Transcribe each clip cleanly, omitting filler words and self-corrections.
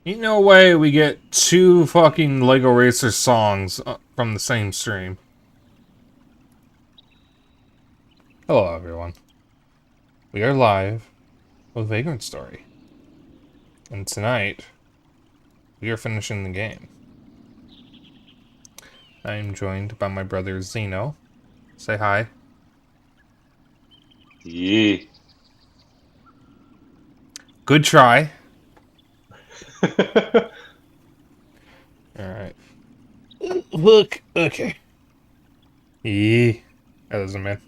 Ain't no way we get two fucking Lego Racer songs from the same stream. Hello, everyone. We are live with Vagrant Story. And tonight, we are finishing the game. I am joined by my brother Zeno. Say hi. Yeah. Good try. Alright. Look. Okay. Yeah. That doesn't mean.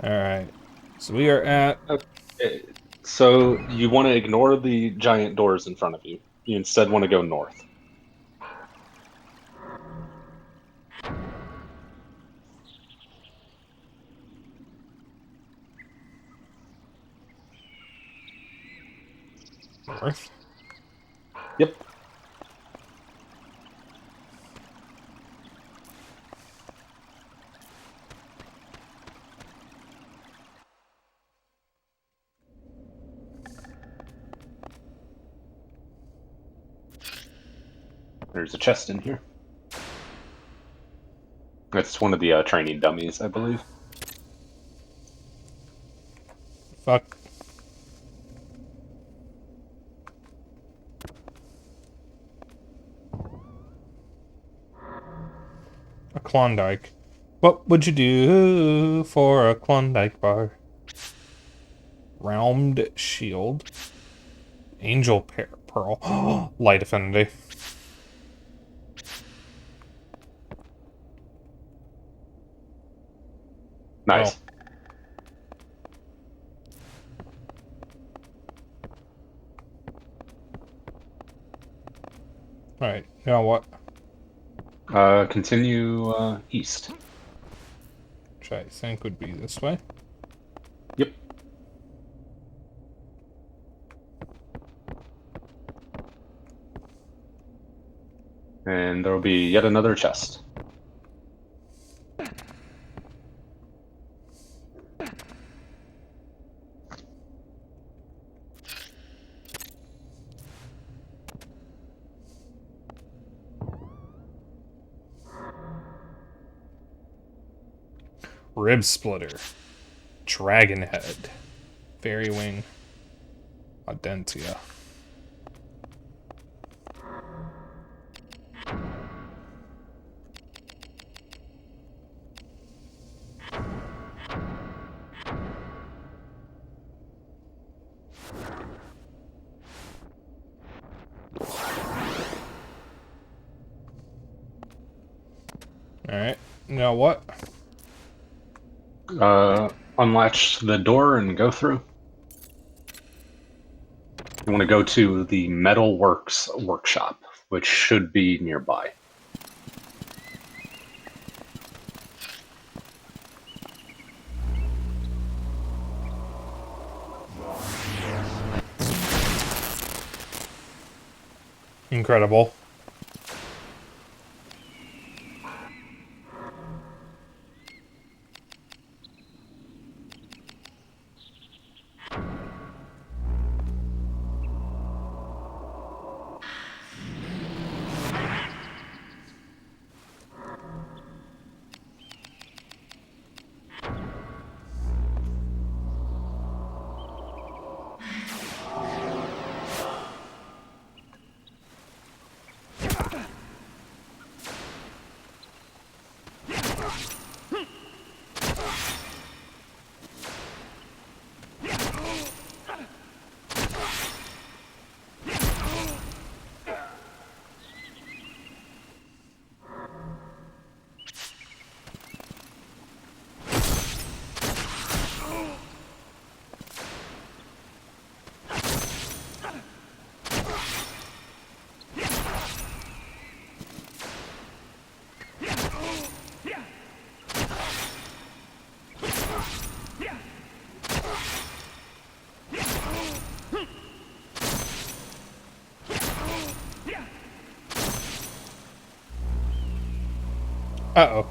Alright. So we are at... Okay. So you want to ignore the giant doors in front of you. You instead want to go north. North. Yep. There's a chest in here. That's one of the training dummies, I believe. Fuck. A Klondike. What would you do for a Klondike bar? Round shield. Angel pearl. Light affinity. Oh. Nice. Alright. You know what? Continue east. Which I think would be this way. Yep. And there will be yet another chest. Rib splitter. Dragon head. Fairy wing. Audentia. Alright. You know what? Unlatch the door and go through. You want to go to the Metal Works workshop, which should be nearby. Incredible. Uh-oh.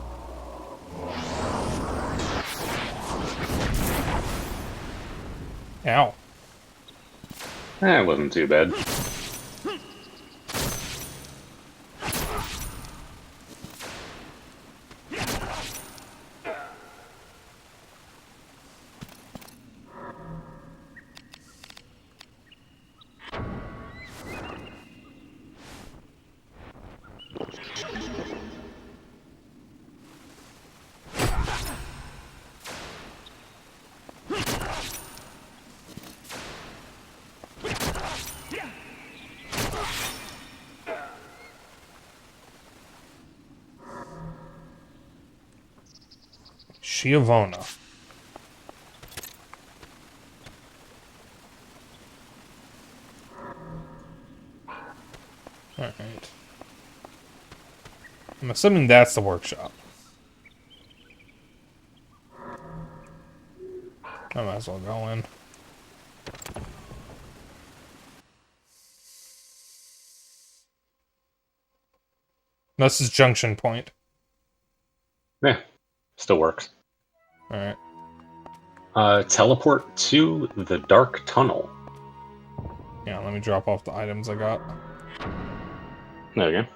Ow. It wasn't too bad. Schiavona. Alright. I'm assuming that's the workshop. I might as well go in. This is Junction Point. Yeah, still works. Alright. Teleport to the Dark Tunnel. Yeah, let me drop off the items I got. There you go.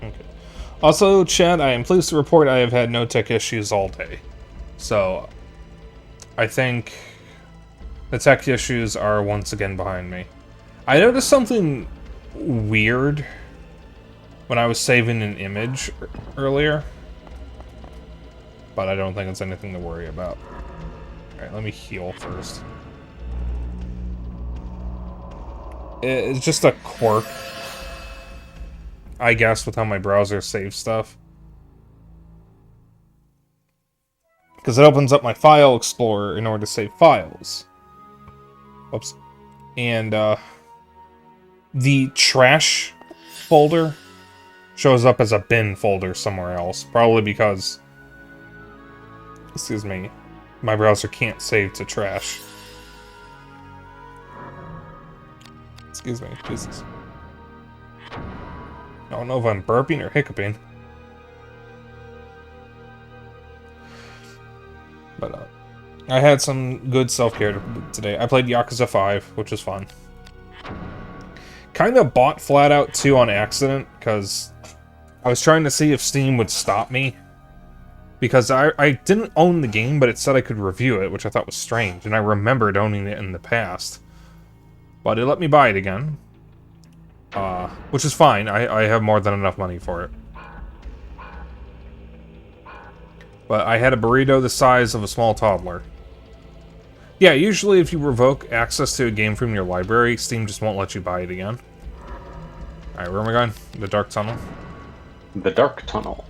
Okay. Also, Chad, I am pleased to report I have had no tech issues all day. So, I think the tech issues are once again behind me. I noticed something weird when I was saving an image earlier, but I don't think it's anything to worry about. Alright, let me heal first. It's just a quirk, I guess, with how my browser saves stuff. Because it opens up my file explorer in order to save files. Oops. And, the trash folder shows up as a bin folder somewhere else. Probably because, excuse me, my browser can't save to trash. Excuse me, Jesus. I don't know if I'm burping or hiccuping. But, I had some good self-care today. I played Yakuza 5, which was fun. Kind of bought Flat Out 2 on accident, because I was trying to see if Steam would stop me. Because I didn't own the game, but it said I could review it, which I thought was strange, and I remembered owning it in the past. But it let me buy it again. Which is fine, I have more than enough money for it. But I had a burrito the size of a small toddler. Yeah, usually if you revoke access to a game from your library, Steam just won't let you buy it again. Alright, where am I going? The Dark Tunnel? The Dark Tunnel.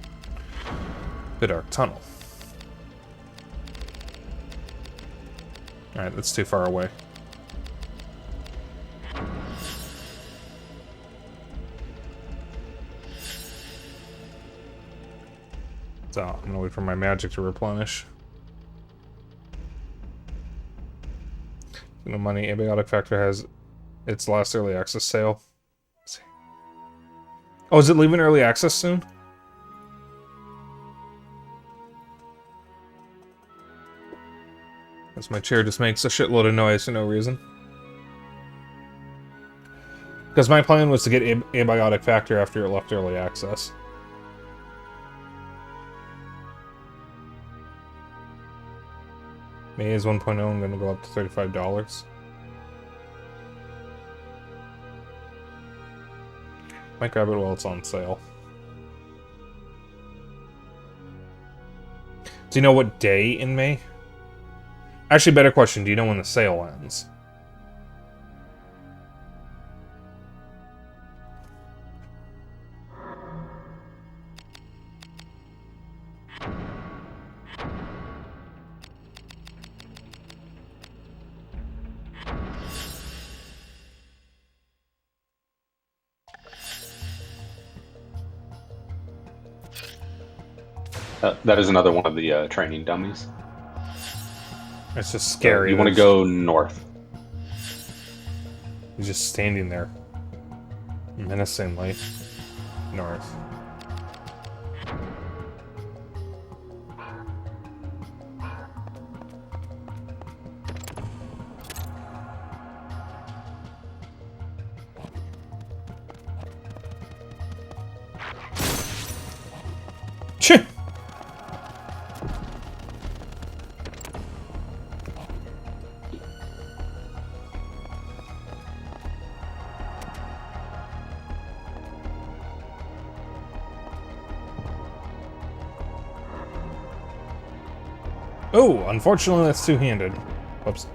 The Dark Tunnel. Alright, that's too far away. So, I'm gonna wait for my magic to replenish. No money. Abiotic Factor has its last early access sale. Let's see. Oh, is it leaving early access soon? Because my chair just makes a shitload of noise for no reason. Because my plan was to get Abiotic Factor after it left early access. Maze 1.0, I'm going to go up to $35. Might grab it while it's on sale. Do you know what day in May? Actually, better question, do you know when the sale ends? That is another one of the training dummies. It's just scary. You want to go north. He's just standing there. Menacingly. North. Chih! Oh, unfortunately that's two-handed. Whoops.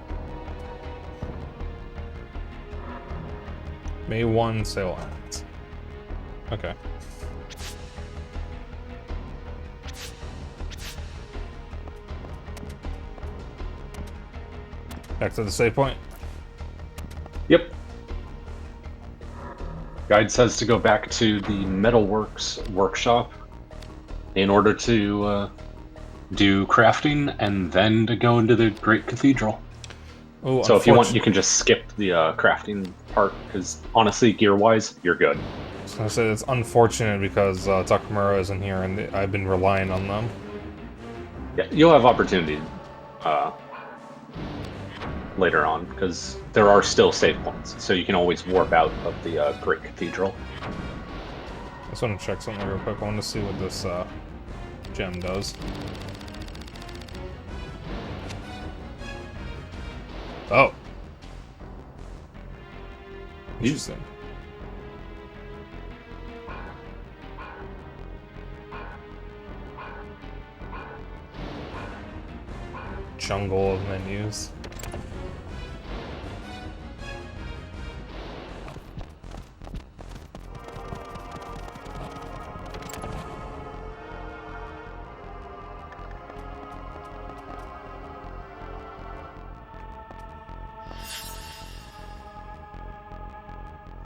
May 1 sale ends. Okay. Back to the save point. Yep. Guide says to go back to the Metalworks workshop in order to do crafting, and then to go into the Great Cathedral. Oh, so if you want, you can just skip the crafting part, because honestly, gear-wise, you're good. I was gonna say it's unfortunate because Takamura isn't here, and I've been relying on them. Yeah, you'll have opportunity later on, because there are still save points, so you can always warp out of the Great Cathedral. I just want to check something real quick. I want to see what this gem does. Oh. Interesting. Jungle of menus.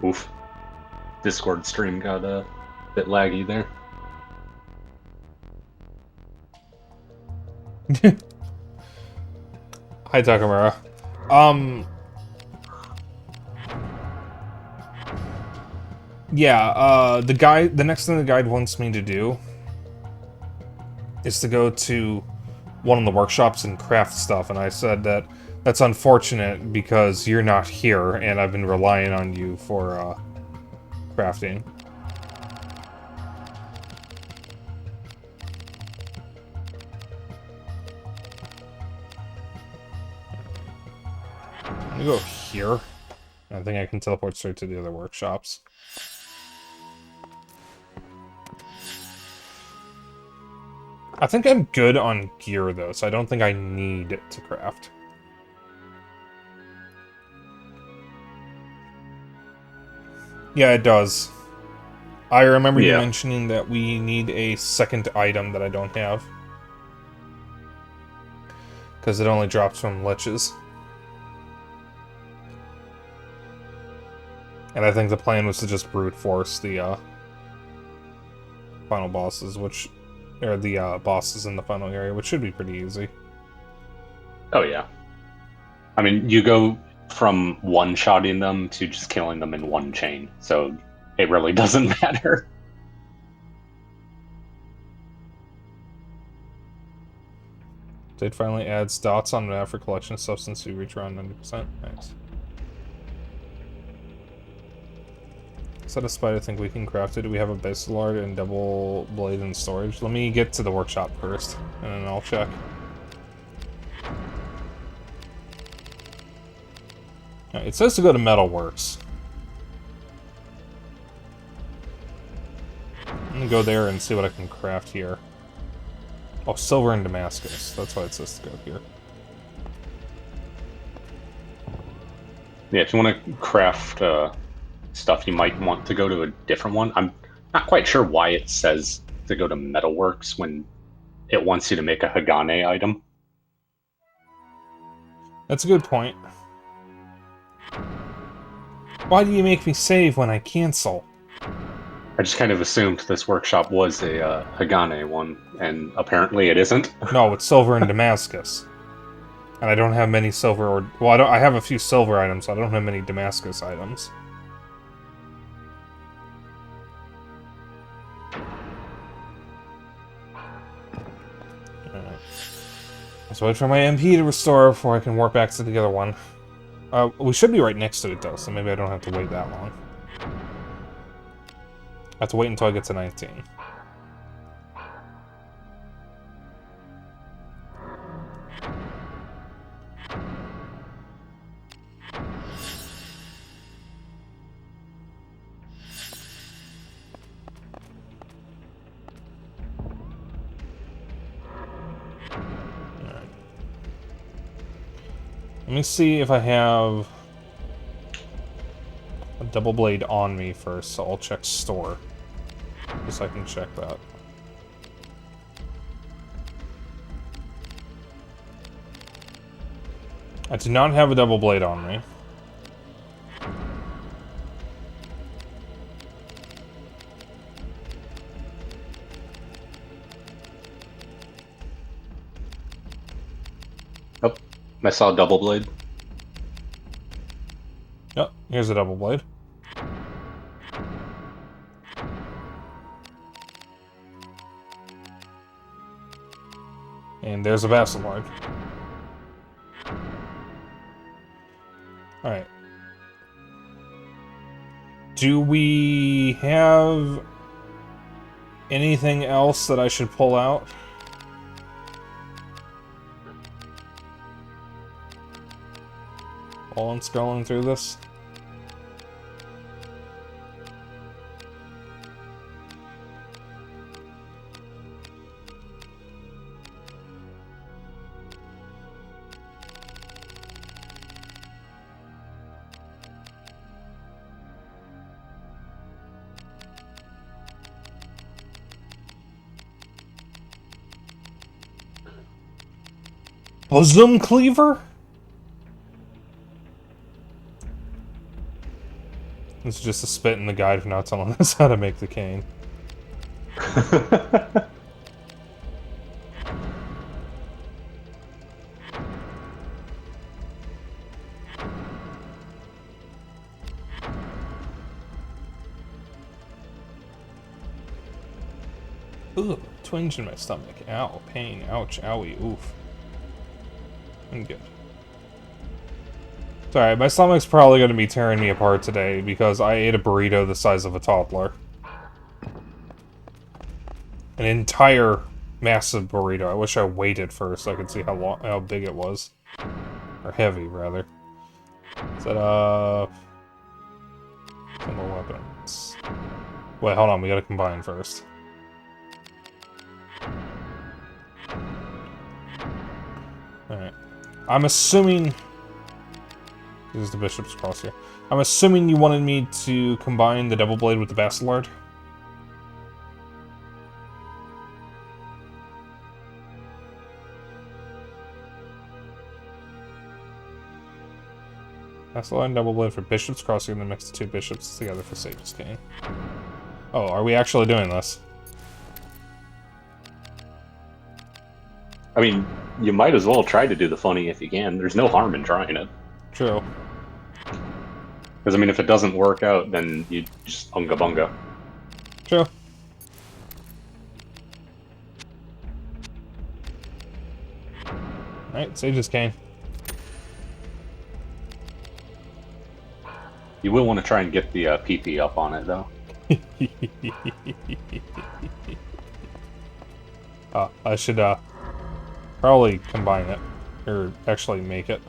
Oof. Discord stream got a bit laggy there. Hi, Takamura. Yeah, the next thing the guide wants me to do is to go to one of the workshops and craft stuff, and I said that that's unfortunate because you're not here, and I've been relying on you for, crafting. I'm gonna go here. I think I can teleport straight to the other workshops. I think I'm good on gear, though, so I don't think I need to craft. Yeah, it does. I remember you mentioning that we need a second item that I don't have. Because it only drops from liches. And I think the plan was to just brute force the final bosses, which... or the bosses in the final area, which should be pretty easy. Oh yeah. I mean, you go from one-shotting them to just killing them in one chain, so it really doesn't matter. Did finally adds dots on the map for collection substance to reach around 90%. Nice. Set a spite, I think we can craft it. Do we have a base lard and double blade in storage? Let me get to the workshop first, and then I'll check. It says to go to Metalworks. I'm gonna go there and see what I can craft here. Oh, silver in Damascus. That's why it says to go here. Yeah, if you want to craft stuff, you might want to go to a different one. I'm not quite sure why it says to go to Metalworks when it wants you to make a Hagane item. That's a good point. Why do you make me save when I cancel? I just kind of assumed this workshop was a Hagane one, and apparently it isn't. No, it's silver in Damascus. And I don't have many silver or... Well, I have a few silver items, so I don't have many Damascus items. Alright. Let's wait for my MP to restore before I can warp back to the other one. We should be right next to it, though, so maybe I don't have to wait that long. I have to wait until I get to 19. Let me see if I have a double blade on me first, so I'll check store. Just so I can check that. I do not have a double blade on me. Oh, I saw a double blade. Yep, here's a double blade. And there's a Bastard. Alright. Do we have anything else that I should pull out? While I'm scrolling through this? Bosom cleaver? It's just a spit in the guide for not telling us how to make the cane. Ooh, twinge in my stomach. Ow, pain, ouch, owie, oof. I'm good. Sorry, my stomach's probably going to be tearing me apart today because I ate a burrito the size of a toddler. An entire massive burrito. I wish I weighed it first so I could see how big it was. Or heavy, rather. Set up... some more weapons. Wait, hold on, we gotta combine first. Alright. I'm assuming... This is the Bishop's Cross here. I'm assuming you wanted me to combine the Double Blade with the Bastard. Bastard and Double Blade for Bishop's Crossing, and then mix the two bishops together for Sage's Cane. Oh, are we actually doing this? I mean, you might as well try to do the funny if you can. There's no harm in trying it. True. Because, I mean, if it doesn't work out, then you just unga bunga. True. Alright, Sage's Cane. You will want to try and get the PP up on it, though. I should probably combine it. Or actually make it.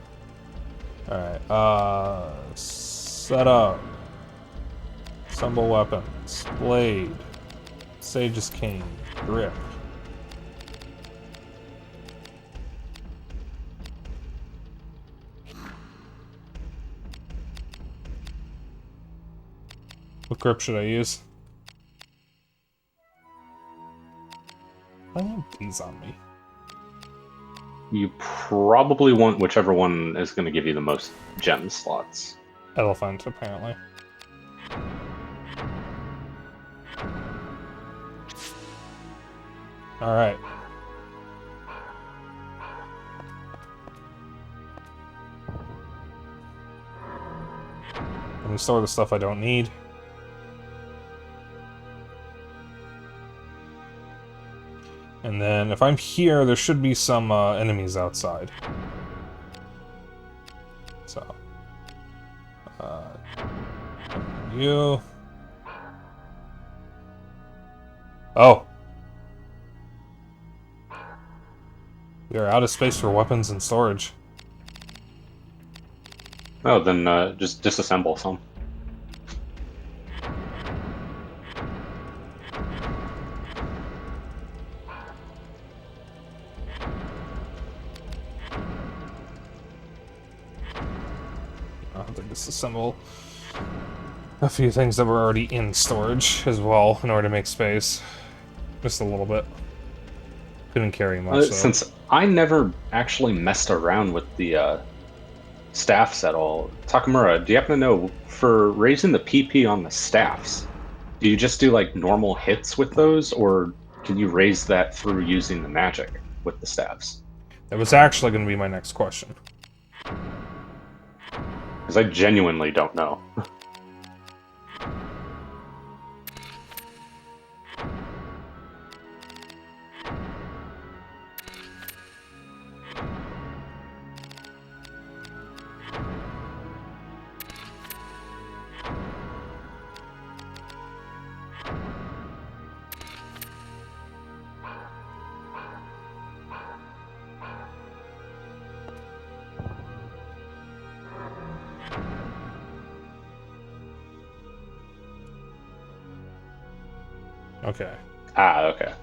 Alright, set up. Assemble weapons. Blade. Sage's Cane. Grip. What grip should I use? I have these on me. You probably want whichever one is going to give you the most gem slots. Elephant, apparently. Alright. Let me store the stuff I don't need. And then, if I'm here, there should be some enemies outside. So. You. Oh! We are out of space for weapons and storage. Oh, then just disassemble some. I'll have to disassemble a few things that were already in storage as well in order to make space. Just a little bit. Couldn't carry much, though. Since I never actually messed around with the staffs at all, Takamura, do you happen to know, for raising the PP on the staffs, do you just do like normal hits with those, or can you raise that through using the magic with the staffs? That was actually going to be my next question. Because I genuinely don't know. Okay. Ah, okay.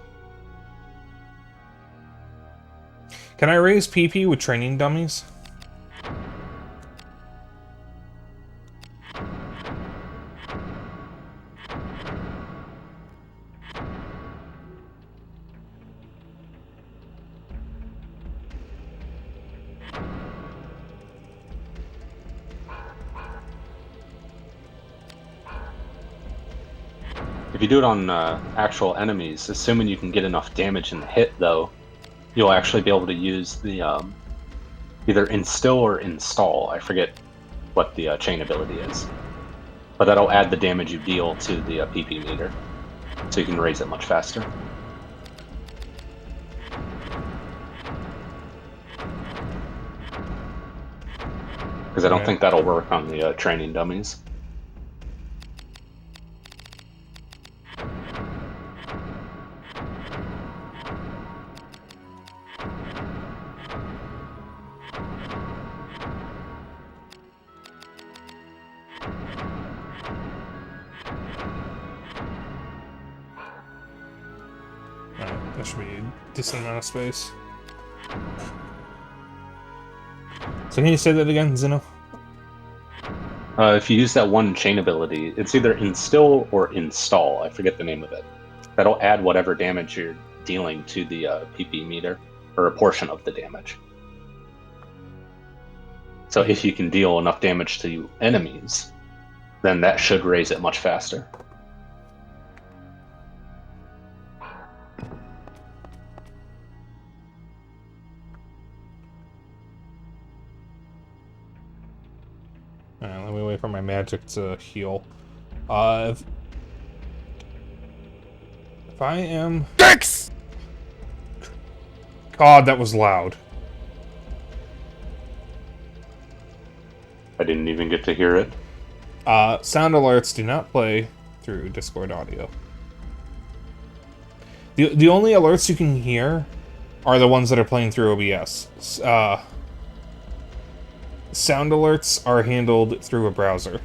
Can I raise PP with training dummies? If you do it on actual enemies, assuming you can get enough damage in the hit, though, you'll actually be able to use the either instill or install. I forget what the chain ability is, but that'll add the damage you deal to the PP meter, so you can raise it much faster. Because I don't think that'll work on the training dummies. Alright, that should be a decent amount of space. So can you say that again, Zeno? If you use that one chain ability, it's either instill or install. I forget the name of it. That'll add whatever damage you're dealing to the PP meter, or a portion of the damage. So if you can deal enough damage to enemies, then that should raise it much faster. Alright, let me wait for my magic to heal. If I am... Dex! God, that was loud. I didn't even get to hear it. Sound alerts do not play through Discord audio. The only alerts you can hear are the ones that are playing through OBS. Sound alerts are handled through a browser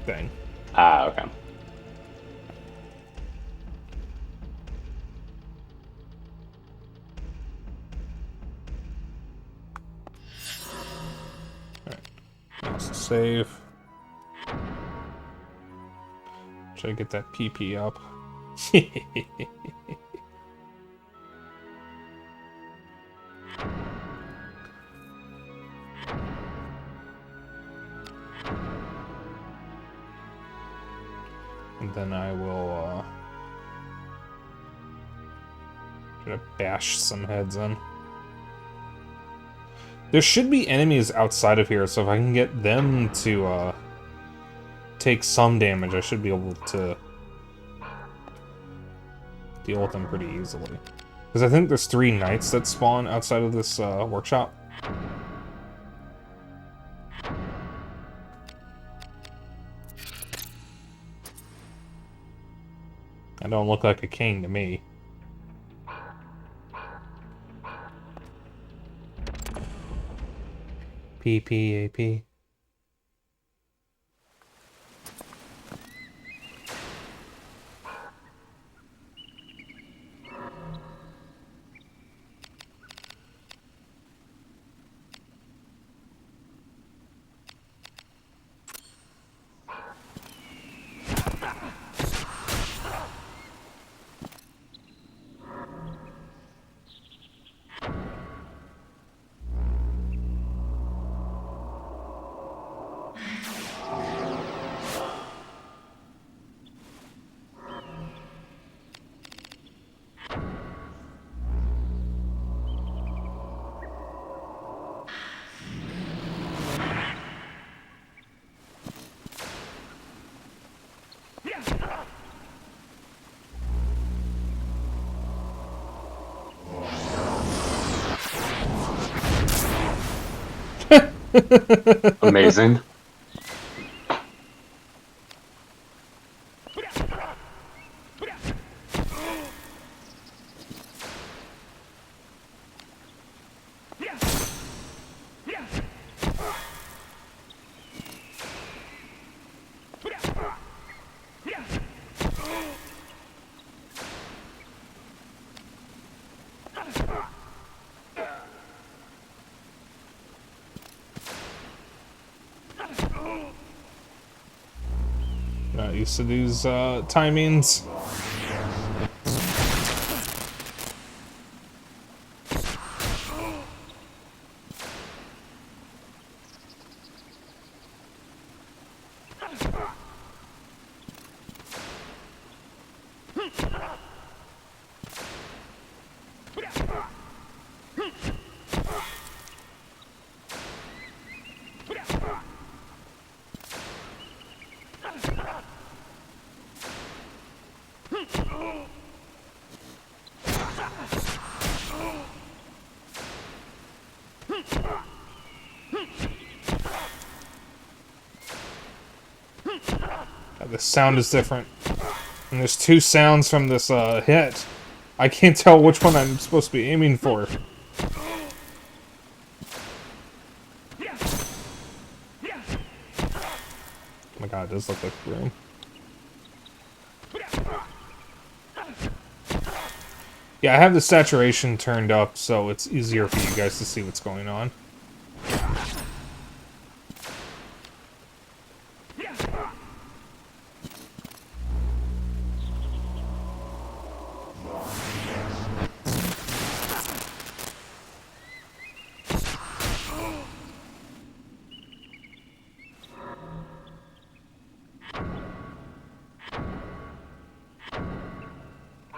thing. Ah, okay. Alright. Also save. Should I get that PP up? And then I will, gonna bash some heads in. There should be enemies outside of here, so if I can get them to, take some damage, I should be able to deal with them pretty easily. Because I think there's 3 knights that spawn outside of this, workshop. I don't look like a king to me. PPAP. Amazing. Not used to these timings. The sound is different. And there's 2 sounds from this hit. I can't tell which one I'm supposed to be aiming for. Oh my god, it does look like a room. Yeah, I have the saturation turned up so it's easier for you guys to see what's going on.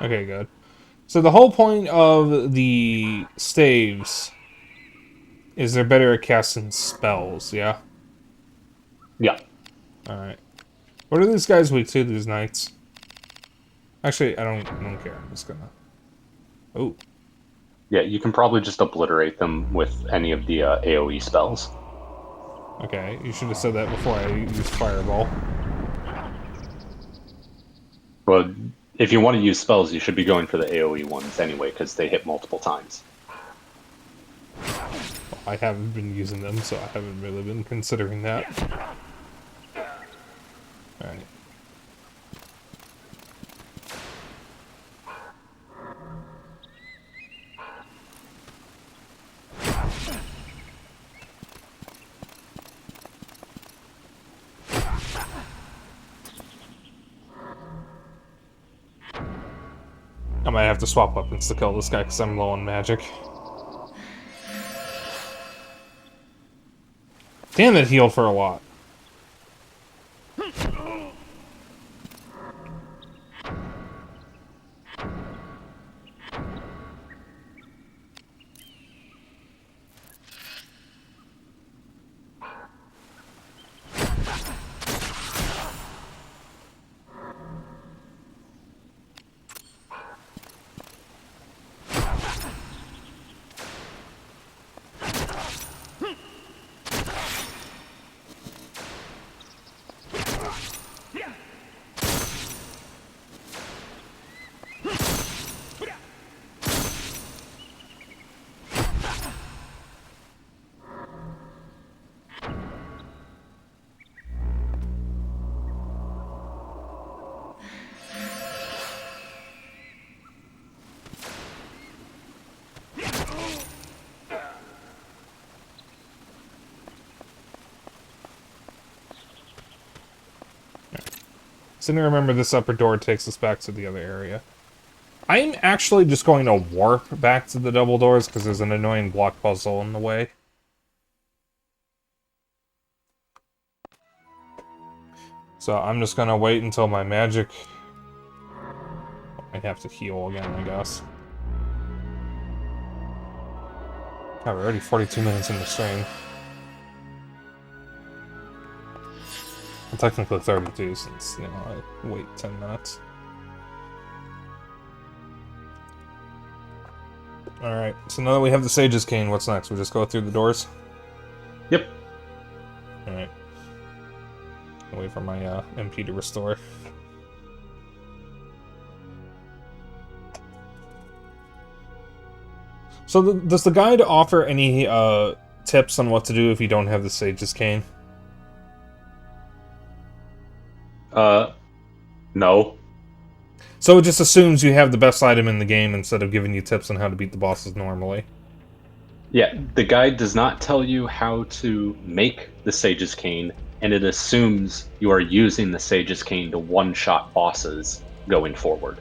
Okay, good. So the whole point of the staves is they're better at casting spells, yeah? Yeah. Alright. What are these guys weak to, these knights? Actually, I don't care. I'm just gonna... Oh. Yeah, you can probably just obliterate them with any of the AoE spells. Okay, you should have said that before I used Fireball. Well, if you want to use spells, you should be going for the AoE ones anyway, because they hit multiple times. Well, I haven't been using them, so I haven't really been considering that. Alright. I might have to swap weapons to kill this guy because I'm low on magic. Damn, it healed for a lot. So I remember this upper door takes us back to the other area. I'm actually just going to warp back to the double doors because there's an annoying block puzzle in the way. So I'm just gonna wait until my magic... I have to heal again, I guess. God, we're already 42 minutes into stream. Well, technically 32 since, you know, I wait 10 minutes. Alright, so now that we have the Sage's Cane, what's next? We just go through the doors? Yep. Alright. Wait for my MP to restore. So does the guide offer any tips on what to do if you don't have the Sage's Cane? No. So it just assumes you have the best item in the game instead of giving you tips on how to beat the bosses normally. Yeah, the guide does not tell you how to make the Sage's Cane, and it assumes you are using the Sage's Cane to one-shot bosses going forward.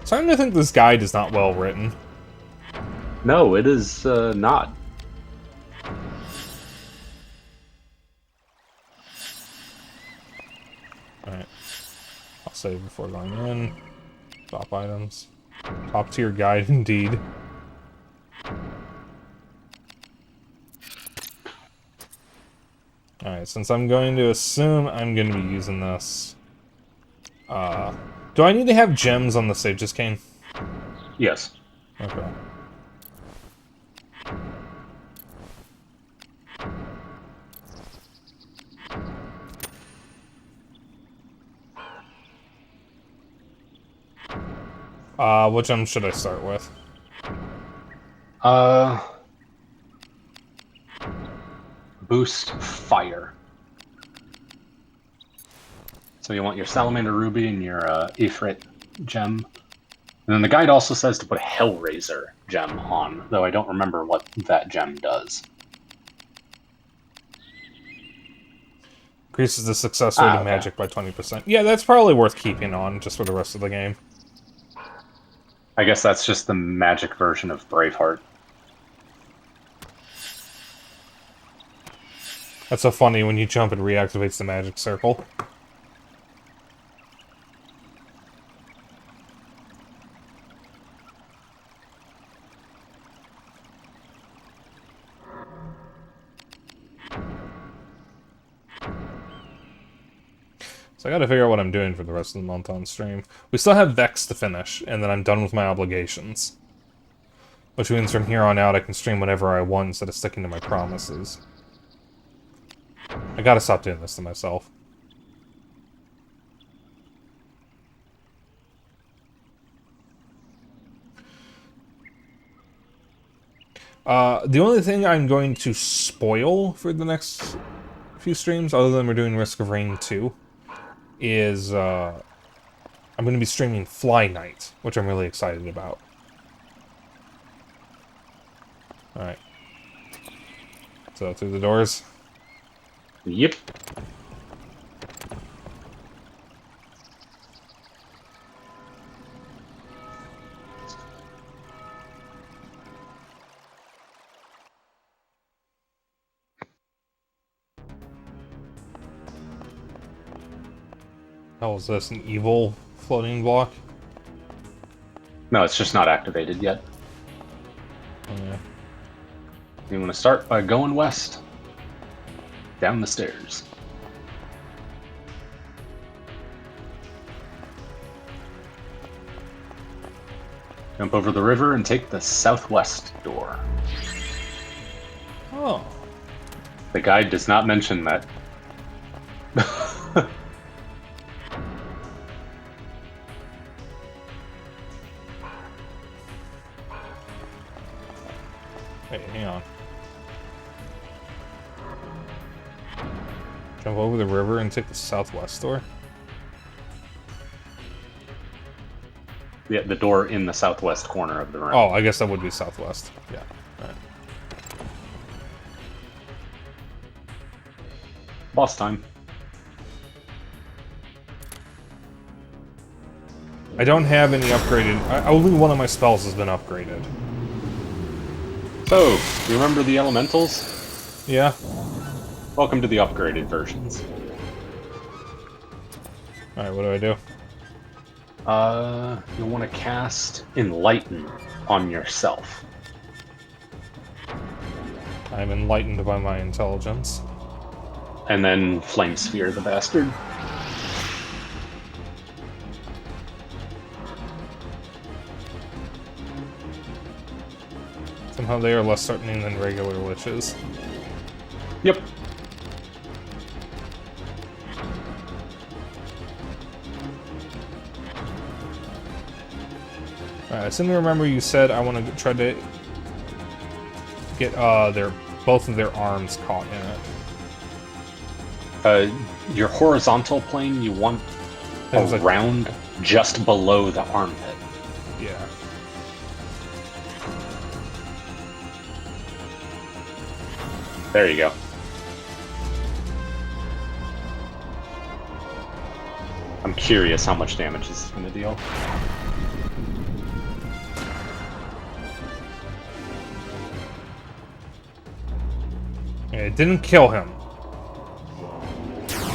So I'm gonna think this guide is not well written. No, it is not. Alright. I'll save before going in. Top items. Top tier guide indeed. Alright, since I'm going to assume I'm going to be using this. Do I need to have gems on the Sage's Cane? Yes. Okay. Which gem should I start with? Boost fire. So you want your Salamander Ruby and your Ifrit gem. And then the guide also says to put a Hellraiser gem on, though I don't remember what that gem does. Increases the success rate of magic by 20%. Yeah, that's probably worth keeping on just for the rest of the game. I guess that's just the magic version of Braveheart. That's so funny when you jump, it reactivates the magic circle. So I gotta figure out what I'm doing for the rest of the month on stream. We still have Vex to finish, and then I'm done with my obligations. Which means from here on out I can stream whenever I want instead of sticking to my promises. I gotta stop doing this to myself. The only thing I'm going to spoil for the next few streams, other than we're doing Risk of Rain 2, is I'm going to be streaming Fly Night, which I'm really excited about. Alright. So, through the doors. Yep. hell is this? An evil floating block? No, it's just not activated yet. Yeah. You want to start by going west. Down the stairs. Jump over the river and take the southwest door. Oh. The guide does not mention that. Wait, hang on. Jump over the river and take the southwest door? Yeah, the door in the southwest corner of the room. Oh, I guess that would be southwest. Yeah. Alright. Boss time. I don't have any upgraded... only one of my spells has been upgraded. So, you remember the elementals? Yeah? Welcome to the upgraded versions. Alright, what do I do? You'll want to cast Enlighten on yourself. I'm enlightened by my intelligence. And then Flame Sphere the bastard. Somehow they are less threatening than regular witches. Yep. Alright, I seem to remember you said I want to try to get both of their arms caught in it. Your horizontal plane, you want around just below the armpit. Yeah. There you go. I'm curious how much damage this is going to deal. Yeah, it didn't kill him.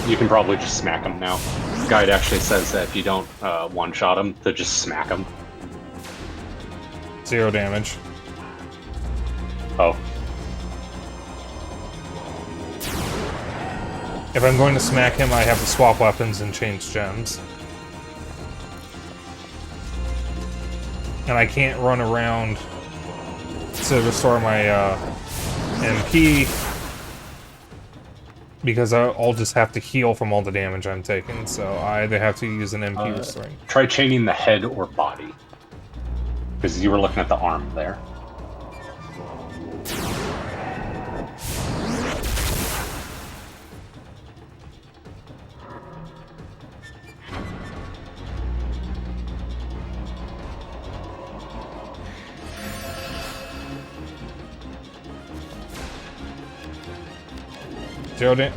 You can probably just smack him now. Guide actually says that if you don't one-shot him, to just smack him. 0 damage. Oh. If I'm going to smack him, I have to swap weapons and change gems. And I can't run around to restore my MP because I'll just have to heal from all the damage I'm taking, so I either have to use an MP restoring. Try chaining the head or body. Because you were looking at the arm there.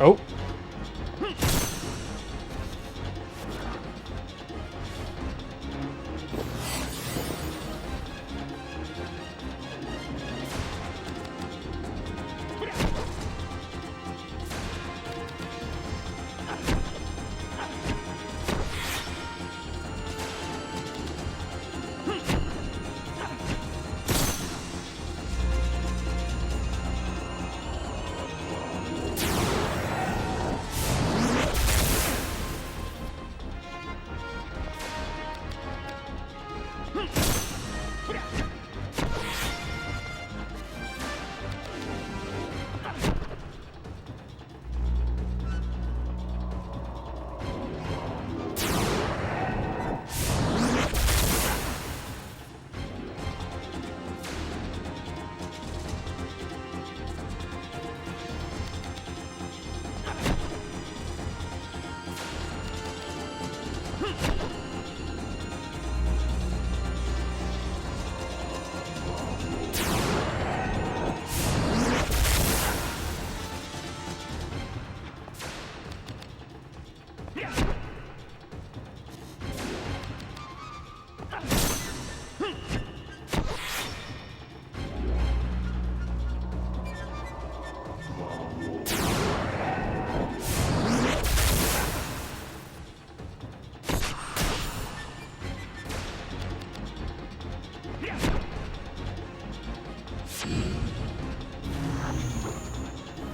Oh!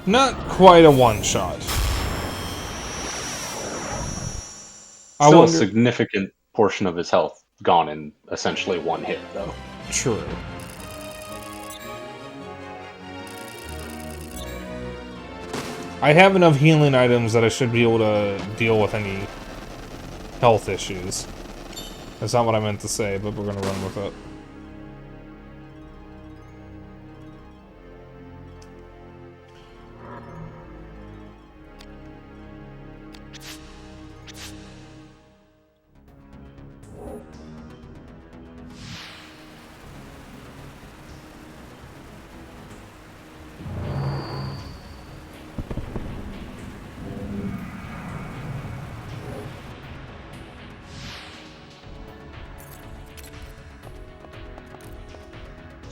Not quite a one-shot. Still a significant portion of his health gone in essentially one hit, though. True. I have enough healing items that I should be able to deal with any health issues. That's not what I meant to say, but we're gonna run with it.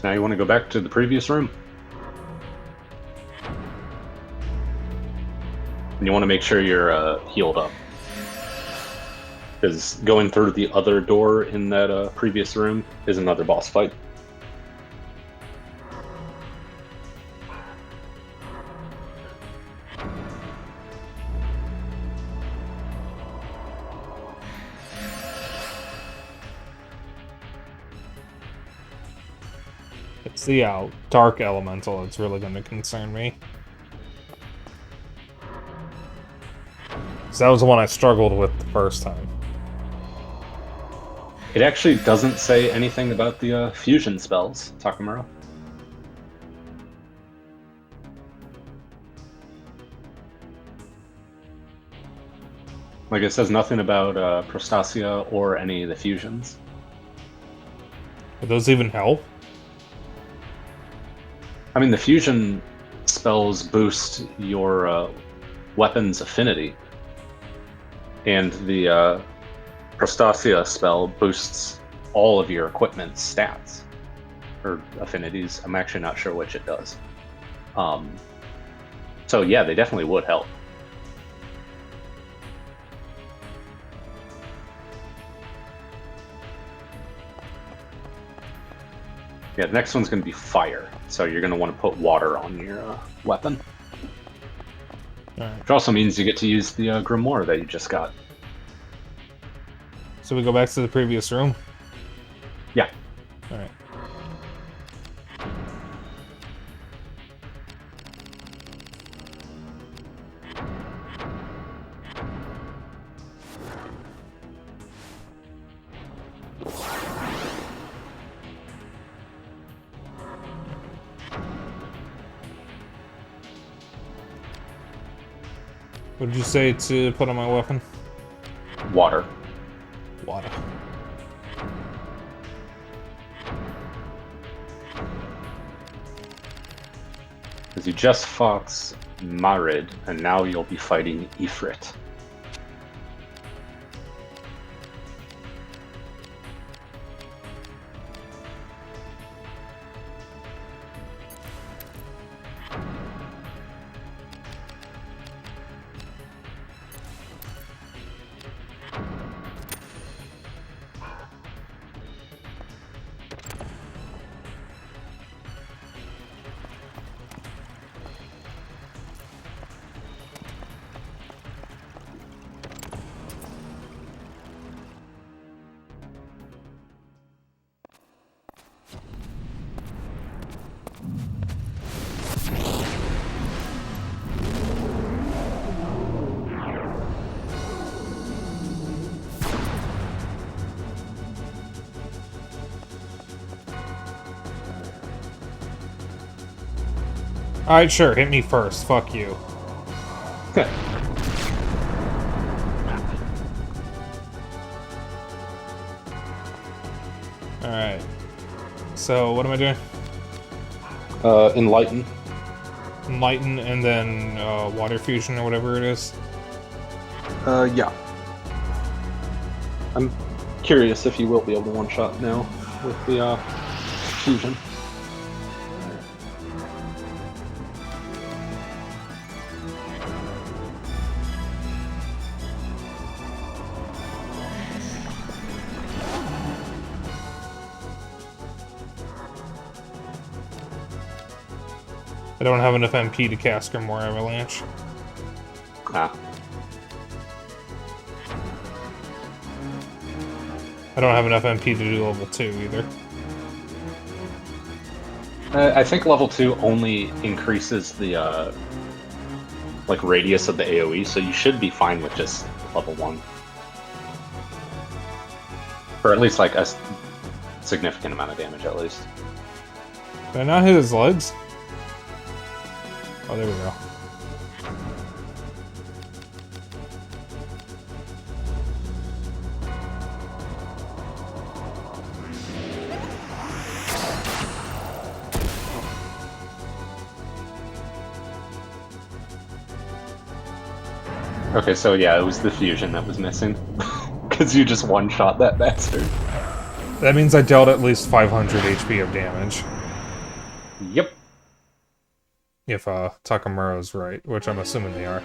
Now you want to go back to the previous room. And you want to make sure you're healed up. Because going through the other door in that previous room is another boss fight. It's the dark elemental that's really going to concern me. So that was the one I struggled with the first time. It actually doesn't say anything about the fusion spells, Takamura. Like, it says nothing about Prostasia or any of the fusions. Would those even help? I mean, the fusion spells boost your weapon's affinity. And the Prostasia spell boosts all of your equipment's stats. Or affinities. I'm actually not sure which it does. So yeah, they definitely would help. Yeah, the next one's going to be fire, so you're going to want to put water on your weapon. Alright. Which also means you get to use the grimoire that you just got. So we go back to the previous room? Yeah. Alright. What did you say to put on my weapon? Water. Water. Because you just fought Marid, and now you'll be fighting Ifrit. Alright, sure, hit me first. Fuck you. Alright. So, what am I doing? Enlighten. Enlighten and then water fusion or whatever it is? Yeah. I'm curious if you will be able to one-shot now with the fusion. I don't have enough MP to cast Grimoire Avalanche. Ah. I don't have enough MP to do level 2 either. I think level 2 only increases the like radius of the AoE, so you should be fine with just level 1. Or at least like a significant amount of damage, at least. Did I not hit his legs? Oh, there we go. Okay, so yeah, it was the fusion that was missing. Because you just one-shot that bastard. That means I dealt at least 500 HP of damage. Yep. If Takamura's right, which I'm assuming they are.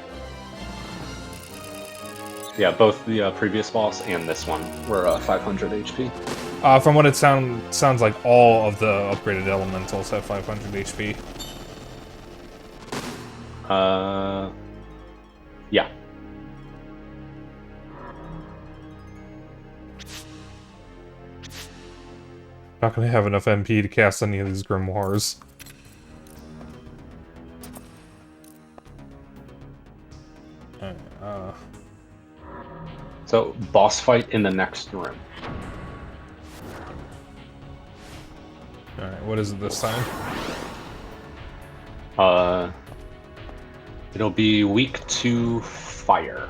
Yeah, both the previous boss and this one were 500 HP. From what it sounds like, all of the upgraded elementals have 500 HP. Yeah. Not gonna have enough MP to cast any of these grimoires. So, boss fight in the next room. Alright, what is it this time? It'll be weak to fire.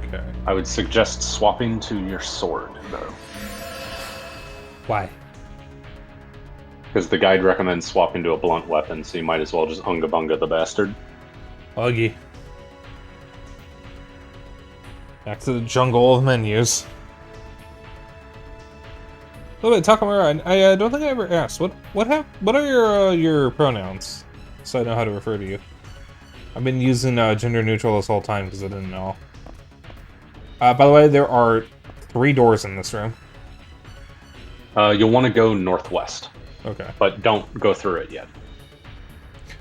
Okay. I would suggest swapping to your sword, though. Why? Because the guide recommends swapping to a blunt weapon, so you might as well just unga bunga the bastard. Buggy. Back to the jungle of menus. Oh wait, Takamura, I don't think I ever asked. What are your pronouns? So I know how to refer to you. I've been using gender neutral this whole time because I didn't know. By the way, there are 3 doors in this room. You'll want to go northwest. Okay. But don't go through it yet.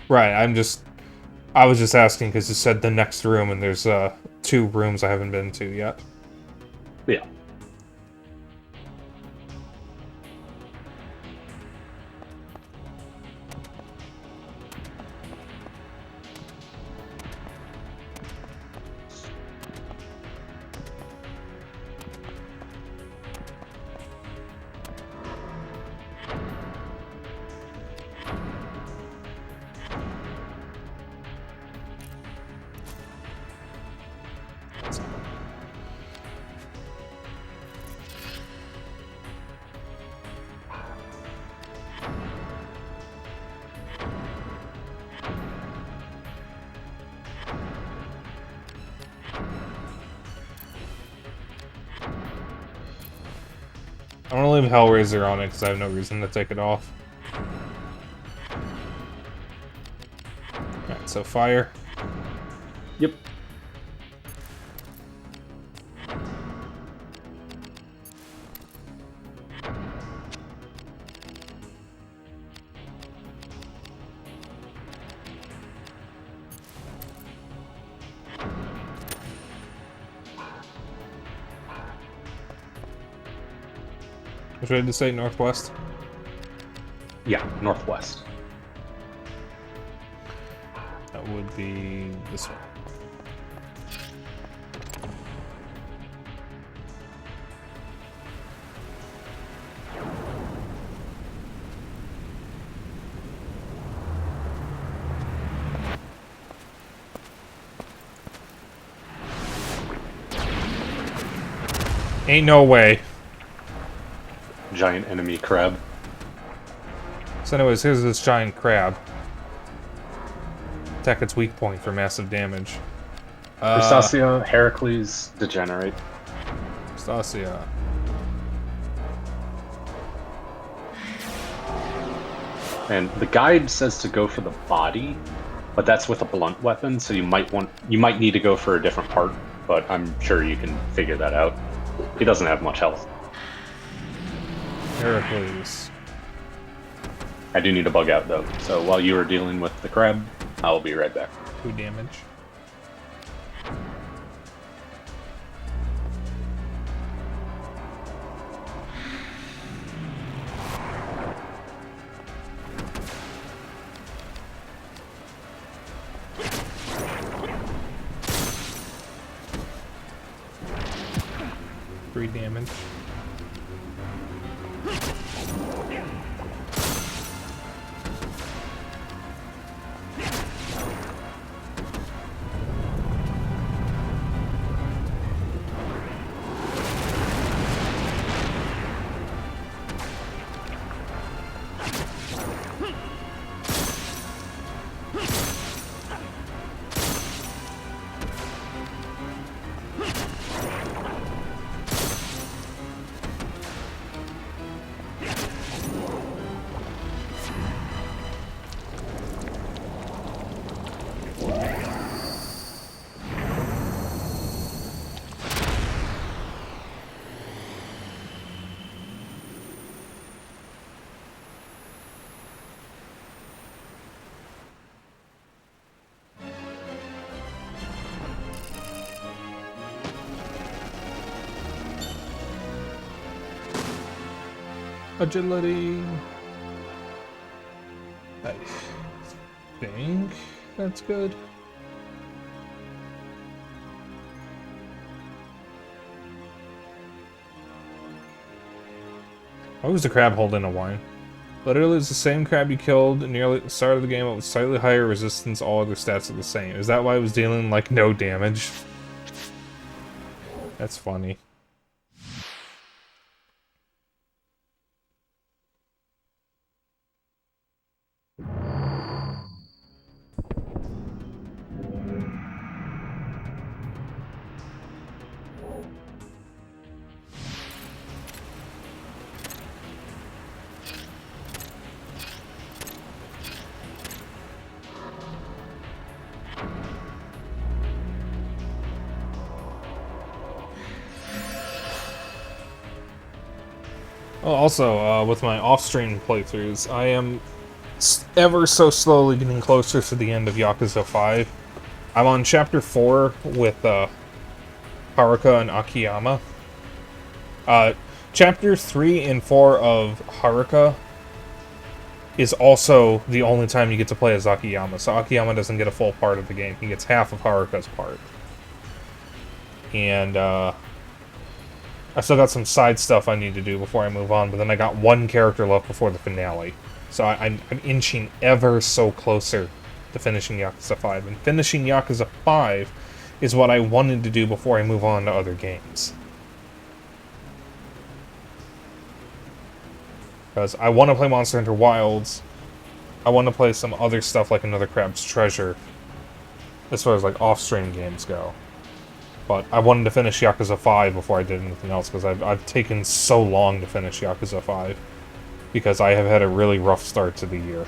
Right, I was just asking because you said the next room and there's 2 rooms I haven't been to yet. Yeah. I'm gonna leave Hellraiser on it because I have no reason to take it off. Alright, so fire. Yep. Which way did it say? Northwest? Yeah, northwest. That would be this one. Ain't no way. Giant enemy crab. So anyways, here's this giant crab. Attack its weak point for massive damage. Crustacea, Heracles, Degenerate. Crustacea. And the guide says to go for the body, but that's with a blunt weapon, so you might need to go for a different part, but I'm sure you can figure that out. He doesn't have much health. Heracles. I do need to bug out though. So while you are dealing with the crab, I'll be right back. 2 damage. Damage. Agility. I think that's good. Why was the crab holding a wine? Literally, it's the same crab you killed nearly at the start of the game, but with slightly higher resistance. All other stats are the same. Is that why it was dealing like no damage? That's funny. Oh, also, with my off-stream playthroughs, I am ever so slowly getting closer to the end of Yakuza 5. I'm on Chapter 4 with Haruka and Akiyama. Chapter 3 and 4 of Haruka is also the only time you get to play as Akiyama, so Akiyama doesn't get a full part of the game. He gets half of Haruka's part. And, I still got some side stuff I need to do before I move on, but then I got one character left before the finale. So I'm inching ever so closer to finishing Yakuza 5. And finishing Yakuza 5 is what I wanted to do before I move on to other games. Because I want to play Monster Hunter Wilds. I want to play some other stuff like Another Crab's Treasure, as far as like off-stream games go. But I wanted to finish Yakuza 5 before I did anything else, because I've taken so long to finish Yakuza 5. Because I have had a really rough start to the year.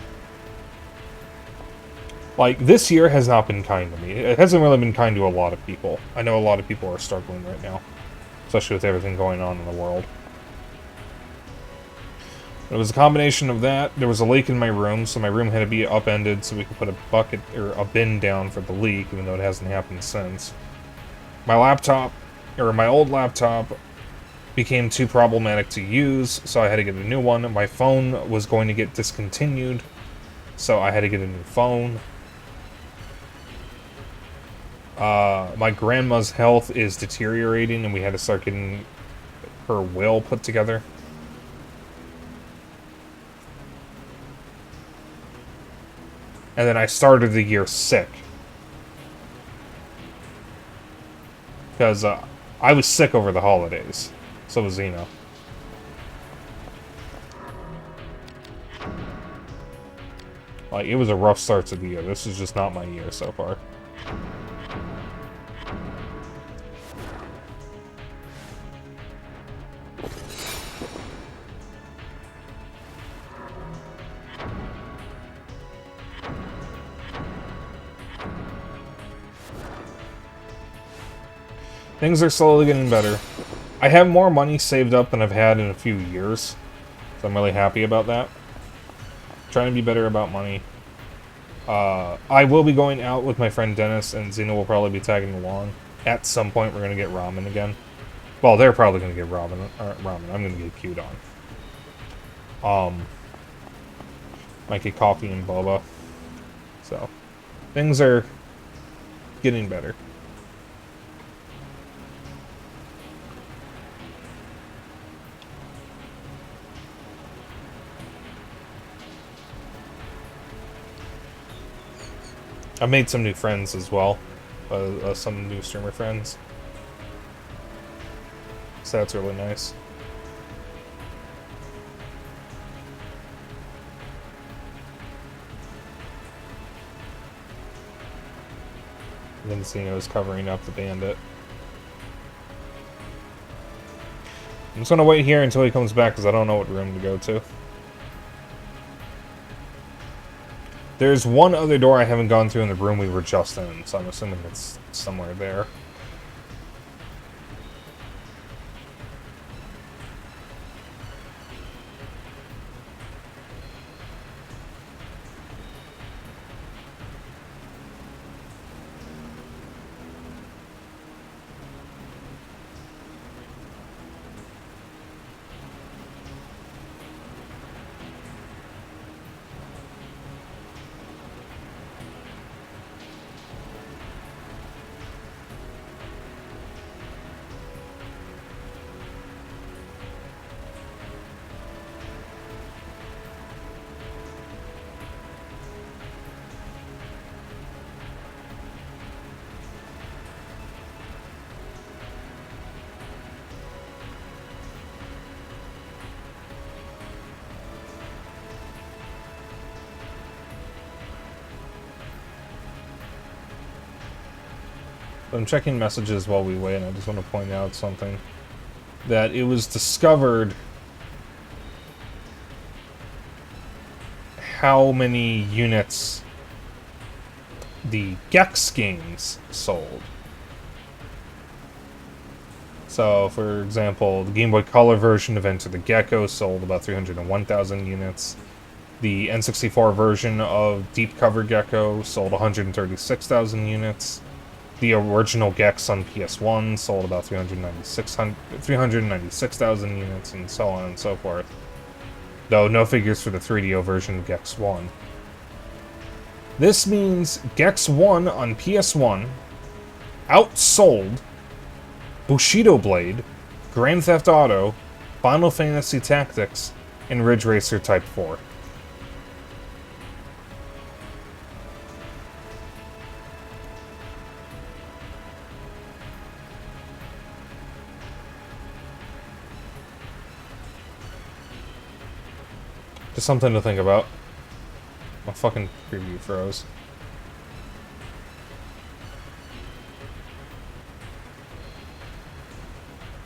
Like, this year has not been kind to me. It hasn't really been kind to a lot of people. I know a lot of people are struggling right now. Especially with everything going on in the world. It was a combination of that. There was a leak in my room, so my room had to be upended so we could put a bucket, or a bin down for the leak, even though it hasn't happened since. My laptop, or my old laptop, became too problematic to use, so I had to get a new one. My phone was going to get discontinued, so I had to get a new phone. My grandma's health is deteriorating, and we had to start getting her will put together. And then I started the year sick. Because I was sick over the holidays. So was Zeno. Like, it was a rough start to the year. This is just not my year so far. Things are slowly getting better. I have more money saved up than I've had in a few years, so I'm really happy about that. Trying to be better about money. I will be going out with my friend Dennis, and Xena will probably be tagging along. At some point, we're going to get ramen again. Well, they're probably going to get ramen. I'm going to get queued on. Might get coffee and boba. So, things are getting better. I've made some new friends as well. Some new streamer friends. So that's really nice. And then Xeno is covering up the bandit. I'm just gonna wait here until he comes back because I don't know what room to go to. There's one other door I haven't gone through in the room we were just in, so I'm assuming it's somewhere there. I'm checking messages while we wait, and I just want to point out something. That it was discovered how many units the Gex games sold. So, for example, the Game Boy Color version of Enter the Gecko sold about 301,000 units. The N64 version of Deep Cover Gecko sold 136,000 units. The original Gex on PS1 sold about 396,000 units, and so on and so forth. Though no figures for the 3DO version of Gex 1. This means Gex 1 on PS1 outsold Bushido Blade, Grand Theft Auto, Final Fantasy Tactics, and Ridge Racer Type 4. Just something to think about. My fucking preview froze.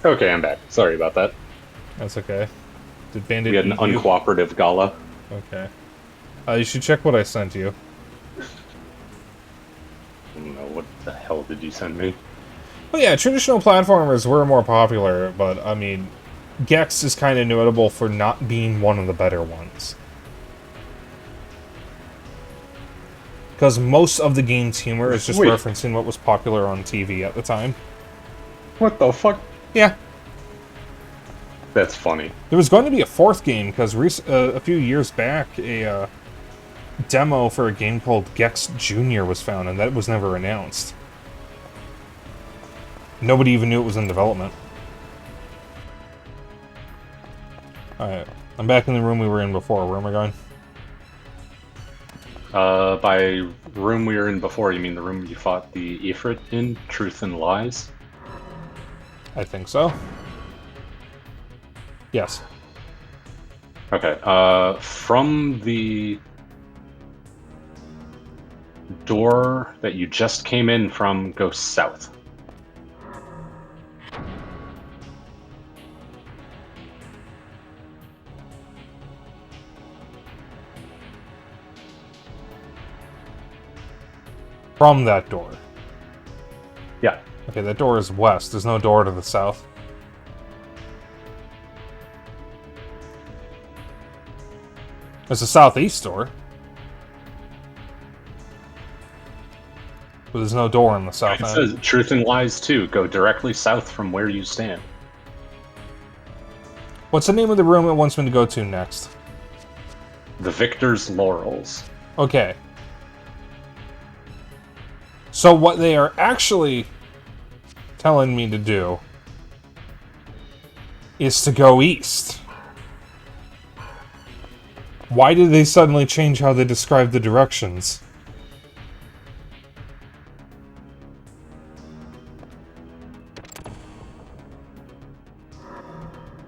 Okay, I'm back. Sorry about that. That's okay. Did Bandit We had an eat you? uncooperative gala. Okay. You should check what I sent you. I don't know, what the hell did you send me? Well, yeah, traditional platformers were more popular, but, I mean, Gex is kind of notable for not being one of the better ones. Because most of the game's humor is just referencing what was popular on TV at the time. What the fuck? Yeah. That's funny. There was going to be a fourth game, because a few years back, a demo for a game called Gex Jr. was found, and that was never announced. Nobody even knew it was in development. Alright, I'm back in the room we were in before. Where am I going? By room we were in before, you mean the room you fought the Ifrit in? Truth and Lies? I think so. Yes. Okay, from the door that you just came in from, go south. From that door. Yeah. Okay, that door is west. There's no door to the south. There's a southeast door. But there's no door in the south It end. says Truth and Lies 2. Go directly south from where you stand. What's the name of the room it wants me to go to next? The Victor's Laurels. Okay. So what they are actually telling me to do is to go east. Why did they suddenly change how they describe the directions?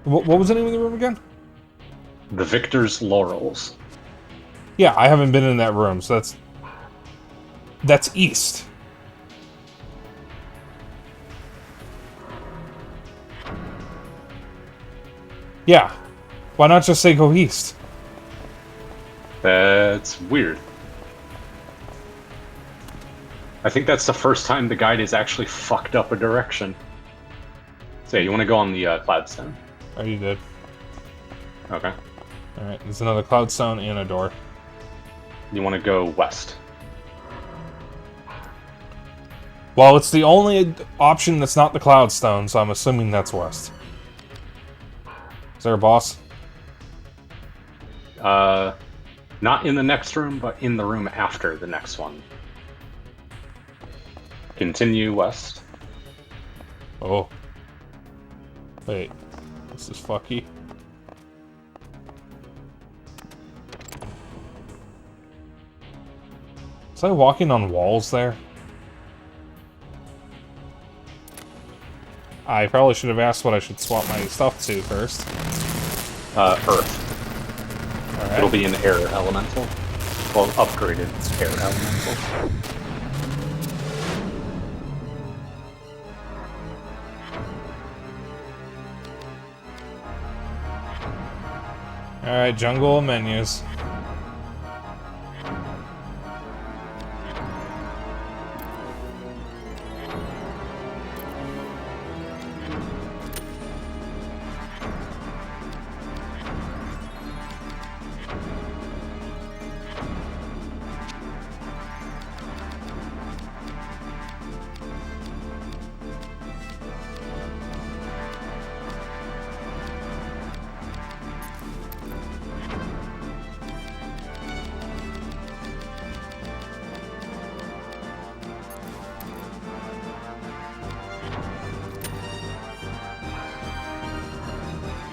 What was the name of the room again? The Victor's Laurels. Yeah, I haven't been in that room, so that's east. Yeah. Why not just say go east? That's weird. I think that's the first time the guide has actually fucked up a direction. So yeah, you want to go on the Cloudstone? Oh, you did. Okay. Alright, there's another Cloudstone and a door. You want to go west. Well, it's the only option that's not the Cloudstone, so I'm assuming that's west. Is there a boss? Not in the next room, but in the room after the next one. Continue west. Oh. Wait. This is fucky. Was I walking on walls there? I probably should have asked what I should swap my stuff to first. Earth. Alright. It'll be an air elemental. Well, upgraded air elemental. Alright, jungle menus.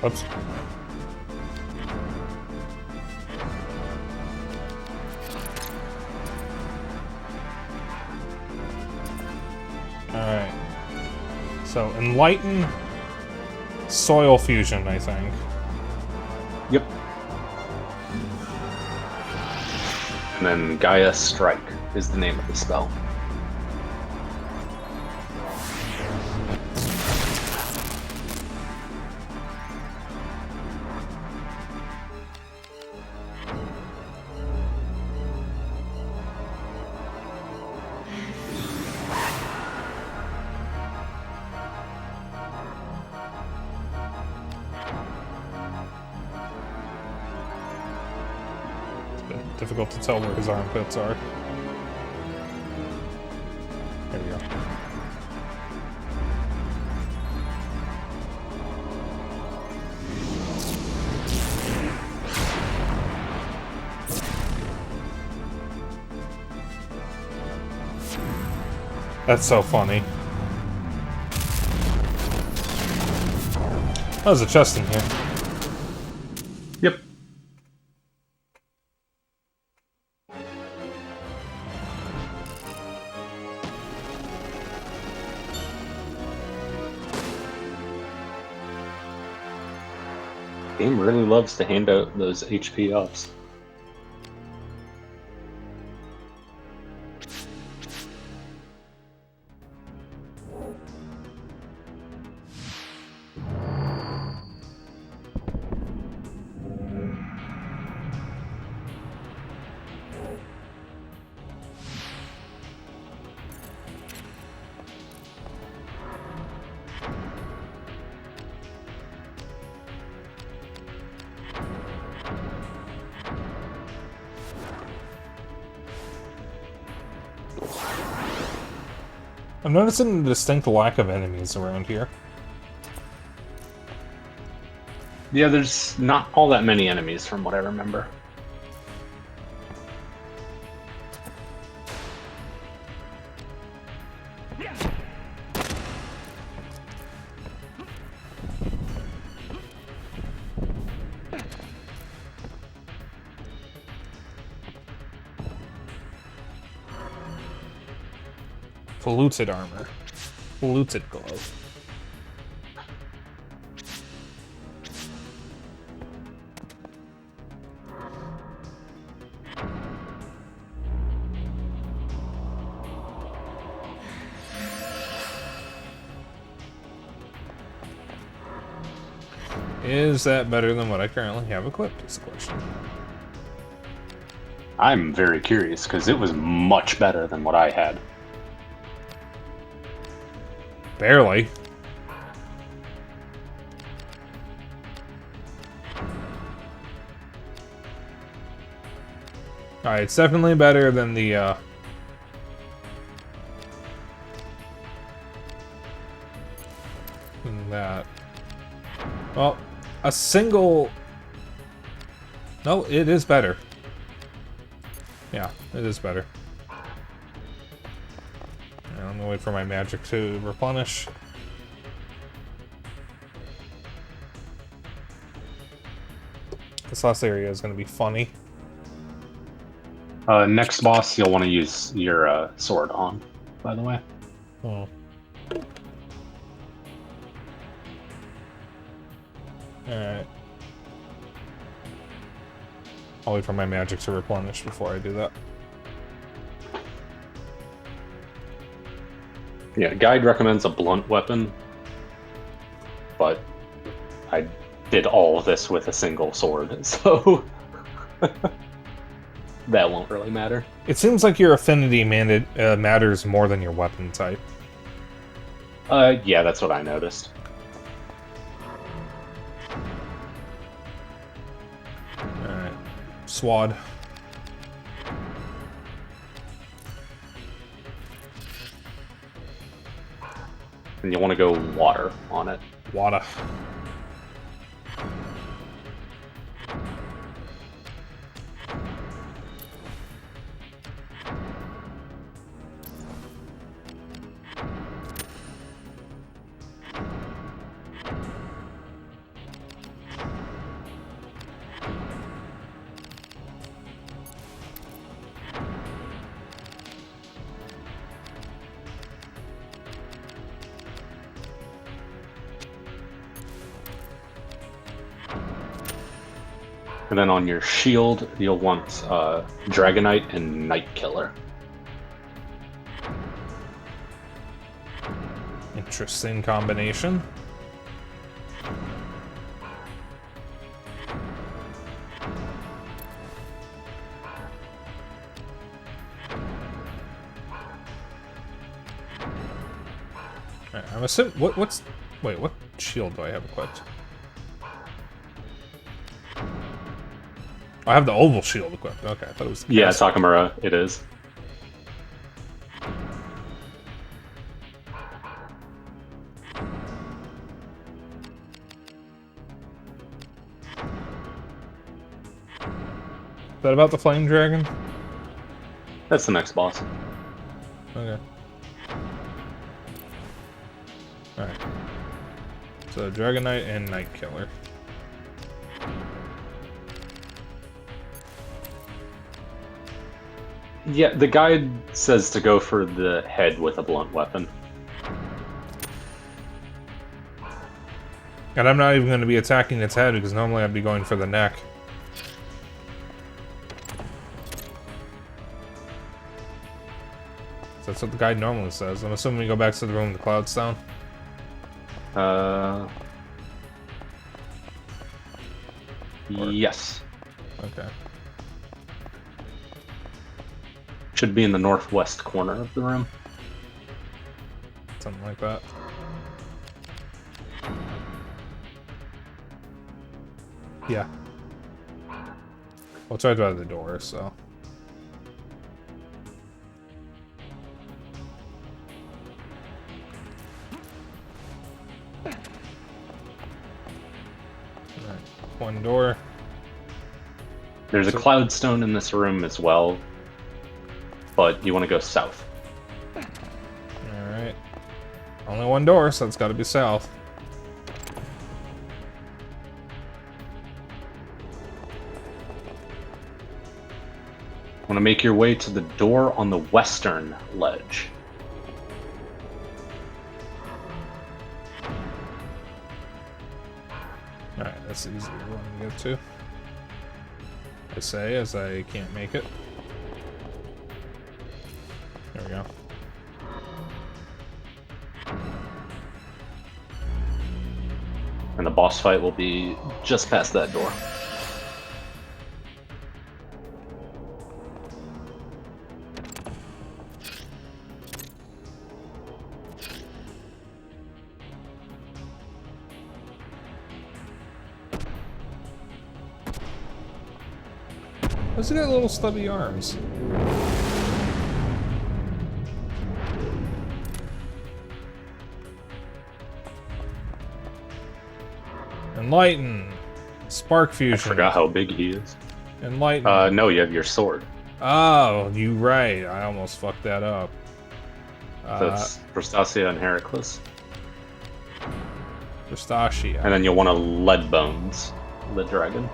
Oops. Alright. So, enlighten soil fusion, I think. Yep. And then Gaia Strike is the name of the spell. Difficult to tell where his armpits are. There we go. That's so funny. Oh, there's a chest in here. Yep. Game really loves to hand out those HP ups. I'm noticing a distinct lack of enemies around here. Yeah, there's not all that many enemies from what I remember. Polluted armor. Polluted glove. Is that better than what I currently have equipped, is the question. I'm very curious, because it was much better than what I had. Barely. Alright, it's definitely better than the, than that. Well, a single... No, it is better. Yeah, it is better. And I'm gonna wait for my magic to replenish. This last area is gonna be funny. Next boss, you'll want to use your sword on, by the way. Oh. Alright. I'll wait for my magic to replenish before I do that. Yeah, guide recommends a blunt weapon, but I did all of this with a single sword, so that won't really matter. It seems like your affinity matters more than your weapon type. Yeah, that's what I noticed. Alright. Swad. And you want to go water on it. Water. And then on your shield, you'll want Dragonite and Night Killer. Interesting combination. Alright, I'm assuming... Wait, what shield do I have equipped? I have the oval shield equipped. Okay, I thought it was... Yeah, Takamura, it is. Is that about the flame dragon? That's the next boss. Okay. Alright. So, Dragonite and Night Killer. Yeah, the guide says to go for the head with a blunt weapon. And I'm not even going to be attacking its head, because normally I'd be going for the neck. So that's what the guide normally says. I'm assuming we go back to the room with the clouds down. Yes. Okay. Should be in the northwest corner of the room. Something like that. Yeah. Well, it's right by the door, so... Alright, one door. There's a cloudstone in this room as well, but you want to go south. Alright. Only one door, so it's gotta be south. Want to make your way to the door on the western ledge. Alright, that's the easier one to get to. I say, as I can't make it. There we go. And the boss fight will be just past that door. Why's he got little stubby arms? Enlighten. Spark I fusion. forgot how big he is. Enlighten. No, you have your sword. Oh, you right. I almost fucked that up. That's Prostasia and Heracles. Pistachio. And then you'll want to lead bones, the dragon.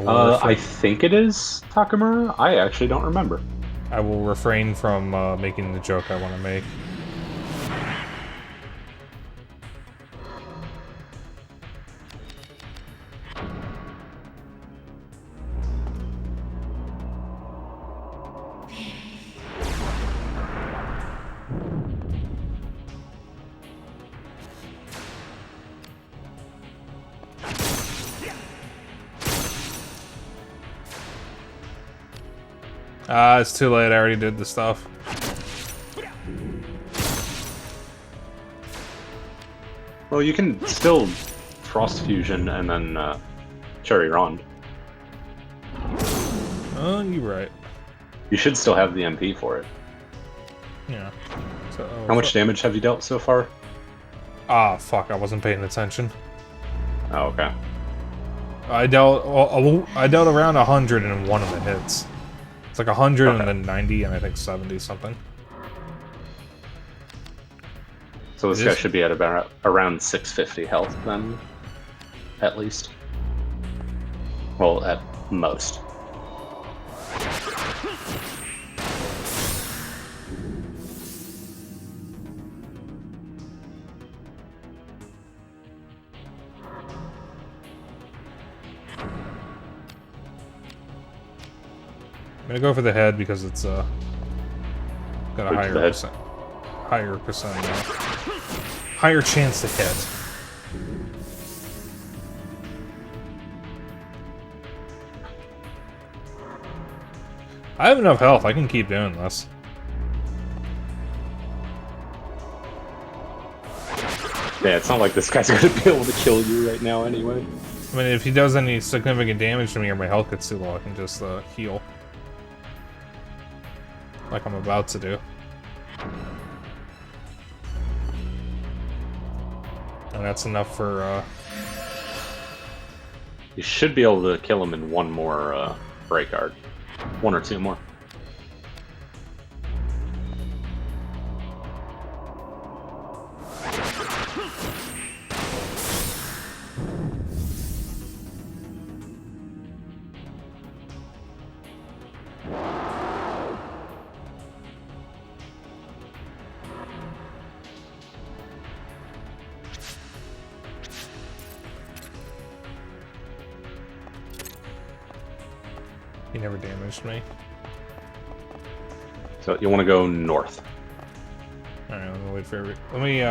I think it is Takamura. I actually don't remember. I will refrain from making the joke I want to make. It's too late. I already did the stuff. Well, you can still Frost Fusion and then Cherry Rond. Oh, you're right. You should still have the MP for it. Yeah. So, How much damage have you dealt so far? Ah, fuck! I wasn't paying attention. Oh, okay. I dealt around 100 in one of the hits. It's like 100 Okay. and then 90 and I think 70 something. So this guy should be at about around 650 health then, at least. Well, at most. I'm gonna go for the head because it's got a Go to the head. higher chance to hit. I have enough health. I can keep doing this. Yeah, it's not like this guy's gonna be able to kill you right now anyway. I mean, if he does any significant damage to me or my health gets too low, I can just heal. Like I'm about to do. And that's enough for, You should be able to kill him in one more break art. One or two more. he never damaged me. So you want to go north. Alright, let me wait for every... Let me,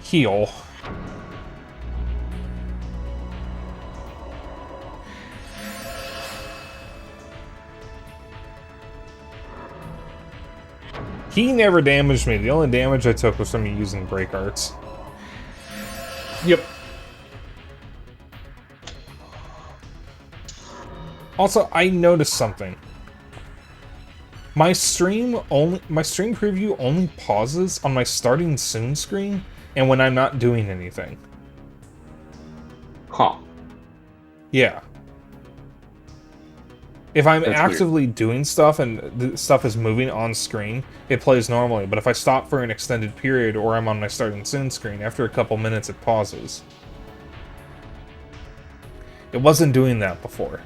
heal. He never damaged me. The only damage I took was from me using break arts. Yep. Also, I noticed something. My stream preview only pauses on my starting soon screen and when I'm not doing anything. Huh. Yeah. If I'm That's actively doing stuff and the stuff is moving on screen, it plays normally. But if I stop for an extended period or I'm on my starting soon screen, after a couple minutes it pauses. It wasn't doing that before.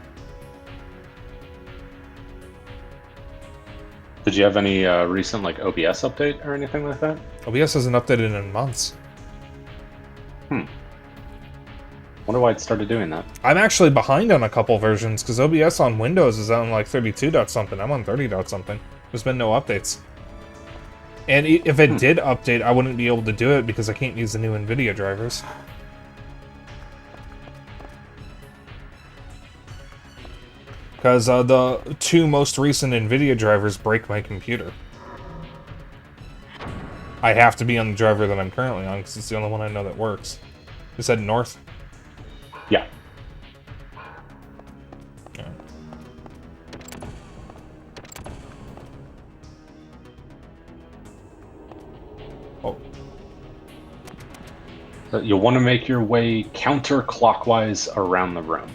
Did you have any recent like OBS update or anything like that? OBS hasn't updated in months. Wonder why it started doing that. I'm actually behind on a couple versions, because OBS on Windows is on like 32 dot something. I'm on 30 dot something. There's been no updates. And if it did update, I wouldn't be able to do it because I can't use the new NVIDIA drivers. Because the two most recent NVIDIA drivers break my computer. I have to be on the driver that I'm currently on, because it's the only one I know that works. Is that north? Yeah. Yeah. Oh. So you'll want to make your way counterclockwise around the room.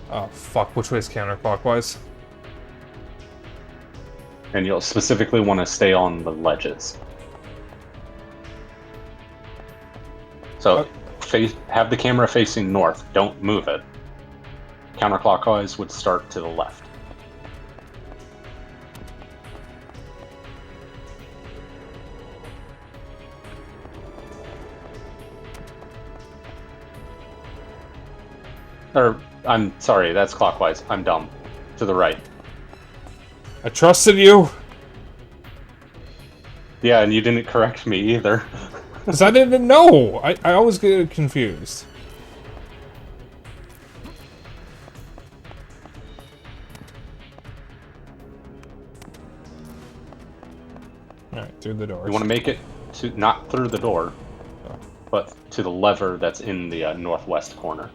Oh, fuck. Which way is counterclockwise? And you'll specifically want to stay on the ledges. So have the camera facing north. Don't move it. Counterclockwise would start to the left. Or, I'm sorry, that's clockwise. I'm dumb. To the right. I trusted you! Yeah, and you didn't correct me either. Because I didn't know! I always get confused. Alright, through the door. You want to make it to not through the door, but to the lever that's in the northwest corner.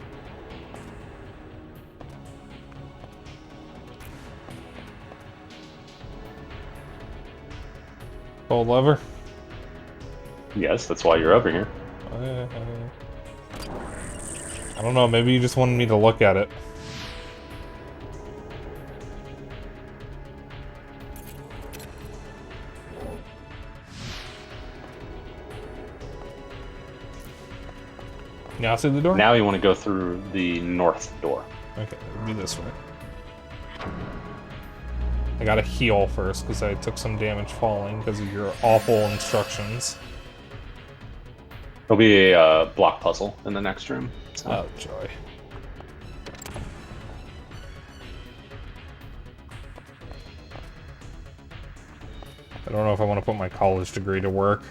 Hold lever? Yes, that's why you're over here. I don't know, maybe you just wanted me to look at it. Now through the door? Now you want to go through the north door. Okay, it'll be this way. I gotta heal first, because I took some damage falling because of your awful instructions. There'll be a block puzzle in the next room. So. Oh, joy. I don't know if I want to put my college degree to work.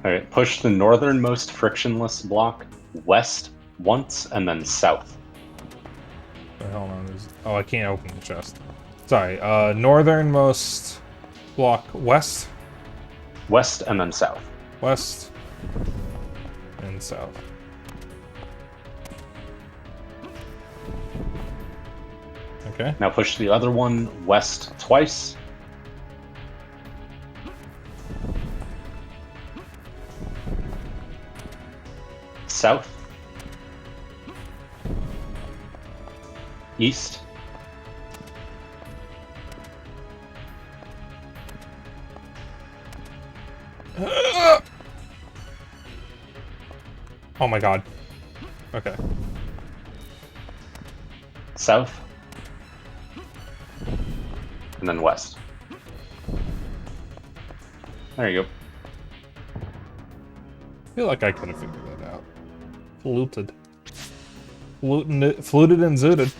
Alright, push the northernmost frictionless block west once and then south. Hold on, oh, I can't open the chest. Sorry, northernmost block west? West and then south. West and south. Okay. Now push the other one west twice. South. East. Oh my god. Okay. South. And then west. There you go. I feel like I could have figured that out. Fluted. Fluted and zooted.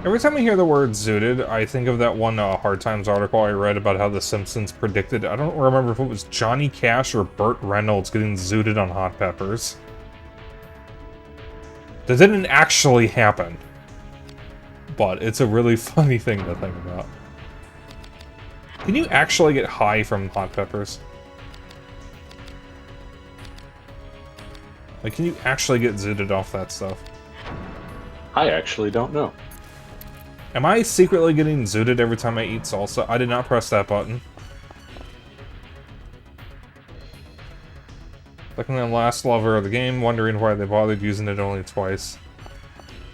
Every time I hear the word zooted, I think of that one Hard Times article I read about how The Simpsons predicted, I don't remember if it was Johnny Cash or Burt Reynolds getting zooted on hot peppers. That didn't actually happen. But it's a really funny thing to think about. Can you actually get high from hot peppers? Like, can you actually get zooted off that stuff? I actually don't know. Am I secretly getting zooted every time I eat salsa? I did not press that button. Looking at the last lover of the game, wondering why they bothered using it only twice.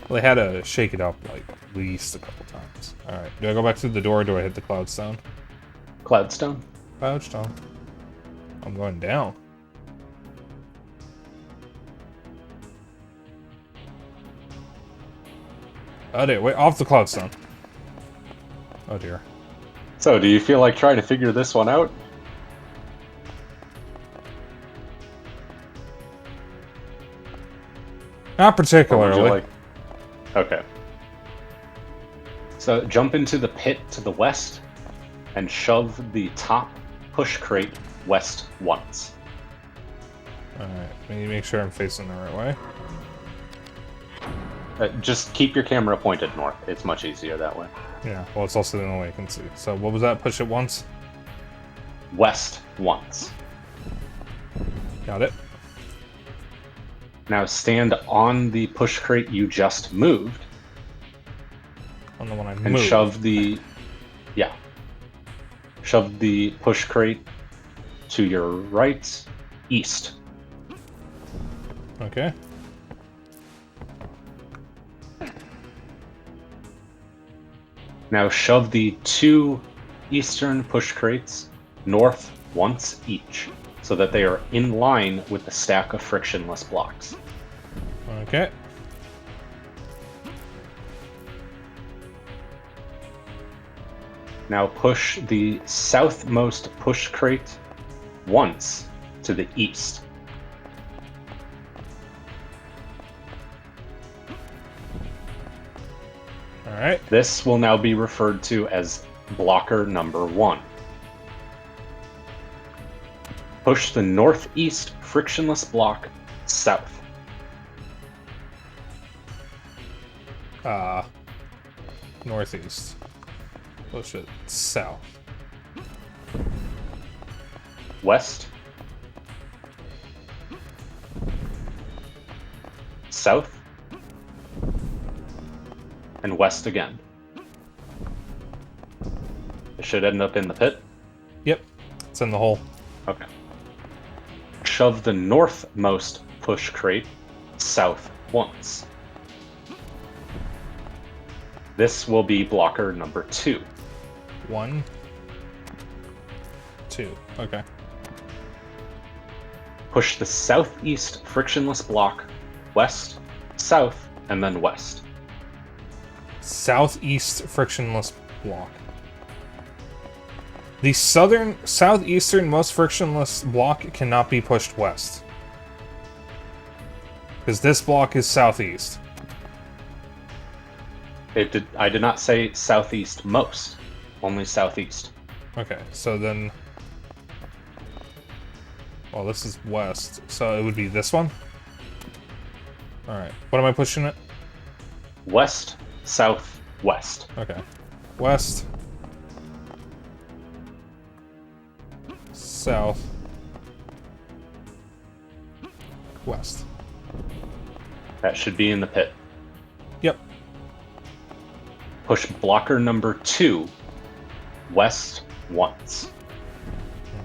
Well, they had to shake it up, like, at least a couple times. Alright, do I go back through the door or do I hit the Cloudstone? Cloudstone? Cloudstone. I'm going down. Oh dear, wait, off the Cloudstone. Oh dear. So, do you feel like trying to figure this one out? Not Or would particularly. you like... Okay. So, jump into the pit to the west and shove the top push crate west once. Alright, make sure I'm facing the right way. Just keep your camera pointed north. It's much easier that way. Yeah, well, it's also the only way I can see. So, what was that? Push it once? West once. Got it. Now stand on the push crate you just moved On the one I and moved. shove the... Yeah. Shove the push crate to your right, east. Okay. Now shove the two eastern push crates north once each, so that they are in line with the stack of frictionless blocks. Okay. Now push the southmost push crate once to the east. Alright. This will now be referred to as blocker number 1. Push the northeast frictionless block south. Northeast. Push it south. West. South. And west again. It should end up in the pit. Yep. It's in the hole. Okay. Shove the northmost push crate south once. This will be blocker number 2. 1, 2. Okay. Push the southeast frictionless block west, south, and then west. Southeast frictionless block. The southeastern-most frictionless block cannot be pushed west. Because this block is southeast. I did not say southeast most, only southeast. Okay, so then... Well, this is west, so it would be this one? Alright, what am I pushing it? West, south, west. Okay. West. South. West. That should be in the pit. Yep. Push blocker number 2 west once.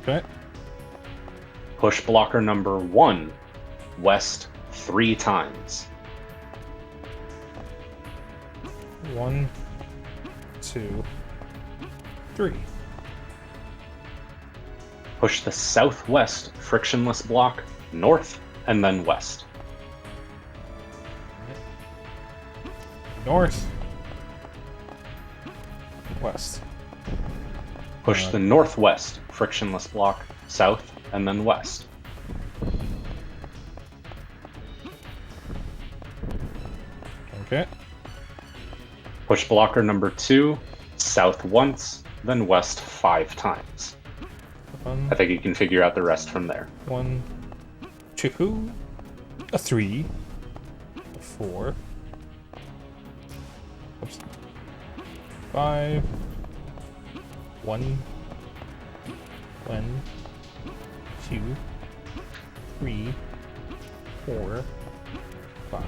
Okay. Push blocker number 1 west 3 times. 1, 2, 3. Push the southwest frictionless block north and then west. North. West. Push the northwest frictionless block south and then west. Okay. Push blocker number 2 south once, then west 5 times. 1, I think you can figure out the rest from there. 1, 2, a 3, a 4, oops, 5, 1, 2, 3, 4, 5.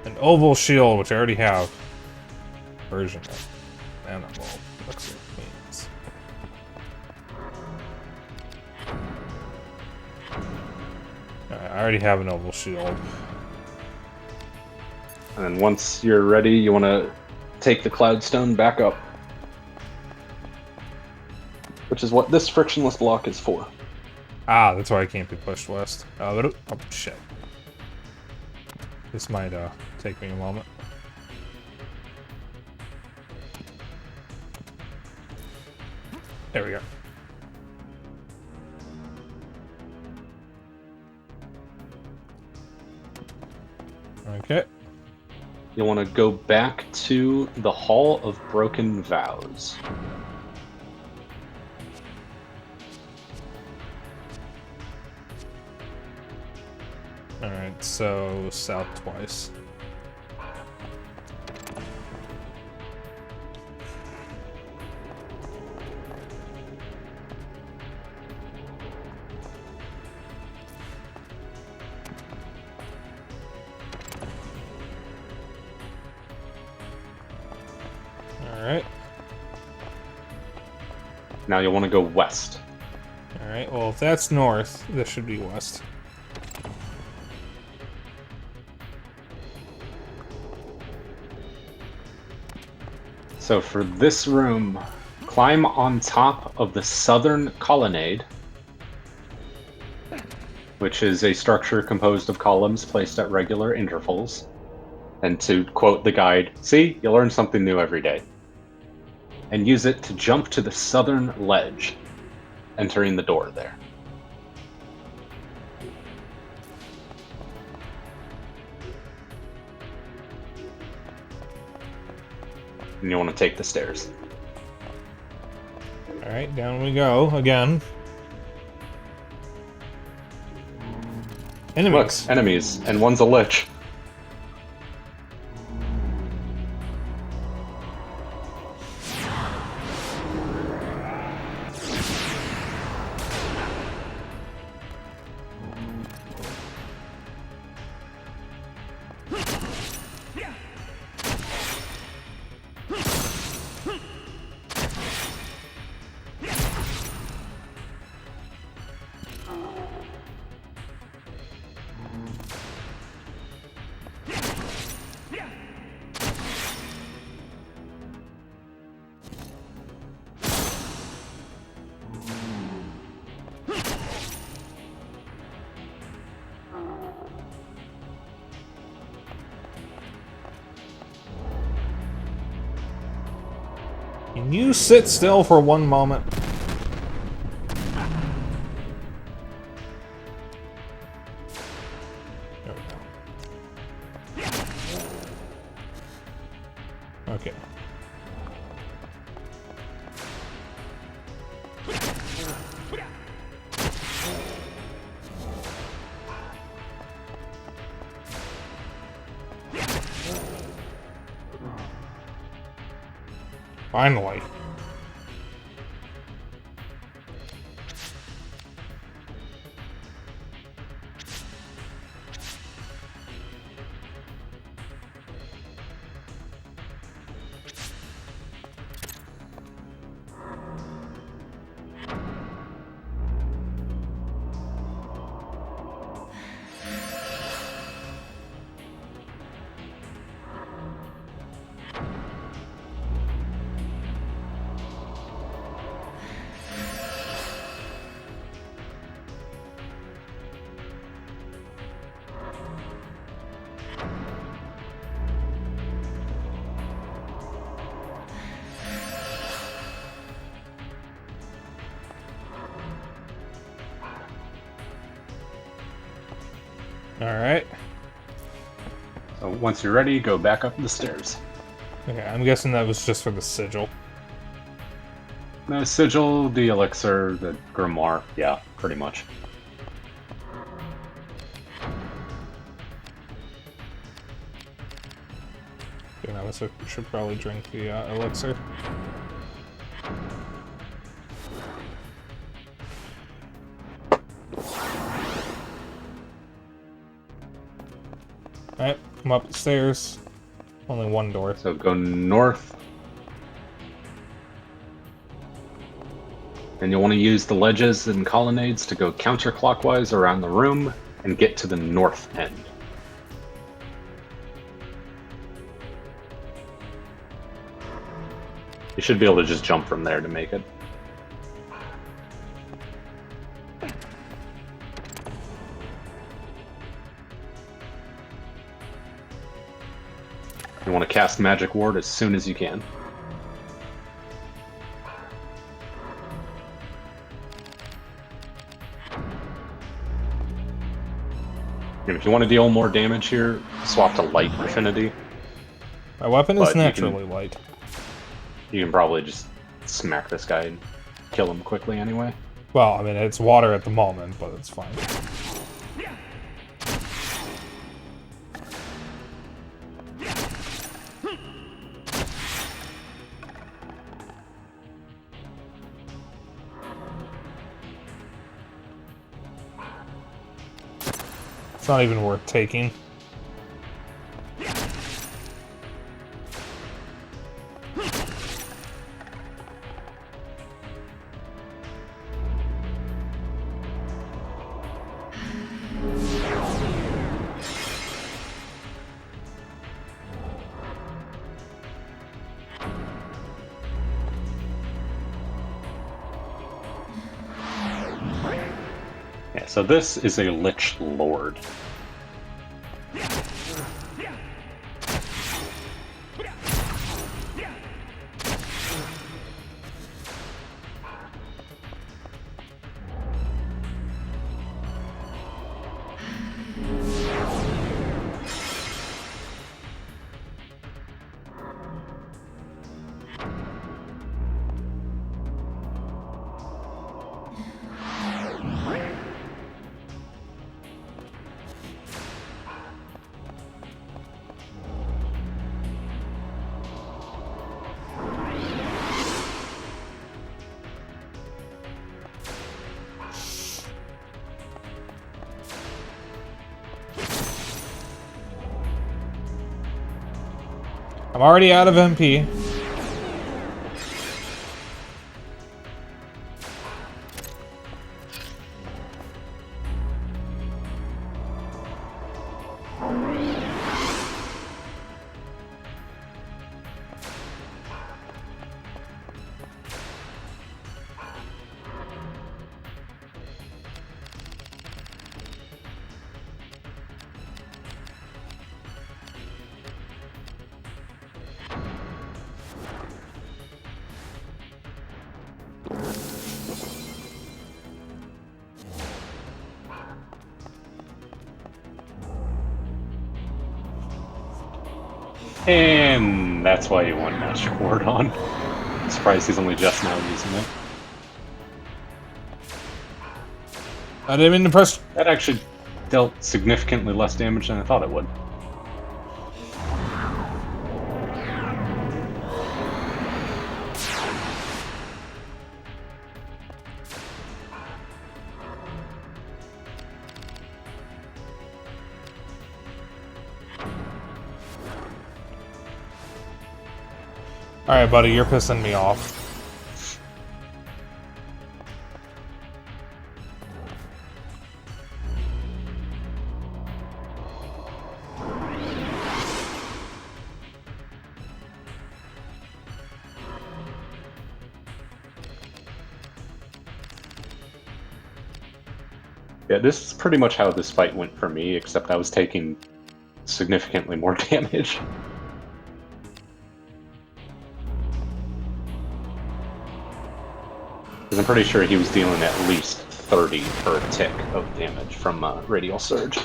An oval shield, which I already have. Version of. And a little elixir means. Alright, I already have an oval shield. And then once you're ready, you want to take the Cloudstone back up. Which is what this frictionless block is for. Ah, that's why I can't be pushed west. Oh, shit. This might take me a moment. There we go. Okay. You'll want to go back to the Hall of Broken Vows. Alright, so south twice. Alright. Now you'll want to go west. Alright, well if that's north, this should be west. So for this room, climb on top of the southern colonnade, which is a structure composed of columns placed at regular intervals. And to quote the guide, see, you learn something new every day. And use it to jump to the southern ledge, entering the door there. And you want to take the stairs. Alright, down we go again. Enemies. Look, enemies, and one's a lich. Can you sit still for one moment? There we go. Okay. Finally. Alright. So once you're ready, go back up the stairs. Okay, I'm guessing that was just for the sigil. The sigil, the elixir, the grimoire, yeah, pretty much. Okay, now I should probably drink the elixir. Alright, come up the stairs. Only one door. So go north. And you'll want to use the ledges and colonnades to go counterclockwise around the room and get to the north end. You should be able to just jump from there to make it. You want to cast Magic Ward as soon as you can. And if you want to deal more damage here, swap to Light Affinity. My weapon is But naturally light. You can probably just smack this guy and kill him quickly anyway. Well, I mean, it's water at the moment, but it's fine. It's not even worth taking. Yeah, so this is a Lich Lord. I'm already out of MP. And that's why you want Magic Ward on. I'm surprised he's only just now using it. I didn't mean to press. That actually dealt significantly less damage than I thought it would. Alright, buddy, you're pissing me off. Yeah, this is pretty much how this fight went for me, except I was taking significantly more damage. Because I'm pretty sure he was dealing at least 30 per tick of damage from Radial Surge.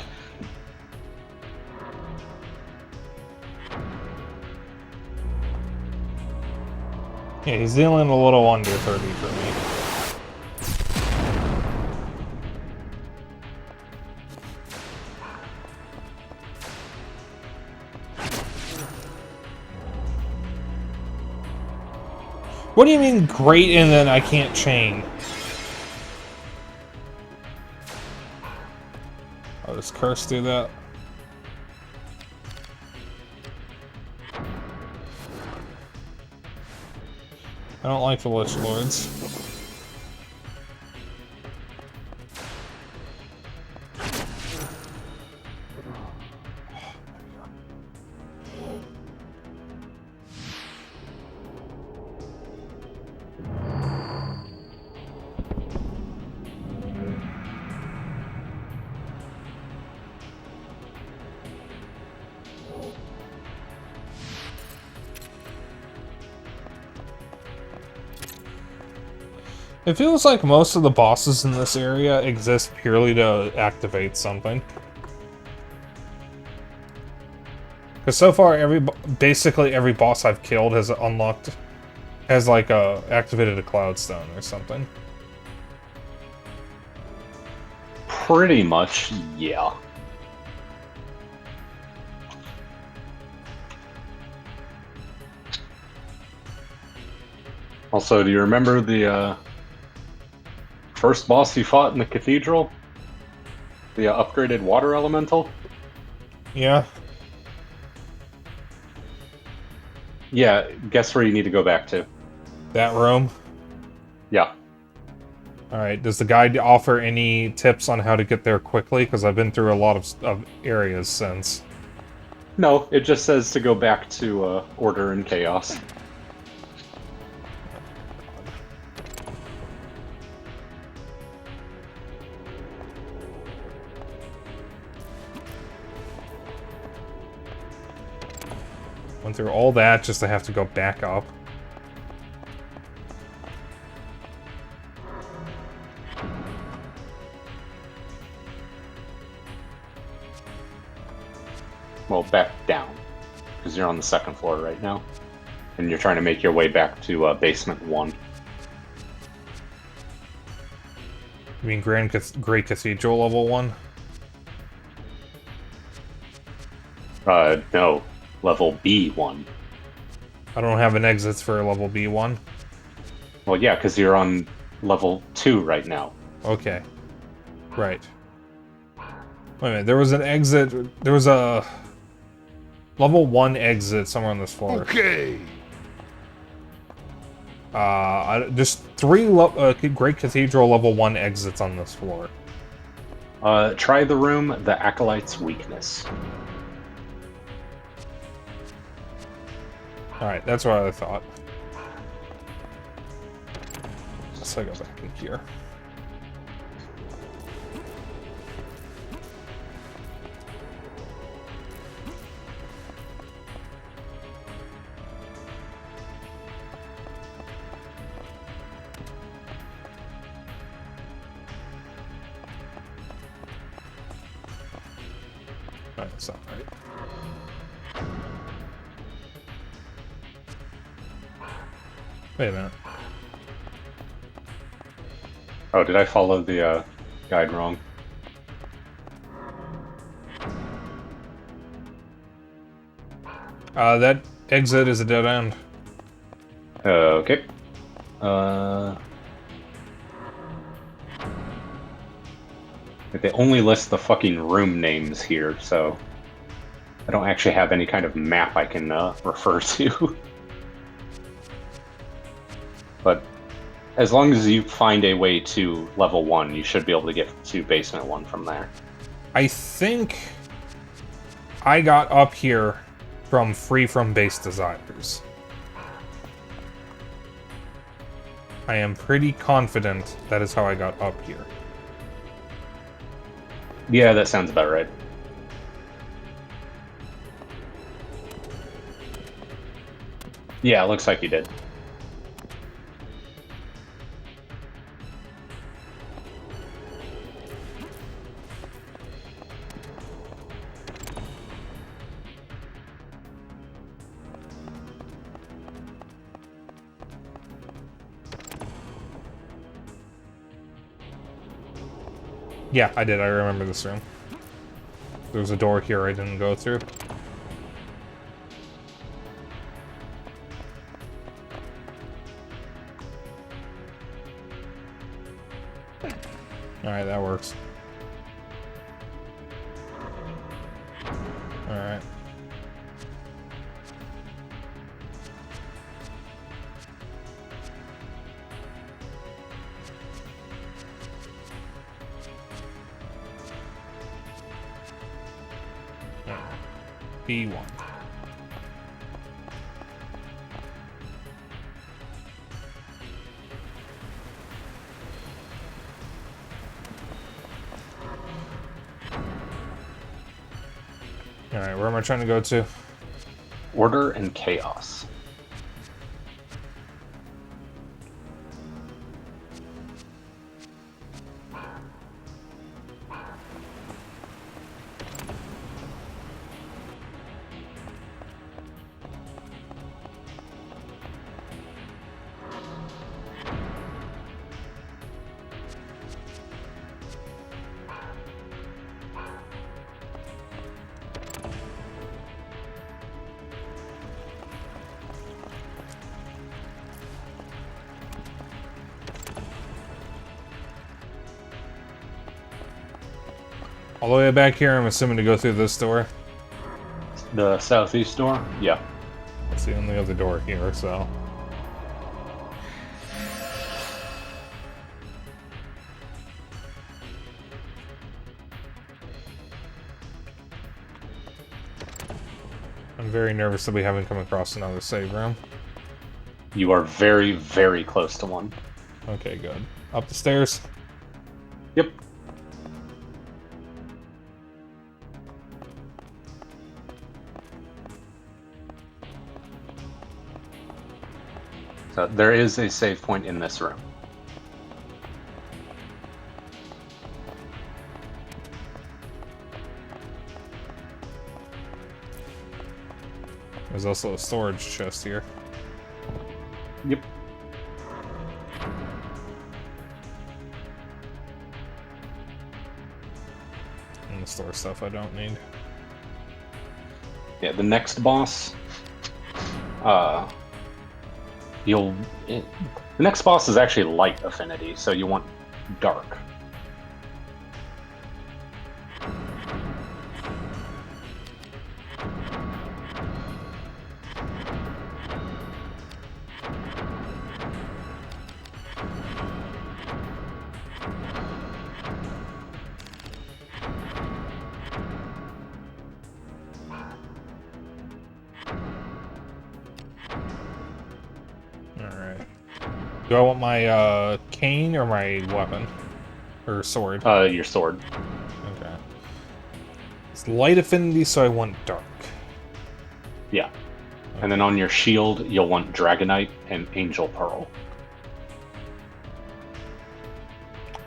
Yeah, he's dealing a little under 30 for me. What do you mean great and then I can't chain? Oh, does Curse do that? I don't like the Lich Lords. It feels like most of the bosses in this area exist purely to activate something. Because so far, basically every boss I've killed has like activated a Cloudstone or something. Pretty much, yeah. Also, do you remember the first boss you fought in the cathedral? The upgraded water elemental? Yeah. Yeah, guess where you need to go back to? That room? Yeah. Alright, does the guide offer any tips on how to get there quickly? Because I've been through a lot of areas since. No, it just says to go back to Order and Chaos. Went through all that just to have to go back up. Well, back down. Because you're on the second floor right now. And you're trying to make your way back to basement 1. You mean Great Cathedral level 1? No. Level B1. I don't have an exit for level B1. Well, yeah, because you're on level 2 right now. Okay. Right. Wait a minute, there was an exit... There was a... Level 1 exit somewhere on this floor. Okay. Just 3 Great Cathedral level 1 exits on this floor. Try the room, the Acolyte's Weakness. Alright, that's what I thought. Let's go back in here. Alright, that's not right. Wait a minute. Oh, did I follow the guide wrong? That exit is a dead end. Okay. They only list the fucking room names here, so I don't actually have any kind of map I can refer to. But as long as you find a way to level 1, you should be able to get to basement 1 from there. I think I got up here from Free From Base Desires. I am pretty confident that is how I got up here. Yeah, that sounds about right. Yeah, it looks like you did. Yeah, I did. I remember this room. There was a door here I didn't go through. Alright, that works. Alright. B1. Alright, where am I trying to go to? Order and chaos. All the way back here, I'm assuming to go through this door. The southeast door? Yeah. That's the only other door here, so... I'm very nervous that we haven't come across another save room. You are very, very close to one. Okay, good. Up the stairs? Yep. So there is a save point in this room. There's also a storage chest here. Yep. And the store stuff I don't need. Yeah, the next boss, the next boss is actually light affinity, so you want dark. Alright. Do I want my cane or my weapon? Or sword? Your sword. Okay. It's light affinity, so I want dark. Yeah. Okay. And then on your shield, you'll want Dragonite and Angel Pearl.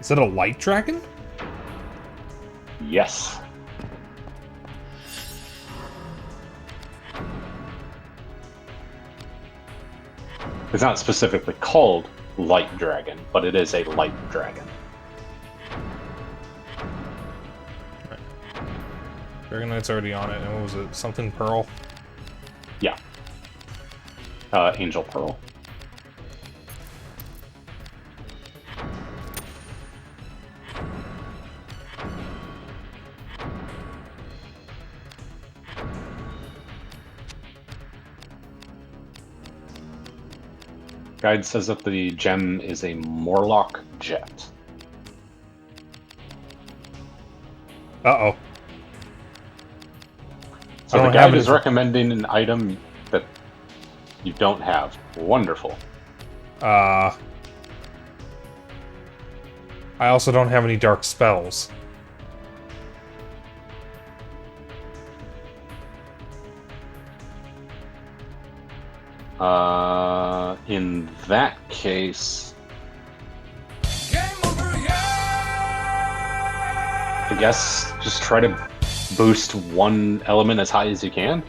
Is it a light dragon? Yes. It's not specifically called Light Dragon, but it is a light dragon. Dragonite's already on it, and what was it? Something pearl? Yeah. Angel Pearl. Guide says that the gem is a Morlock Jet. Uh-oh. So I the don't guide have is it. recommending an item that you don't have. Wonderful. I also don't have any dark spells. In that case, I guess just try to boost one element as high as you can.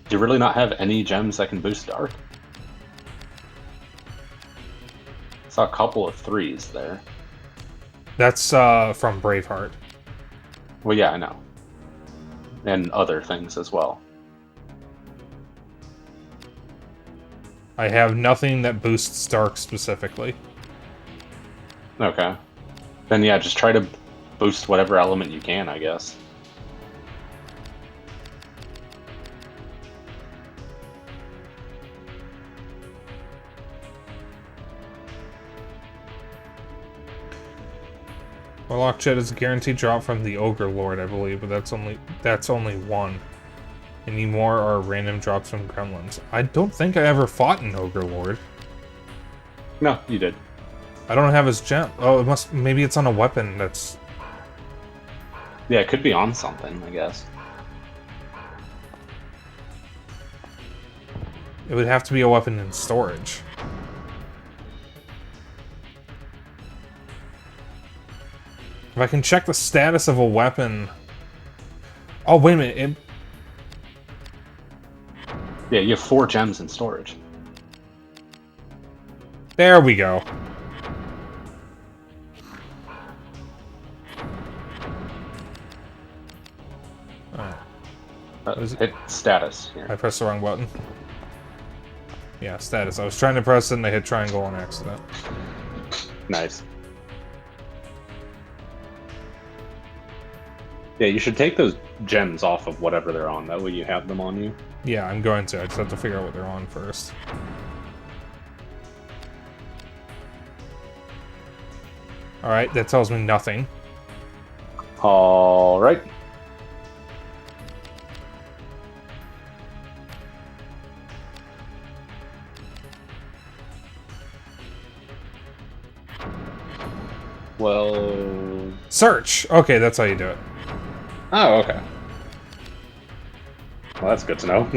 Do you really not have any gems that can boost dark? Saw a couple of 3s there. That's from Braveheart. Well, yeah, I know. And other things as well. I have nothing that boosts dark specifically. Okay. Then yeah, just try to boost whatever element you can, I guess. Warlock Jet is a guaranteed drop from the Ogre Lord, I believe, but that's only one. Any more are random drops from gremlins. I don't think I ever fought an Ogre Lord. No, you did. I don't have his gem. Oh, maybe it's on a weapon that's... Yeah, it could be on something, I guess. It would have to be a weapon in storage. If I can check the status of a weapon... Oh, wait a minute. Yeah, you have 4 gems in storage. There we go. Hit status here. I pressed the wrong button. Yeah, status. I was trying to press it and I hit triangle on accident. Nice. Yeah, you should take those gems off of whatever they're on. That way you have them on you. Yeah, I'm going to. I just have to figure out what they're on first. Alright, that tells me nothing. Alright. Well... Search! Okay, that's how you do it. Oh, okay. Well, that's good to know.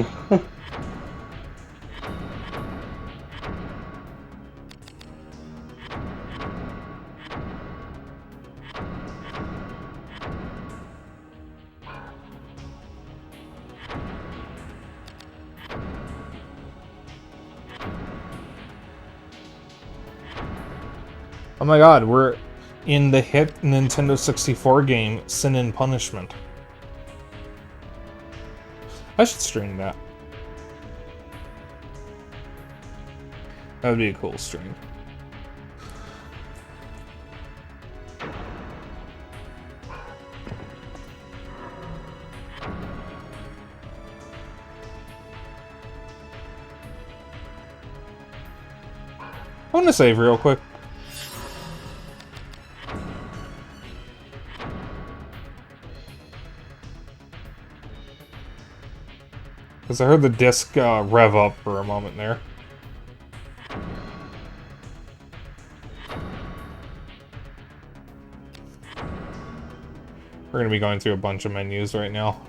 Oh my god, we're in the hit Nintendo 64 game, Sin and Punishment. I should stream that. That would be a cool stream. I want to save real quick. Because I heard the disc rev up for a moment there. We're going to be going through a bunch of menus right now.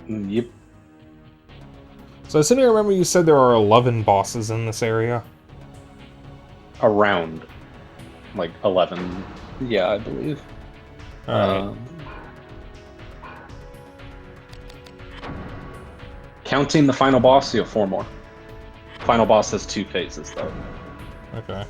Yep. So I seem to remember you said there are 11 bosses in this area. Around, like, 11. Yeah, I believe. Alright. Counting the final boss, you have 4 more. Final boss has 2 phases, though. Okay.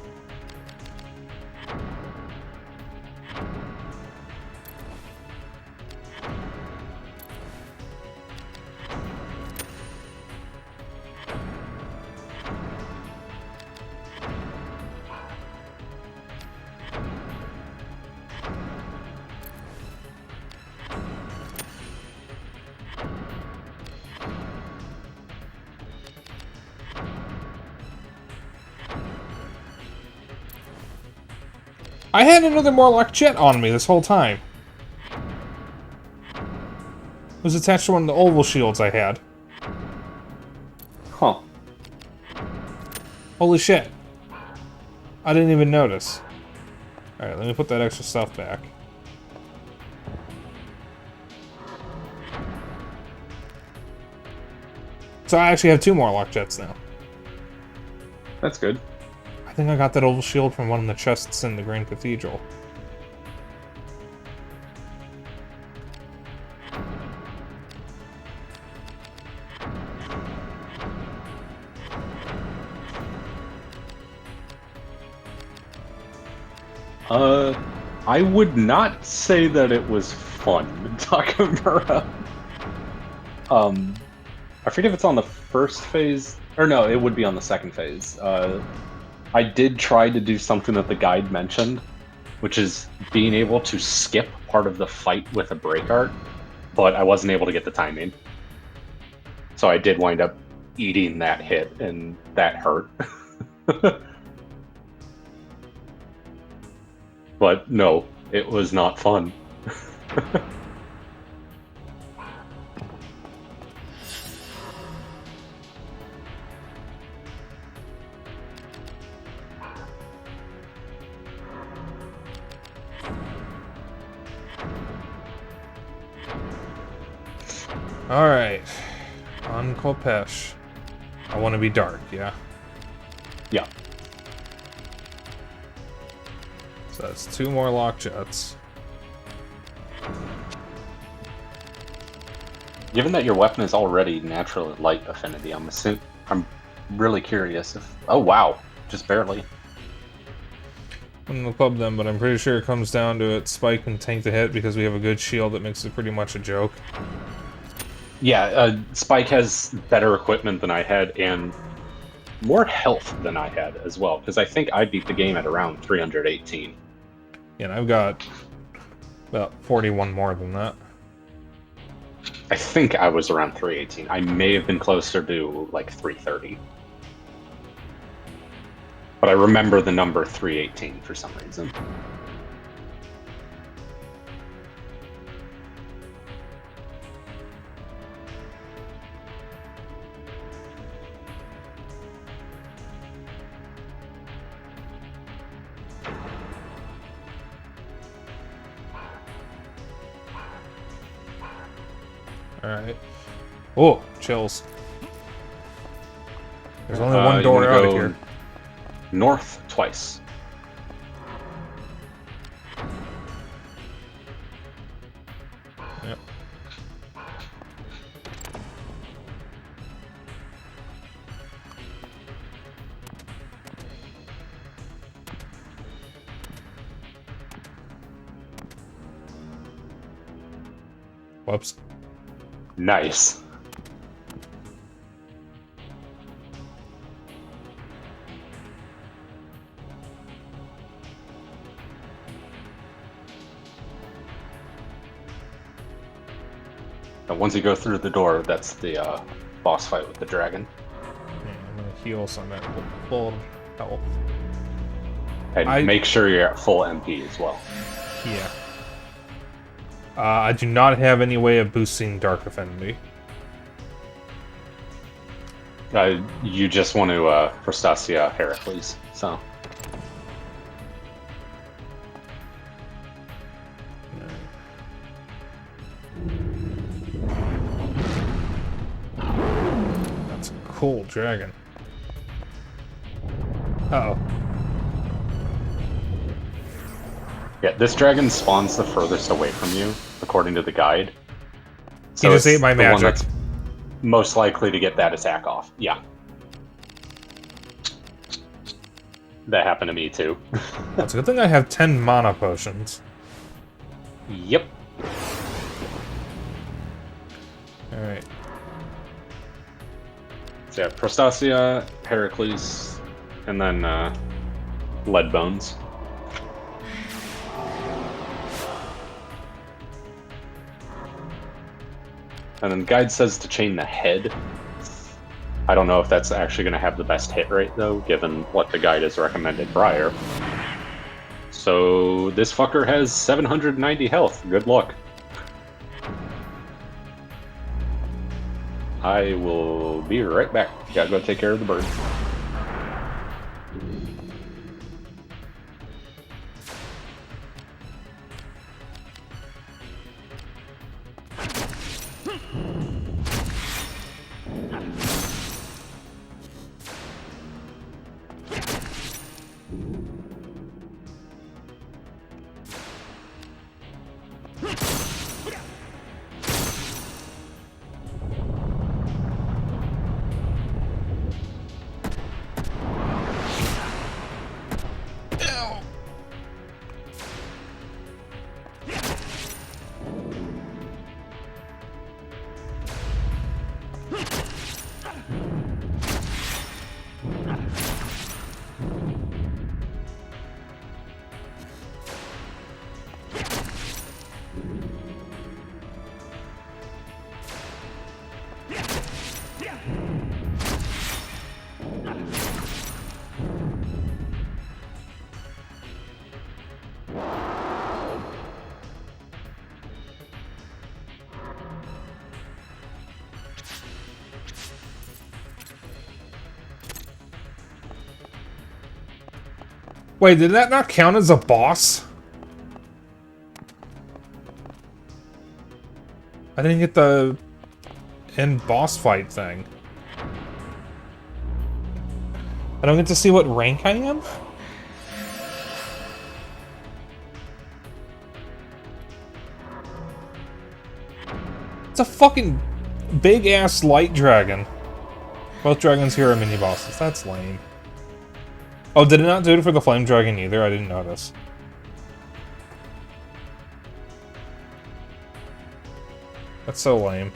I had another Morlock jet on me this whole time. It was attached to one of the oval shields I had. Huh. Holy shit. I didn't even notice. Alright, let me put that extra stuff back. So I actually have 2 Morlock jets now. That's good. I think I got that oval shield from one of the chests in the Grand Cathedral. I would not say that it was fun, Takamura. I forget if it's on the first phase, or no, it would be on the second phase. I did try to do something that the guide mentioned, which is being able to skip part of the fight with a break art, but I wasn't able to get the timing. So I did wind up eating that hit, and that hurt. But no, it was not fun. Alright. On Kopesh. I want to be dark, yeah? Yeah. So that's 2 more lock jets. Given that your weapon is already natural light affinity, I'm really curious if... Oh, wow. Just barely. I'm gonna club them, but I'm pretty sure it comes down to it. Spike can tank the hit because we have a good shield that makes it pretty much a joke. Yeah, Spike has better equipment than I had, and more health than I had as well, because I think I beat the game at around 318. Yeah, and I've got about 41 more than that. I think I was around 318. I may have been closer to, like, 330. But I remember the number 318 for some reason. Alright. Oh, chills. There's only one door out of here. North twice. Yep. Whoops. Nice. And once you go through the door, that's the boss fight with the dragon. Yeah, I'm gonna heal some at full health. And make sure you're at full MP as well. Yeah. I do not have any way of boosting Dark Affinity. You just want to Prostasia Heracles, so. That's a cool dragon. Uh-oh. Yeah, this dragon spawns the furthest away from you, according to the guide. So he just ate my the one magic. that's most likely to get that attack off. Yeah. That happened to me too. That's a good thing I have 10 mana potions. Yep. Alright. So yeah, Prostasia, Heracles, and then Lead Bones. And then the guide says to chain the head. I don't know if that's actually going to have the best hit rate, though, given what the guide has recommended prior. So this fucker has 790 health. Good luck. I will be right back. Gotta go take care of the bird. Wait, did that not count as a boss? I didn't get the end boss fight thing. I don't get to see what rank I am? It's a fucking big-ass light dragon. Both dragons here are mini-bosses. That's lame. Oh, did it not do it for the flame dragon either? I didn't notice. That's so lame.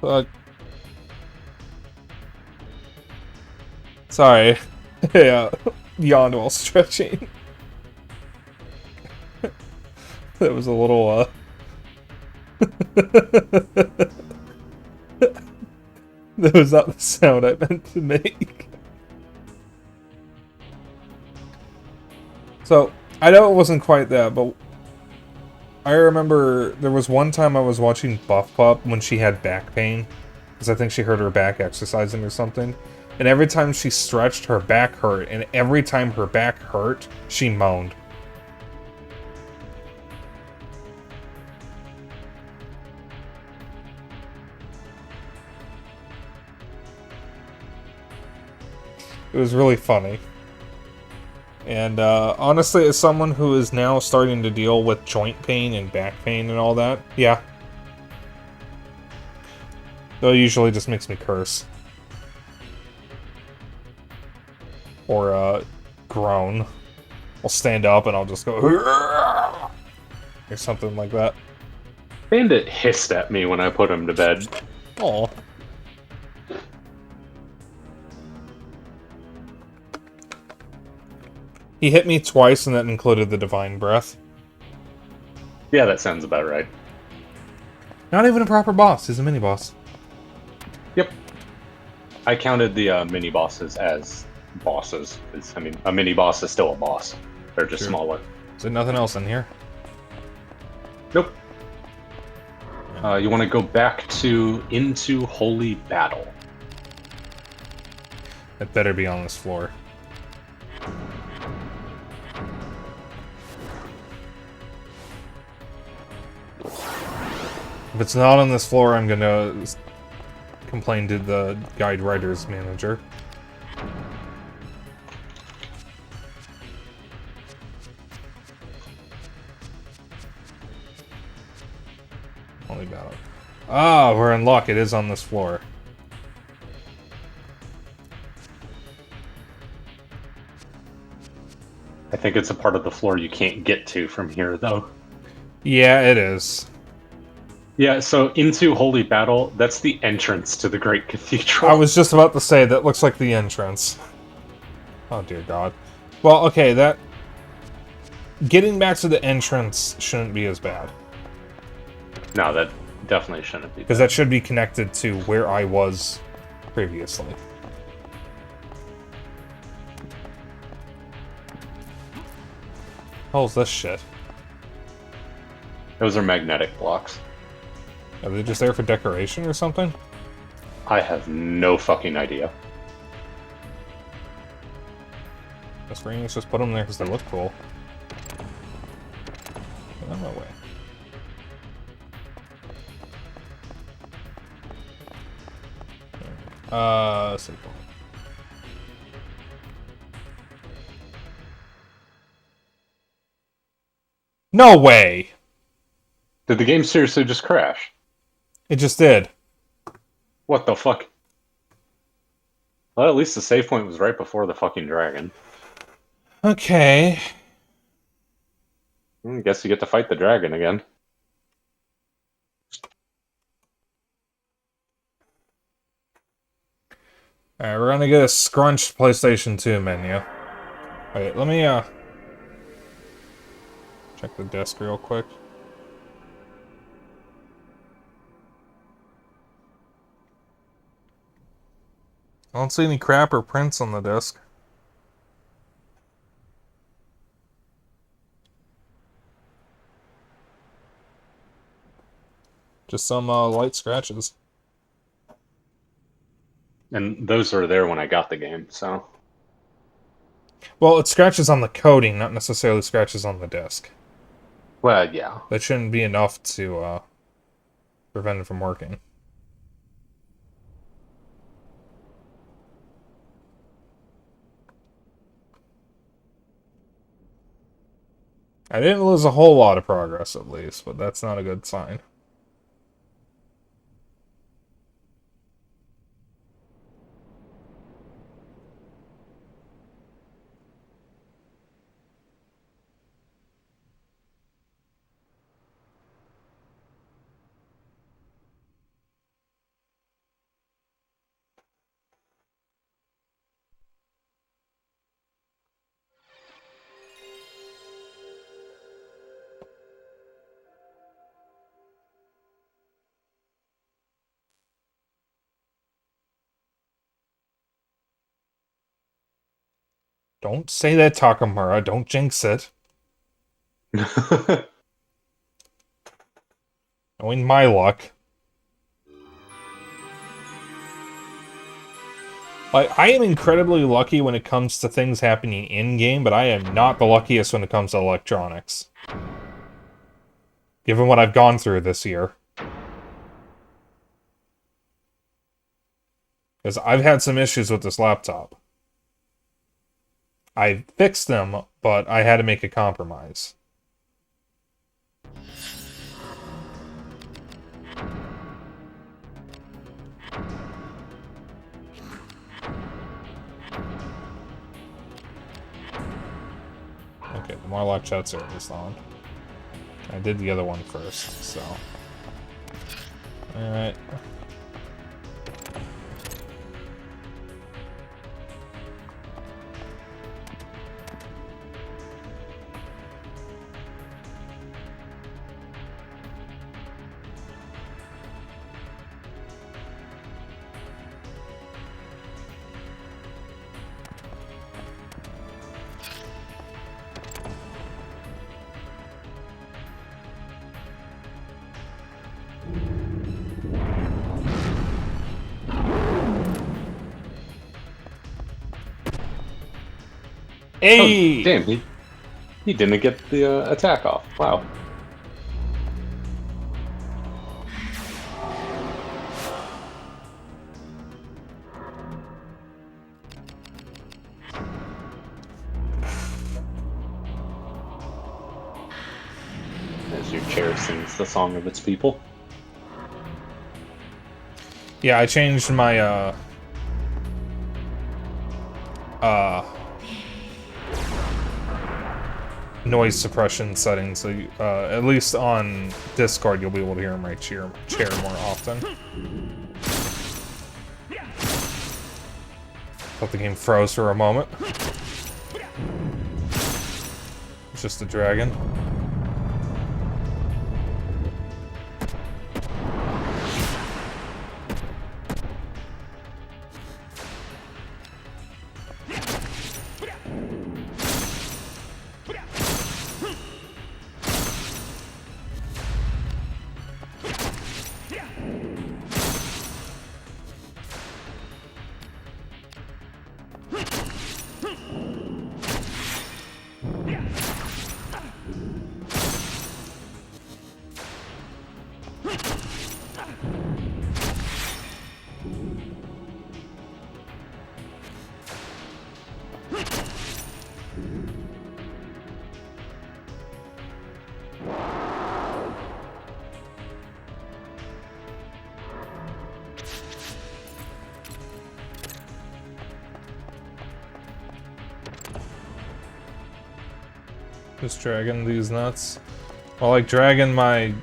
Fuck. Sorry. Yeah, yawned while stretching. That was a little, that was not the sound I meant to make. So, I know it wasn't quite that, but I remember there was one time I was watching Buff Pup when she had back pain, because I think she hurt her back exercising or something. And every time she stretched, her back hurt, and every time her back hurt, she moaned. It was really funny. And honestly, as someone who is now starting to deal with joint pain and back pain and all that, yeah. Though it usually just makes me curse. Or groan. I'll stand up and I'll just go or something like that. Bandit hissed at me when I put him to bed. Aw. He hit me twice, and that included the Divine Breath. Yeah, that sounds about right. Not even a proper boss. He's a mini-boss. Yep. I counted the mini-bosses as bosses. I mean, a mini-boss is still a boss. They're just smaller. Is there nothing else in here? Nope. You want to go back to Into Holy Battle. It better be on this floor. If it's not on this floor, I'm gonna complain to the guide writer's manager. Holy battle. Ah, we're in luck. It is on this floor. I think it's a part of the floor you can't get to from here, though. Yeah, it is. Yeah, so Into Holy Battle, that's the entrance to the Great Cathedral. I was just about to say, that looks like the entrance. Oh, dear God. Well, okay, that... Getting back to the entrance shouldn't be as bad. No, that definitely shouldn't be. Because that should be connected to where I was previously. How's this shit? Those are magnetic blocks. Are they just there for decoration or something? I have no fucking idea. This rings just put them there because they look cool. Get out of my way. Save point. No way! Did the game seriously just crash? It just did. What the fuck? Well, at least the save point was right before the fucking dragon. Okay. I guess you get to fight the dragon again. Alright, we're gonna get a scrunched PlayStation 2 menu. Wait, let me, check the desk real quick. I don't see any crap or prints on the disc. Just some light scratches. And those are there when I got the game, so... Well, it scratches on the coating, not necessarily scratches on the disc. Well, yeah. That shouldn't be enough to prevent it from working. I didn't lose a whole lot of progress, at least, but that's not a good sign. Don't say that, Takamura. Don't jinx it. Knowing my luck. Like, I am incredibly lucky when it comes to things happening in-game, but I am not the luckiest when it comes to electronics. Given what I've gone through this year. Because I've had some issues with this laptop. I fixed them, but I had to make a compromise. Okay, the Marlock chat's are this on. I did the other one first, so... Alright. Hey! Oh, damn, he didn't get the attack off. Wow. As your chair sings the song of its people. Yeah, I changed my, noise suppression settings, so at least on Discord you'll be able to hear my chair more often. Thought the game froze for a moment. It's just a dragon. Just dragging these nuts. I like dragging my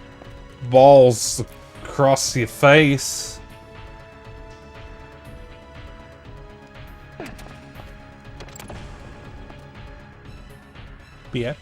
balls across your face. Bitch.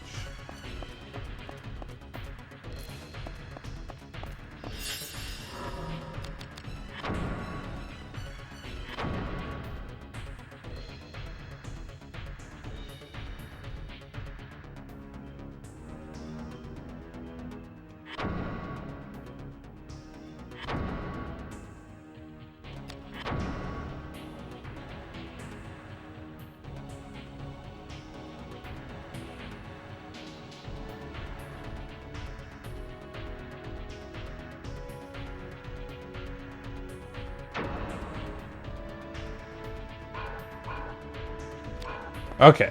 Okay.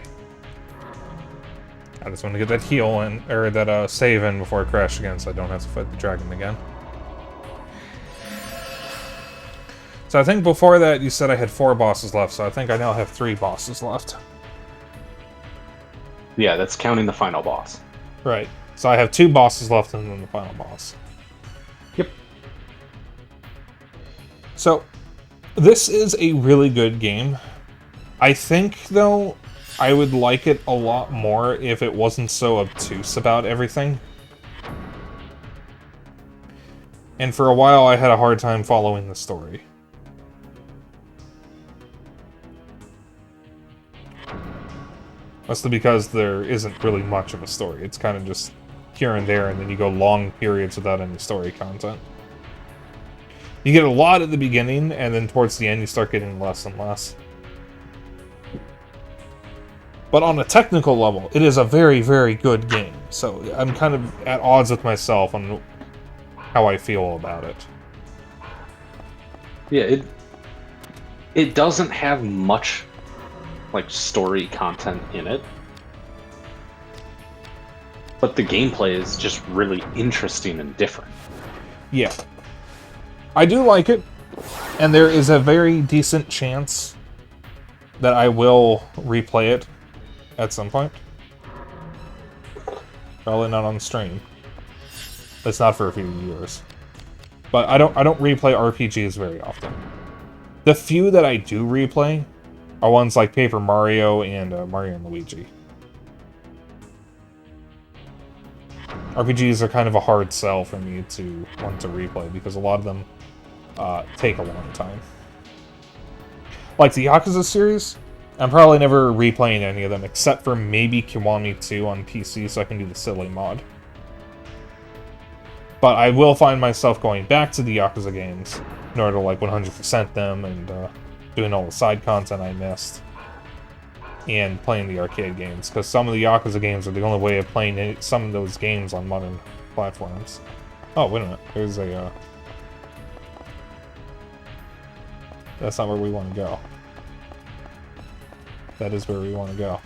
I just want to get that heal in, or that save in before I crash again, so I don't have to fight the dragon again. So I think before that you said I had 4 bosses left, so I think I now have 3 bosses left. Yeah, that's counting the final boss. Right. So I have 2 bosses left and then the final boss. Yep. So, this is a really good game. I think, though, I would like it a lot more if it wasn't so obtuse about everything. And for a while I had a hard time following the story. Mostly because there isn't really much of a story. It's kind of just here and there, and then you go long periods without any story content. You get a lot at the beginning, and then towards the end you start getting less and less. But on a technical level, it is a very, very good game. So I'm kind of at odds with myself on how I feel about it. Yeah, it doesn't have much like story content in it, but the gameplay is just really interesting and different. Yeah. I do like it, and there is a very decent chance that I will replay it at some point. Probably not on stream. It's not for a few years. But I don't replay RPGs very often. The few that I do replay are ones like Paper Mario and Mario and Luigi. RPGs are kind of a hard sell for me to want to replay because a lot of them take a long time. Like the Yakuza series, I'm probably never replaying any of them except for maybe Kiwami 2 on PC so I can do the silly mod. But I will find myself going back to the Yakuza games in order to like 100% them and doing all the side content I missed. And playing the arcade games, because some of the Yakuza games are the only way of playing some of those games on modern platforms. Oh, wait a minute. There's a... That's not where we want to go. That is where we want to go.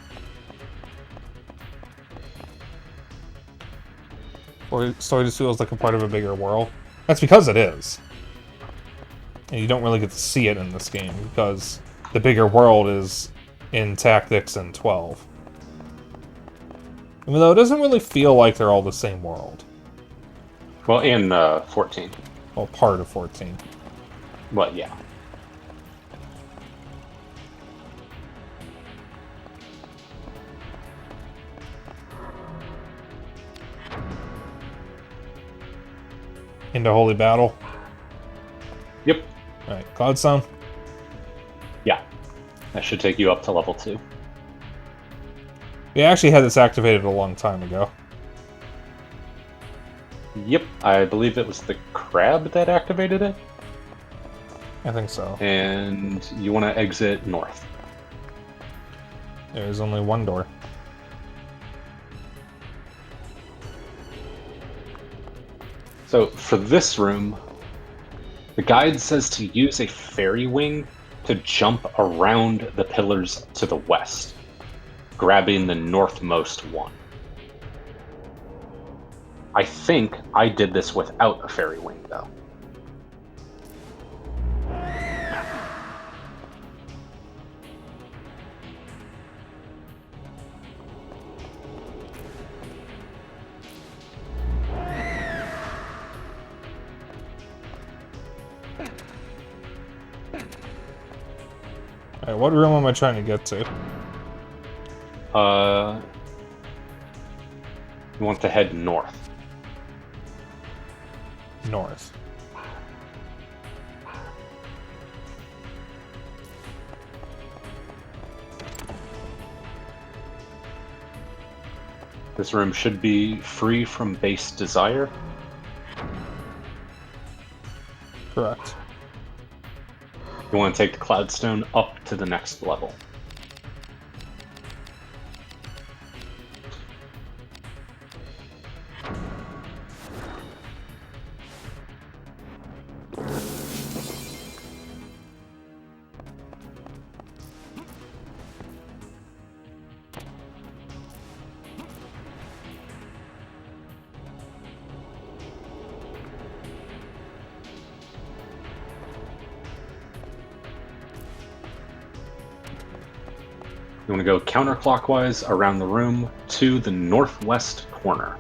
Or story just feels like a part of a bigger world. That's because it is. And you don't really get to see it in this game, because the bigger world is in Tactics and 12. Even though it doesn't really feel like they're all the same world. Well, in 14. Well, part of 14. But yeah. Into Holy Battle. Yep. Alright, Cloudstone. Yeah. That should take you up to level 2. We actually had this activated a long time ago. Yep. I believe it was the crab that activated it. I think so. And you want to exit north. There's only one door. So for this room, the guide says to use a fairy wing to jump around the pillars to the west, grabbing the northmost one. I think I did this without a fairy wing, though. Alright, what room am I trying to get to? You want to head north. North. This room should be free from base desire. Correct. You want to take the Cloudstone up to the next level. You want to go counterclockwise around the room to the northwest corner.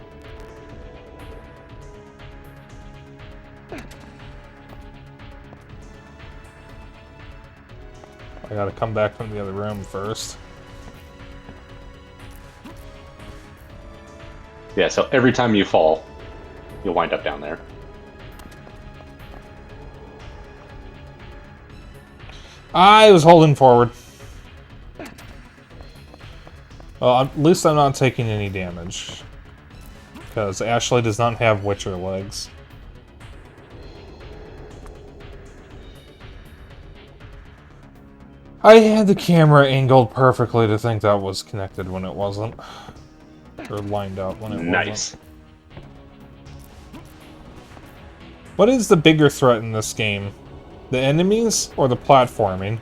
I gotta come back from the other room first. Yeah, so every time you fall, you'll wind up down there. I was holding forward. Well, at least I'm not taking any damage. Because Ashley does not have Witcher legs. I had the camera angled perfectly to think that was connected when it wasn't. Or lined up when it wasn't. Nice. What is the bigger threat in this game? The enemies or the platforming?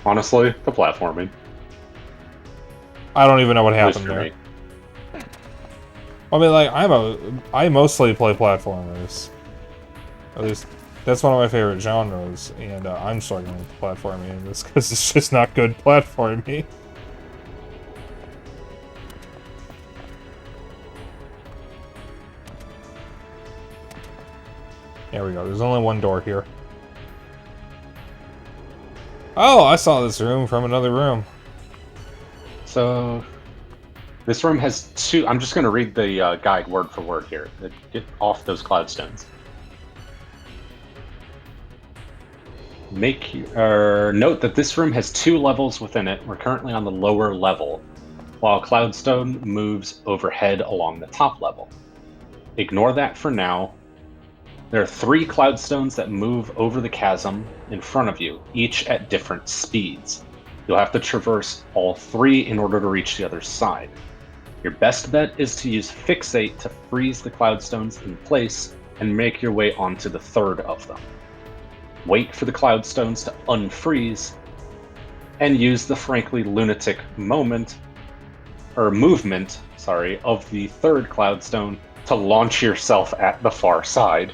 Honestly, the platforming. I don't even know what At least happened for there. me. I mean, like, I mostly play platformers. At least, that's one of my favorite genres, and I'm struggling with platforming in this because it's just not good platforming. There we go, there's only one door here. Oh, I saw this room from another room. So, this room has two. I'm just going to read the guide word for word here. Get off those cloudstones. Note that this room has 2 levels within it. We're currently on the lower level, while cloudstone moves overhead along the top level. Ignore that for now. There are 3 cloudstones that move over the chasm in front of you, each at different speeds. You'll have to traverse all 3 in order to reach the other side. Your best bet is to use Fixate to freeze the cloudstones in place and make your way onto the 3rd of them. Wait for the cloudstones to unfreeze, and use the frankly lunatic movement of the 3rd cloudstone to launch yourself at the far side.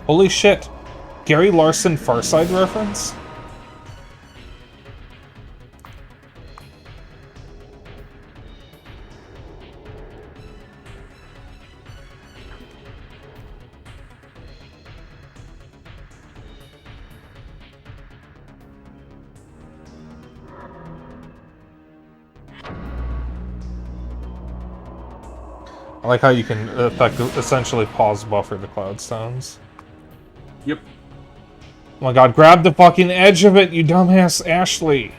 Holy shit! Gary Larson Farside reference? I like how you can essentially pause buffer the cloudstones. Yep. Oh my god, grab the fucking edge of it, you dumbass Ashley!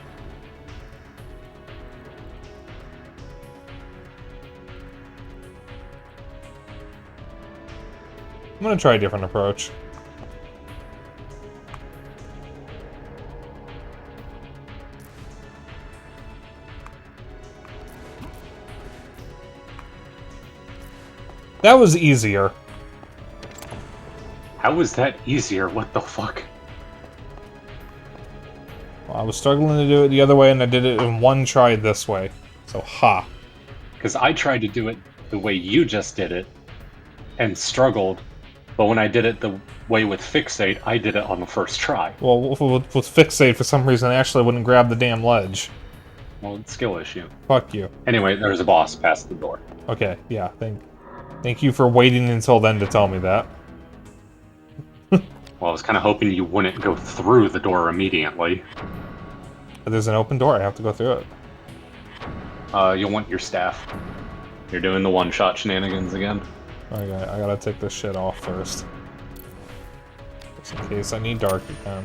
I'm gonna try a different approach. That was easier. How was that easier? What the fuck? Well, I was struggling to do it the other way, and I did it in one try this way. So, ha. Because I tried to do it the way you just did it, and struggled, but when I did it the way with Fixate, I did it on the first try. Well, with Fixate, for some reason, Ashley wouldn't grab the damn ledge. Well, it's a skill issue. Fuck you. Anyway, there's a boss past the door. Okay, yeah, thank you for waiting until then to tell me that. Well, I was kind of hoping you wouldn't go through the door immediately. But there's an open door, I have to go through it. You'll want your staff. You're doing the one-shot shenanigans again. Okay, I gotta take this shit off first. Just in case I need dark again.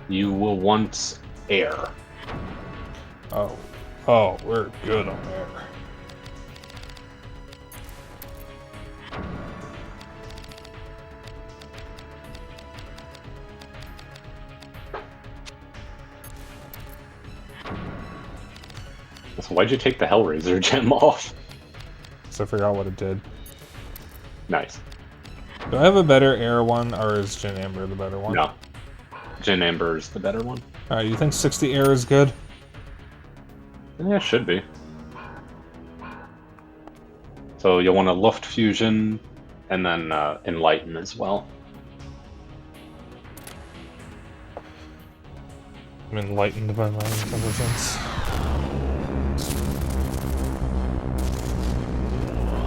You will want air. Oh, we're good on air. So why'd you take the Hellraiser gem off? So I forgot what it did. Nice. Do I have a better air one, or is Gin Amber the better one? No. Gin Amber is the better one. Alright, you think 60 air is good? Yeah, it should be. So you'll want to Luft Fusion, and then Enlighten as well. I'm enlightened by my intelligence.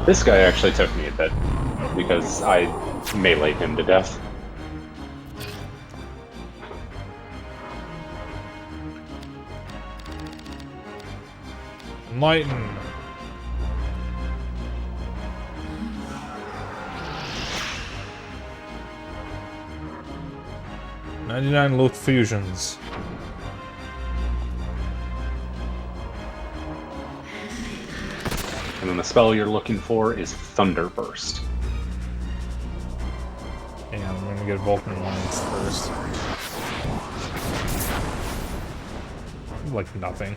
This guy actually took me a bit, because I meleeed him to death. Enlighten. "99 Luft Fusions. And then the spell you're looking for is Thunderburst. And I'm gonna get Vulcan Lines first. Like nothing.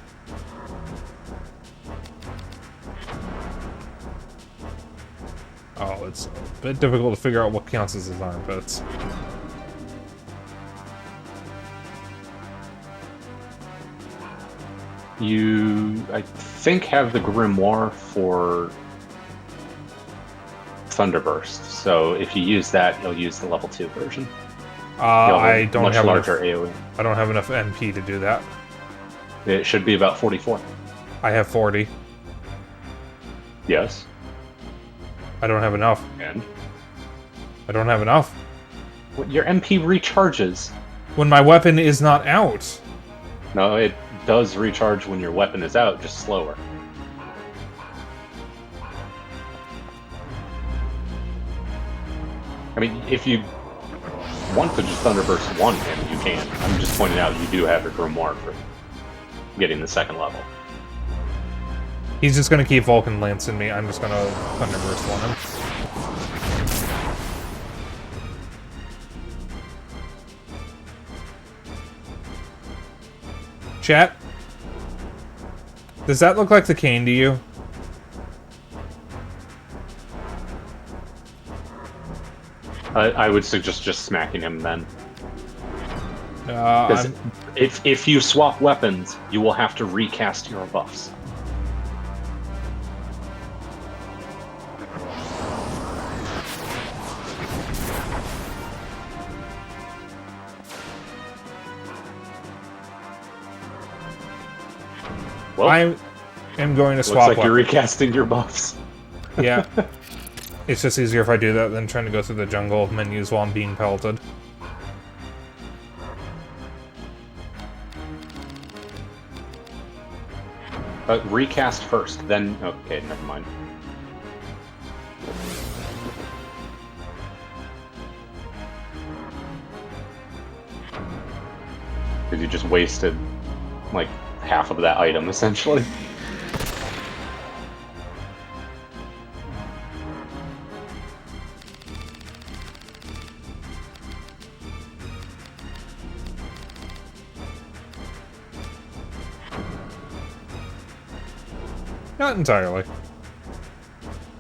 Oh, it's a bit difficult to figure out what counts as his armpits. You, I think, have the Grimoire for Thunderburst. So if you use that, you'll use the level 2 version. I don't have larger enough, AoE. I don't have enough MP to do that. It should be about 44. I have 40. Yes. I don't have enough. And I don't have enough. your MP recharges. When my weapon is not out. No, it does recharge when your weapon is out, just slower. I mean, if you want to just Thunderburst one him, you can. I'm just pointing out you do have a Grimoire for getting the second level. He's just gonna keep Vulcan Lancing me. I'm just gonna Thunderburst one him. Chat? Does that look like the cane to you? I would suggest just smacking him then. I'm, If you swap weapons, you will have to recast your buffs. Well, I am going to looks swap like you're weapons. recasting your buffs. Yeah. It's just easier if I do that than trying to go through the jungle menus while I'm being pelted. Recast first, then... Okay, never mind. Because you just wasted, like, half of that item, essentially. Not entirely.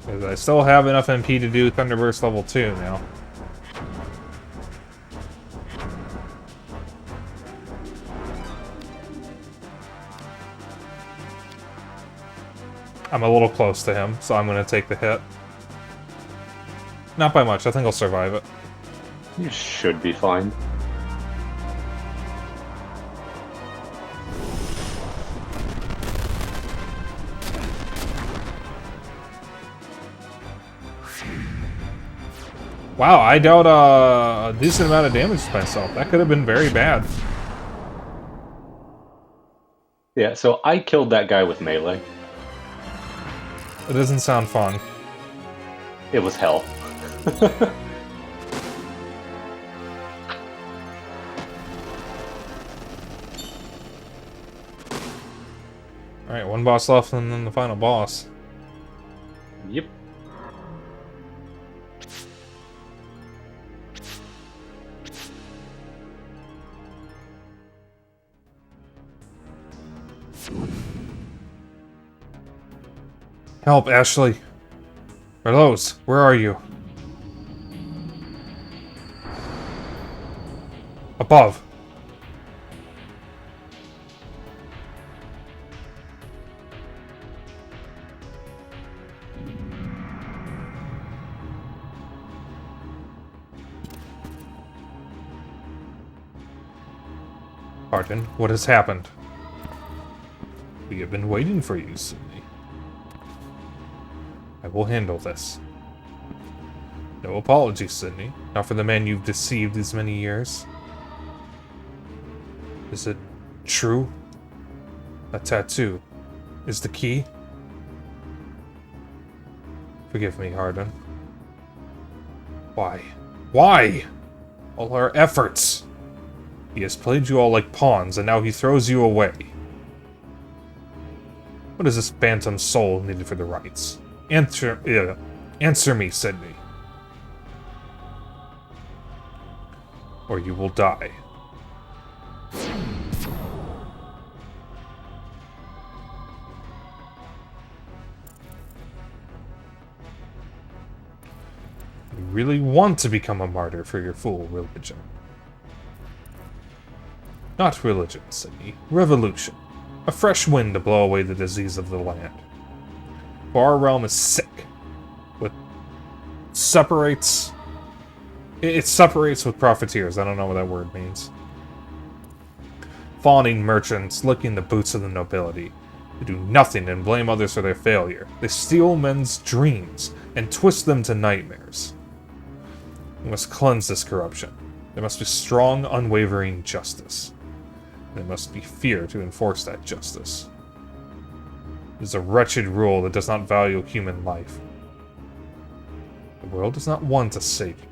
Because I still have enough MP to do Thunderburst level 2 now. I'm a little close to him, so I'm going to take the hit. Not by much, I think I'll survive it. You should be fine. Wow, I dealt a decent amount of damage to myself. That could have been very bad. Yeah, so I killed that guy with melee. It doesn't sound fun. It was hell. Alright, one boss left and then the final boss. Yep. Help, Ashley. Rose, where are you? Above. Pardon, what has happened? We have been waiting for you, Sydney. I will handle this. No apologies, Sydney. Not for the man you've deceived these many years. Is it true? That tattoo is the key? Forgive me, Hardin. Why? Why? All our efforts! He has played you all like pawns, and now he throws you away. What is this phantom soul needed for the rites? Answer me, Sydney. Or you will die. You really want to become a martyr for your fool religion. Not religion, Sydney. Revolution. A fresh wind to blow away the disease of the land. For our realm is sick. Separates... It separates with profiteers. I don't know what that word means. Fawning merchants, licking the boots of the nobility. They do nothing and blame others for their failure. They steal men's dreams and twist them to nightmares. We must cleanse this corruption. There must be strong, unwavering justice. There must be fear to enforce that justice. It is a wretched rule that does not value human life. The world does not want a savior.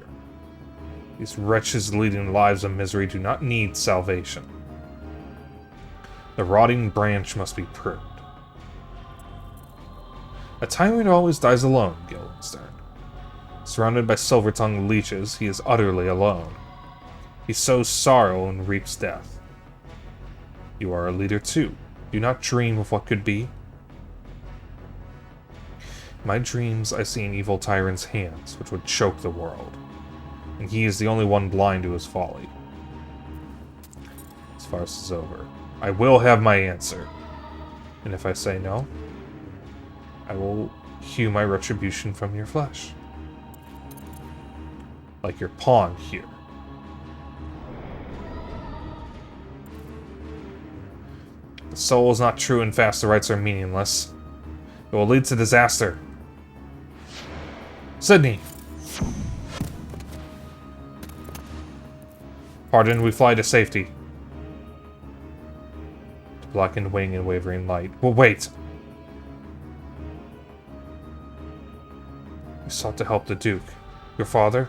These wretches leading lives of misery do not need salvation. The rotting branch must be pruned. A tyrant always dies alone, Guildenstern. Surrounded by silver-tongued leeches, he is utterly alone. He sows sorrow and reaps death. You are a leader too. Do not dream of what could be. In my dreams, I see an evil tyrant's hands, which would choke the world. And he is the only one blind to his folly. This farce is over. I will have my answer. And if I say no, I will hew my retribution from your flesh. Like your pawn here. The soul is not true and fast, the rites are meaningless. It will lead to disaster. Sydney! Pardon, we fly to safety. To blackened wing and wavering light. Well, wait! We sought to help the Duke. Your father?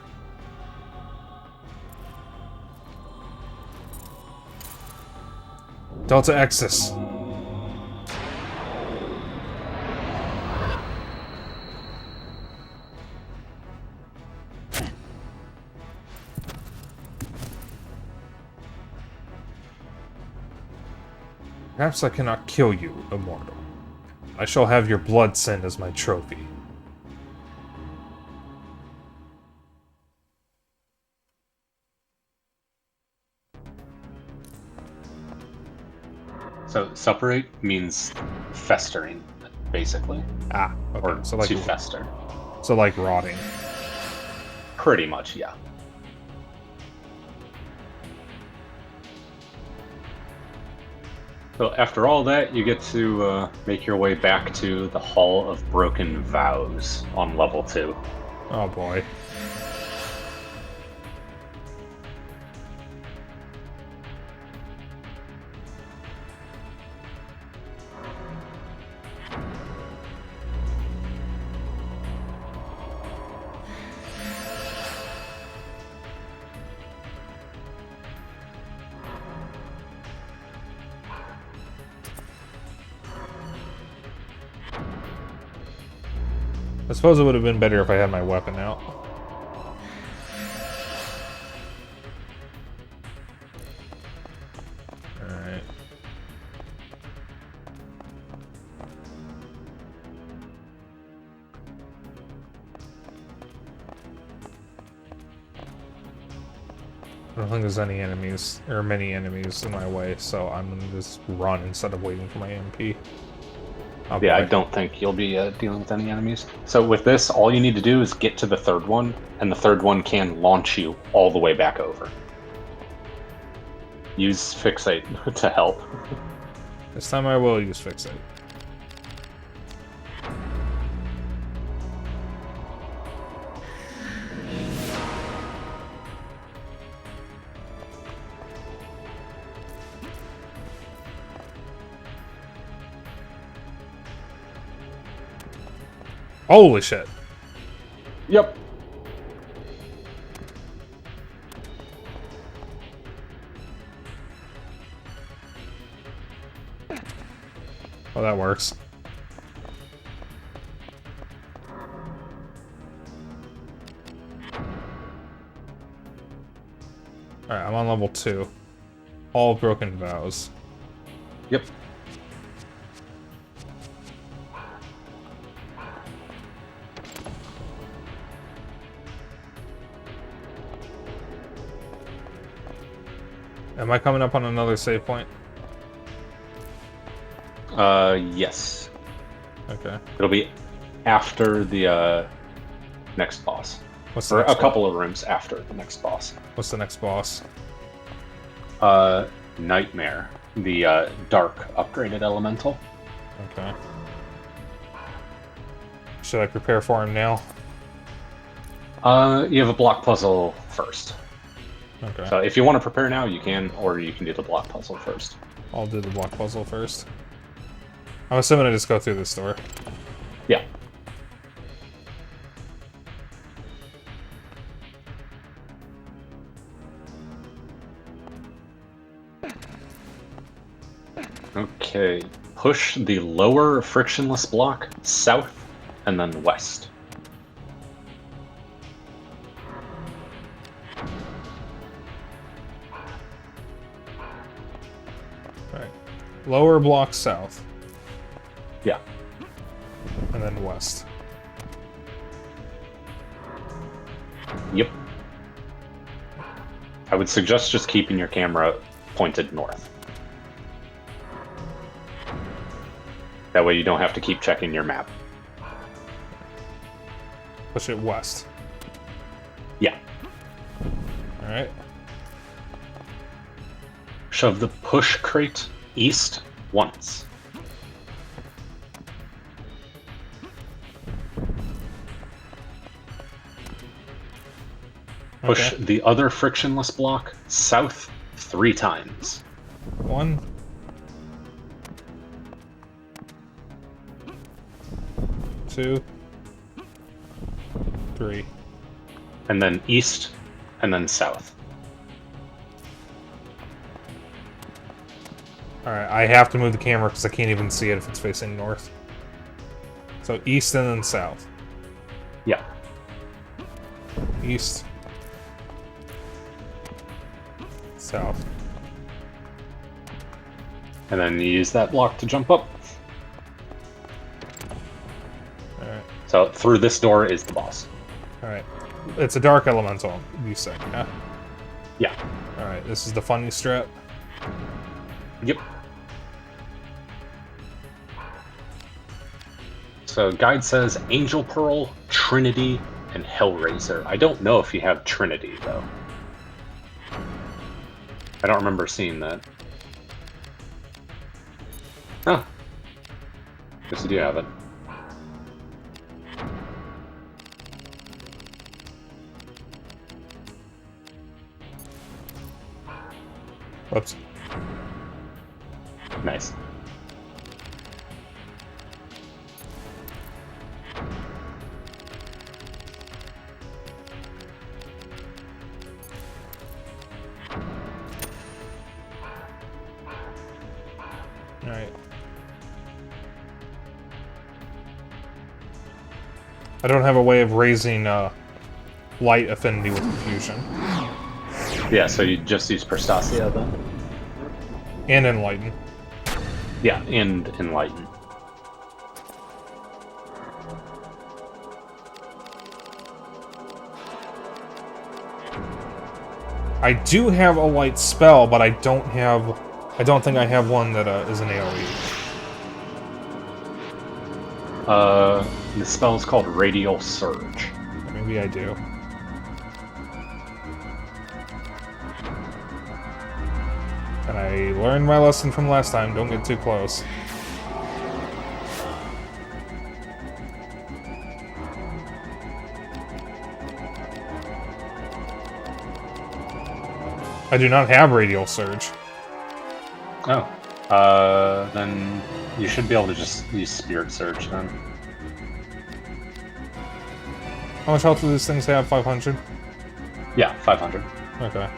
Delta Exis. Perhaps I cannot kill you, immortal. I shall have your blood sent as my trophy. So, separate means festering, basically. Ah, okay. Or So like, to fester. so like rotting. Pretty much, yeah. So after all that, you get to make your way back to the Hall of Broken Vows on level 2. Oh boy. I suppose it would have been better if I had my weapon out. Alright. I don't think there's any enemies, or many enemies in my way, so I'm gonna just run instead of waiting for my MP. Oh, Yeah, I boy. don't think you'll be dealing with any enemies. So with this, all you need to do is get to the third one, and the third one can launch you all the way back over. use Fixate to help. This time I will use Fixate. Holy shit. Yep. Oh, that works. Alright, I'm on level 2. All Broken Vows. Yep. Am I coming up on another save point? Yes. Okay. It'll be after the next boss. What's the Or next a couple of rooms after the next boss. What's the next boss? Nightmare. The dark upgraded elemental. Okay. Should I prepare for him now? You have a block puzzle first. Okay. So if you want to prepare now, you can, or you can do the block puzzle first. I'll do the block puzzle first. I'm assuming I just go through this door. Yeah. Okay. Push the lower frictionless block south and then west. Alright. Lower block south. Yeah. And then west. Yep. I would suggest just keeping your camera pointed north. That way you don't have to keep checking your map. Push it west. Yeah. Alright. Shove the push crate east once. Push Okay. the other frictionless block south 3 times. 1. 2. 3. And then east, and then south. Alright, I have to move the camera because I can't even see it if it's facing north. So east and then south. Yeah. East. South. And then you use that block to jump up. Alright. So through this door is the boss. Alright. It's a dark elemental, you say, yeah? Yeah. Alright, this is the funny strat. Yep. So guide says Angel Pearl, Trinity, and Hellraiser. I don't know if you have Trinity, though. I don't remember seeing that. Oh. Guess you do have it. Whoops. Nice. Alright. I don't have a way of raising light affinity with confusion. Yeah, so you just use Prostasia then? And enlighten. Yeah, and Enlighten. I do have a light spell, but I don't think I have one that is an AoE. The spell is called Radial Surge. Maybe I do. And I learned my lesson from last time, don't get too close. I do not have Radial Surge. Oh. Then you should be able to just use Spirit Surge then. How much health do these things have? 500? Yeah, 500. Okay.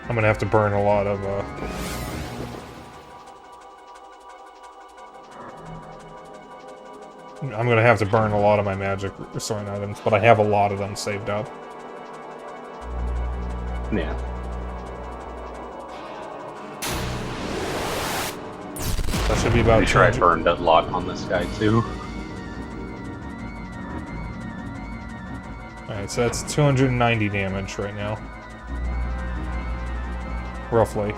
I'm gonna have to burn a lot of, I'm gonna have to burn a lot of my magic restoring items, but I have a lot of them saved up. Yeah. That should be about Pretty sure I 200. burned a lot on this guy too. Alright, so that's 290 damage right now. Roughly.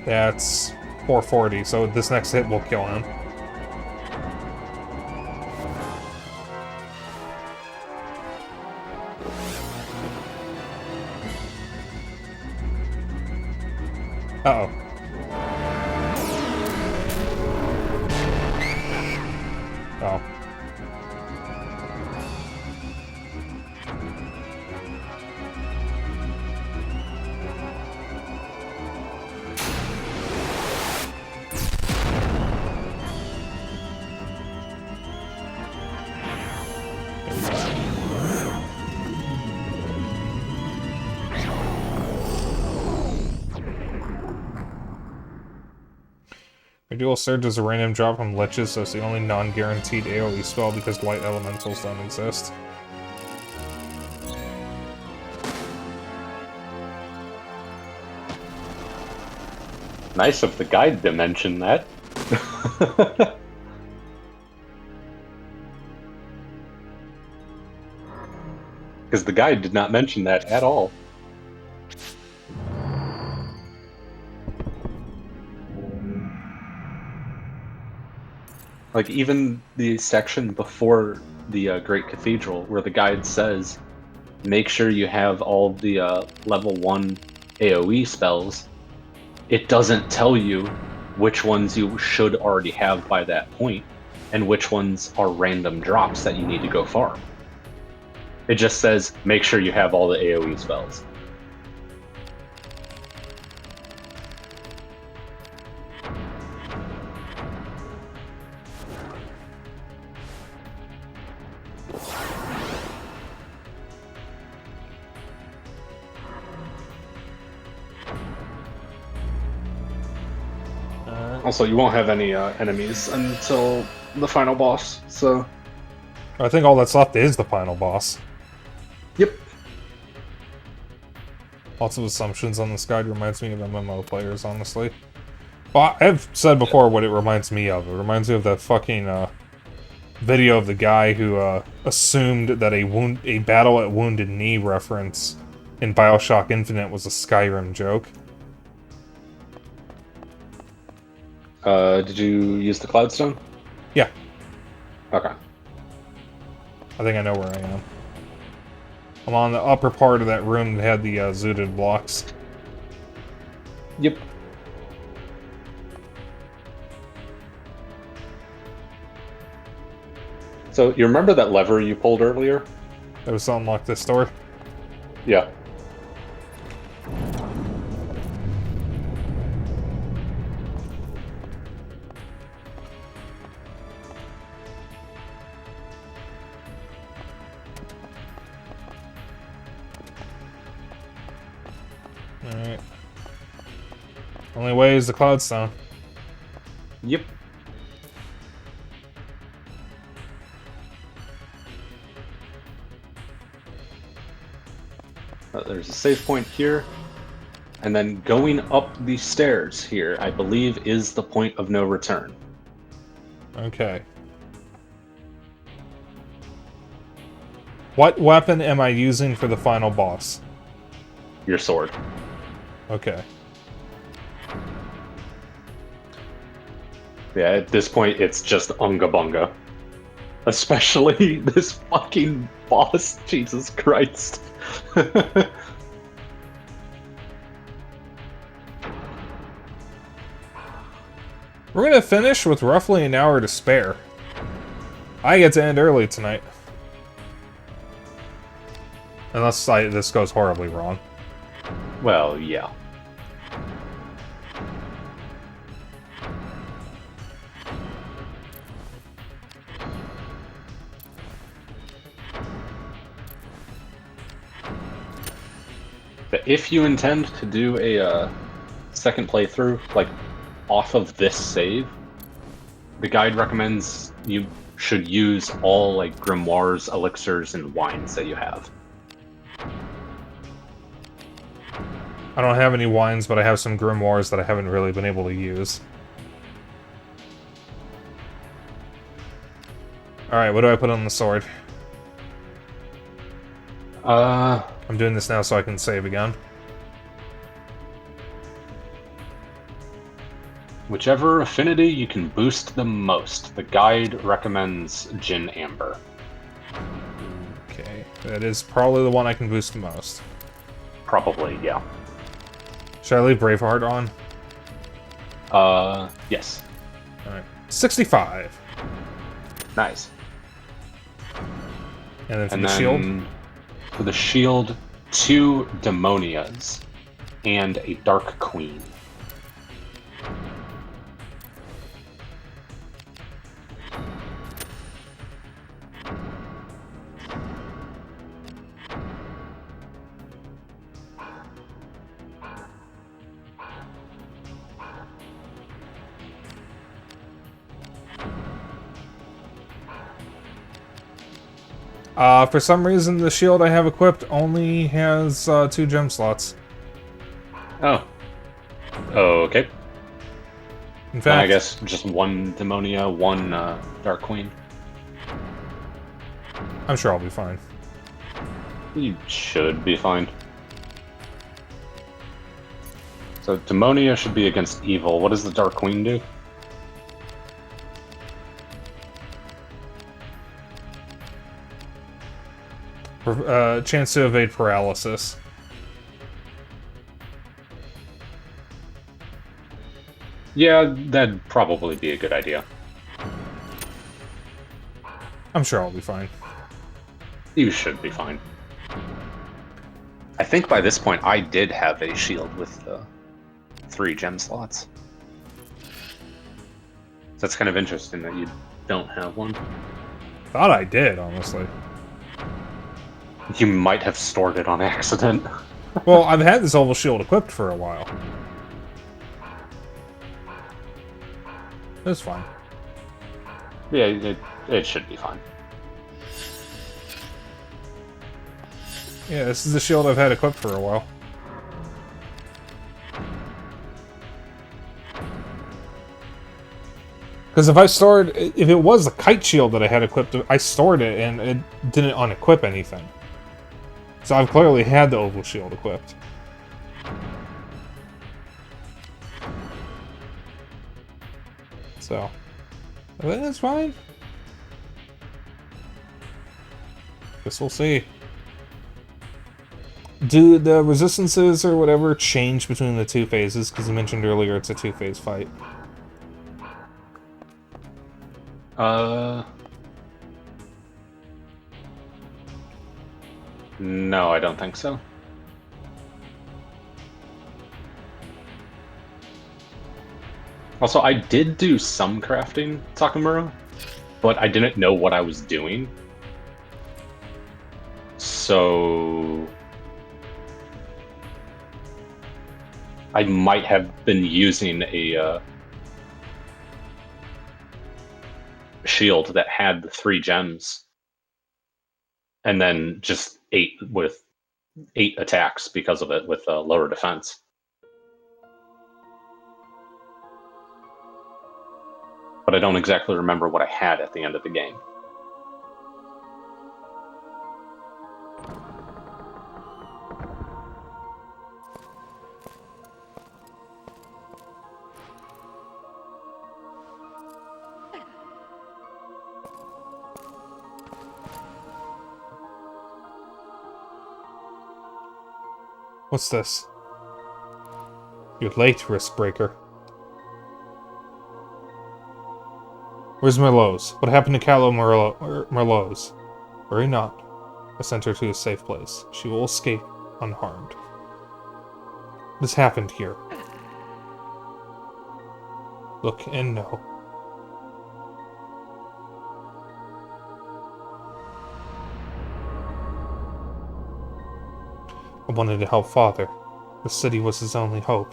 That's 440, so this next hit will kill him. Uh-oh. Oh. Dual Surge is a random drop from Liches, so it's the only non-guaranteed AoE spell because Light Elementals don't exist. Nice of the guide to mention that. Because the guide did not mention that at all. Like, even the section before the Great Cathedral, where the guide says, make sure you have all the level 1 AoE spells, it doesn't tell you which ones you should already have by that point, and which ones are random drops that you need to go farm. It just says, make sure you have all the AoE spells. Also, you won't have any enemies until the final boss, so... I think all that's left is the final boss. Yep. Lots of assumptions on this guide reminds me of MMO players, honestly. Well, I've said before what it reminds me of. It reminds me of that fucking video of the guy who assumed that a battle at Wounded Knee reference in Bioshock Infinite was a Skyrim joke. Did you use the Cloudstone? Yeah. Okay. I think I know where I am. I'm on the upper part of that room that had the zooted blocks. Yep. So, you remember that lever you pulled earlier? It was to unlock this door. Yeah. Alright. Only way is the Cloudstone. There's a save point here. And then going up the stairs here, I believe, is the point of no return. Okay. What weapon am I using for the final boss? Your sword. Okay. Yeah, at this point, it's just unga bunga. Especially this fucking boss, Jesus Christ. We're gonna finish with roughly an hour to spare. I get to end early tonight. Unless this goes horribly wrong. Well, yeah. But if you intend to do a second playthrough, like, off of this save, the guide recommends you should use all, like, grimoires, elixirs, and wines that you have. I don't have any wines, but I have some grimoires that I haven't really been able to use. Alright, what do I put on the sword? I'm doing this now so I can save again. Whichever affinity you can boost the most. The guide recommends Gin Amber. Okay, that is probably the one I can boost the most. Probably, yeah. Should I leave Braveheart on? Yes. Alright. 65. Nice. And then for the shield? For the shield, 2 Demonias and a Dark Queen. For some reason, the shield I have equipped only has 2 gem slots. Oh. Okay. In fact, I guess just 1 Demonia, 1 Dark Queen. I'm sure I'll be fine. You should be fine. So Demonia should be against evil. What does the Dark Queen do? Chance to evade paralysis. Yeah, that'd probably be a good idea. I'm sure I'll be fine. You should be fine. I think by this point I did have a shield with 3 gem slots. So that's kind of interesting that you don't have one. Thought I did, honestly. You might have stored it on accident. Well, I've had this oval shield equipped for a while. It's fine. Yeah, it should be fine. Yeah, this is the shield I've had equipped for a while. Because if it was the kite shield that I had equipped, I stored it and it didn't unequip anything. So I've clearly had the oval shield equipped. So, I think that's fine. Guess we'll see. Do the resistances or whatever change between the 2 phases? Because you mentioned earlier it's a 2-phase fight. No, I don't think so. Also, I did do some crafting, Takamura, but I didn't know what I was doing. So I might have been using a shield that had the 3 gems and then just ate with 8 attacks because of it with lower defense. But I don't exactly remember what I had at the end of the game. What's this? You're late, Risk Breaker. Where's Merlot's? What happened to Callow Merlot's? Worry not. I sent her to a safe place. She will escape unharmed. What has happened here? Look and know. I wanted to help Father. The city was his only hope.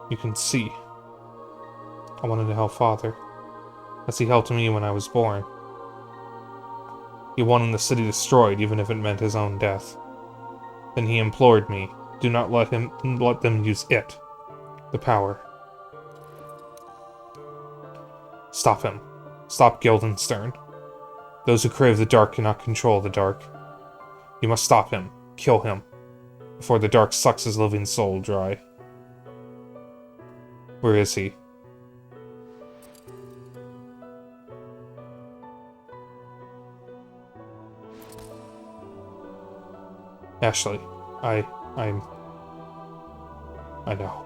You can see. I wanted to help Father, as he helped me when I was born. He wanted the city destroyed, even if it meant his own death. Then he implored me, do not let them use it, the power. Stop him. Stop Guildenstern. Those who crave the dark cannot control the dark. You must stop him. Kill him. Before the dark sucks his living soul dry. Where is he? Ashley, I know.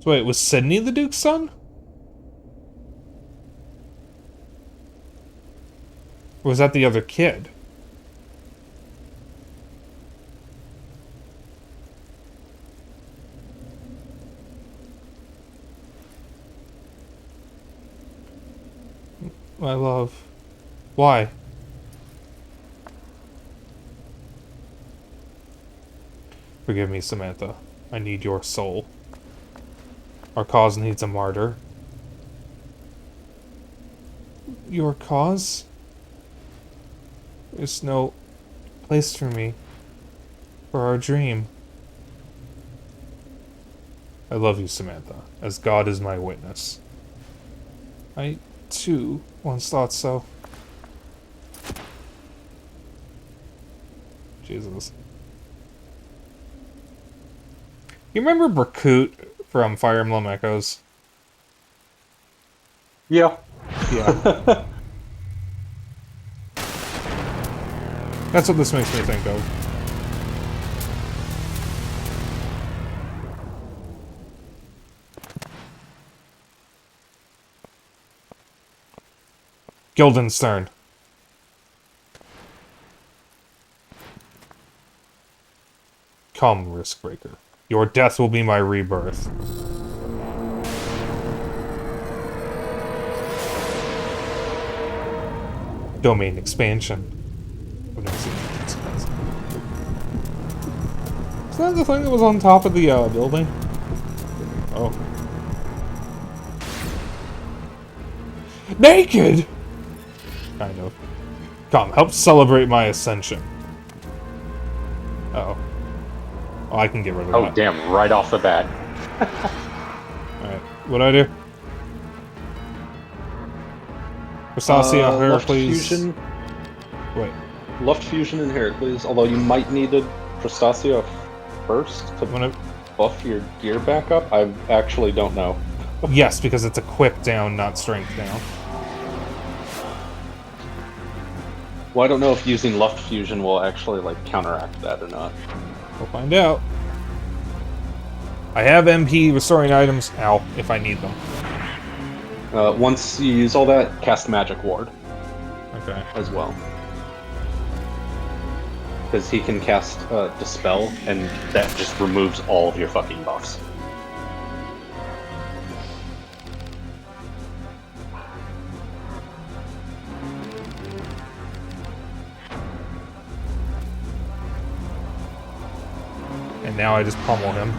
So wait, was Sydney the Duke's son? Or was that the other kid? My love. Why? Forgive me, Samantha. I need your soul. Our cause needs a martyr. Your cause? There's no place for me. For our dream. I love you, Samantha, as God is my witness. I, too, once thought so. Jesus. You remember Berkut from Fire Emblem Echoes? Yeah. Yeah. That's what this makes me think of. Guildenstern. Come, Riskbreaker. Your death will be my rebirth. Domain expansion. I've never seen that expansion. Is that the thing that was on top of the building? Oh. Naked! Kind of. Come, help celebrate my ascension. Uh-oh. Oh, I can get rid of that. Oh, damn, right off the bat. Alright, what'd I do? Crustacea, Heracles... Left fusion. Wait. Left fusion and Heracles, although you might need a Crustacea first to buff your gear back up. I actually don't know. Yes, because it's equip down, not strength down. Well, I don't know if using left fusion will actually, like, counteract that or not. We'll find out. I have MP restoring items, ow, if I need them. Once you use all that, cast Magic Ward. Okay. As well. Because he can cast Dispel, and that just removes all of your fucking buffs. And now I just pummel him.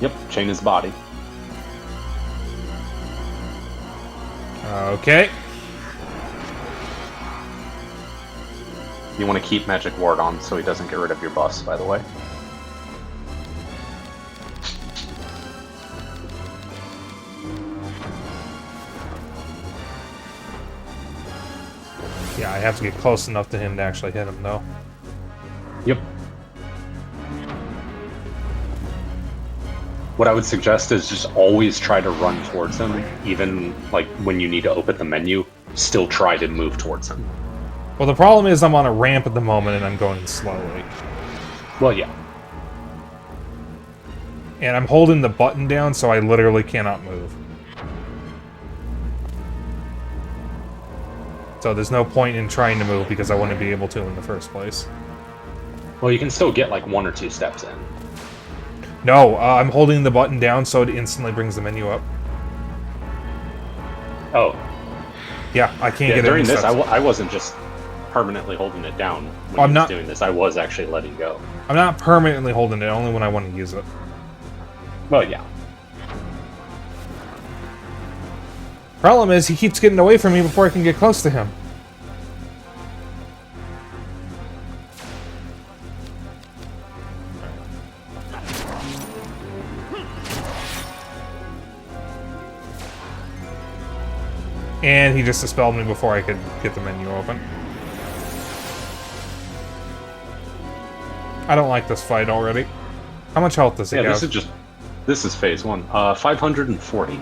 Yep, chain his body. Okay. You want to keep Magic Ward on so he doesn't get rid of your buffs, by the way. Yeah, I have to get close enough to him to actually hit him, though. Yep. What I would suggest is just always try to run towards him, even like when you need to open the menu, still try to move towards him. Well, the problem is I'm on a ramp at the moment and I'm going slowly. Well, yeah. And I'm holding the button down, so I literally cannot move. So there's no point in trying to move because I wouldn't be able to in the first place. Well, you can still get like 1 or 2 steps in. No, I'm holding the button down so it instantly brings the menu up. Oh. Yeah, I can't Yeah, get during any this, steps. I wasn't just permanently holding it down when I'm I was not doing this. I was actually letting go. I'm not permanently holding it, only when I want to use it. Well, yeah. Problem is, he keeps getting away from me before I can get close to him. And he just dispelled me before I could get the menu open. I don't like this fight already. How much health does he have? This is phase 1. 540.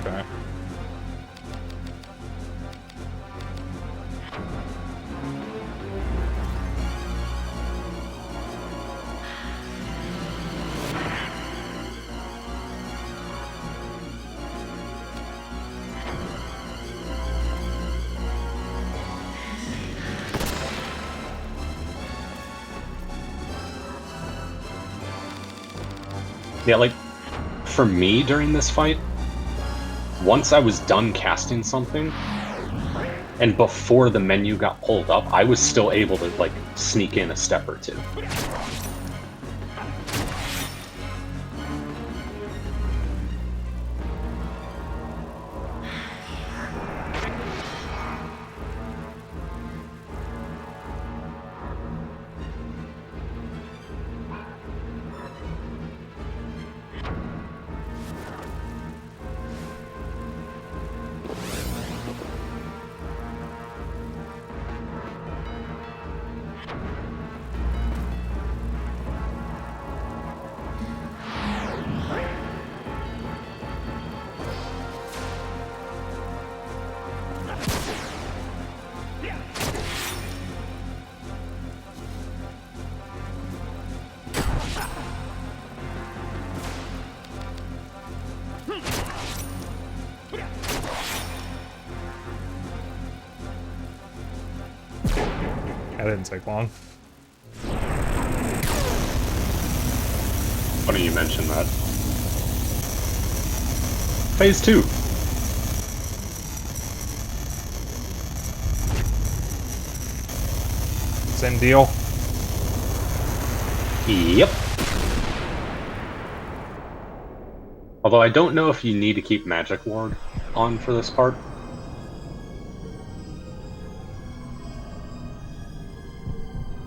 Okay. Yeah, like, for me during this fight, once I was done casting something, and before the menu got pulled up, I was still able to, like, sneak in a step or two. That didn't take long. Funny you mention that. Phase 2. Same deal. Yep. Although I don't know if you need to keep Magic Ward on for this part.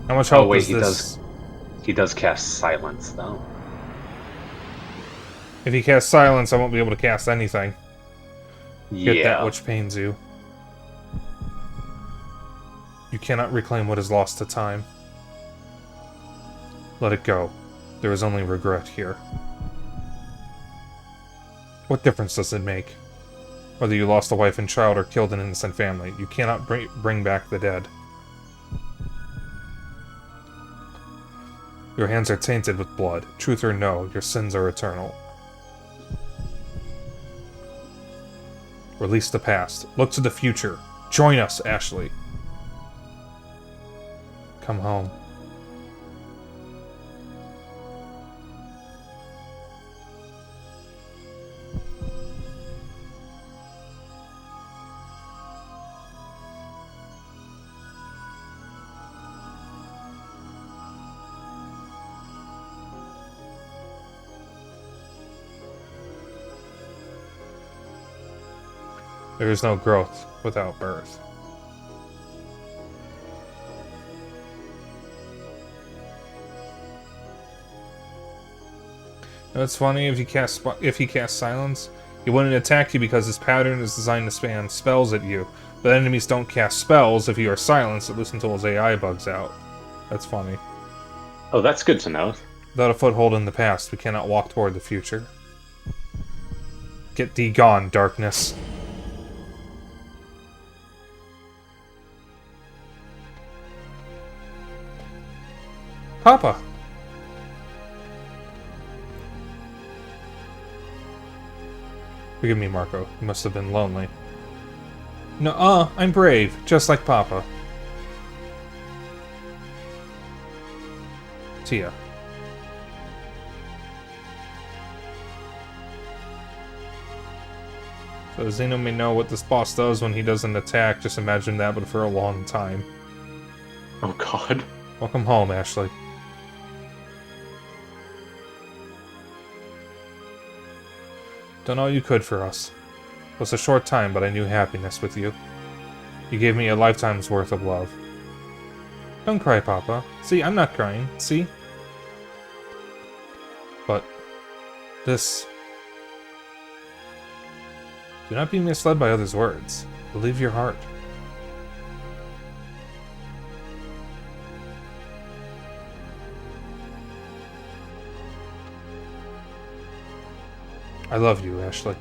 How much health Oh wait, does this... he does cast Silence though. If he casts Silence, I won't be able to cast anything. Get Yeah. that which pains you. You cannot reclaim what is lost to time. Let it go. There is only regret here. What difference does it make? Whether you lost a wife and child or killed an innocent family, you cannot bring back the dead. Your hands are tainted with blood. Truth or no, your sins are eternal. Release the past. Look to the future. Join us, Ashley. Come home. There is no growth without birth. You know, it's funny, if he casts silence, he wouldn't attack you because his pattern is designed to spam spells at you. But enemies don't cast spells if you are silenced, at least until his AI bugs out. That's funny. Oh, that's good to know. Without a foothold in the past, we cannot walk toward the future. Get thee gone, darkness. Papa! Forgive me, Marco. You must have been lonely. Nuh-uh, I'm brave, just like Papa. Tia. So Zeno may know what this boss does when he doesn't attack. Just imagine that, but for a long time. Oh god. Welcome home, Ashley. Done all you could for us. It was a short time, but I knew happiness with you. You gave me a lifetime's worth of love. Don't cry, Papa. See, I'm not crying. See? But... this... Do not be misled by others' words. Believe your heart. I love you, Ashley.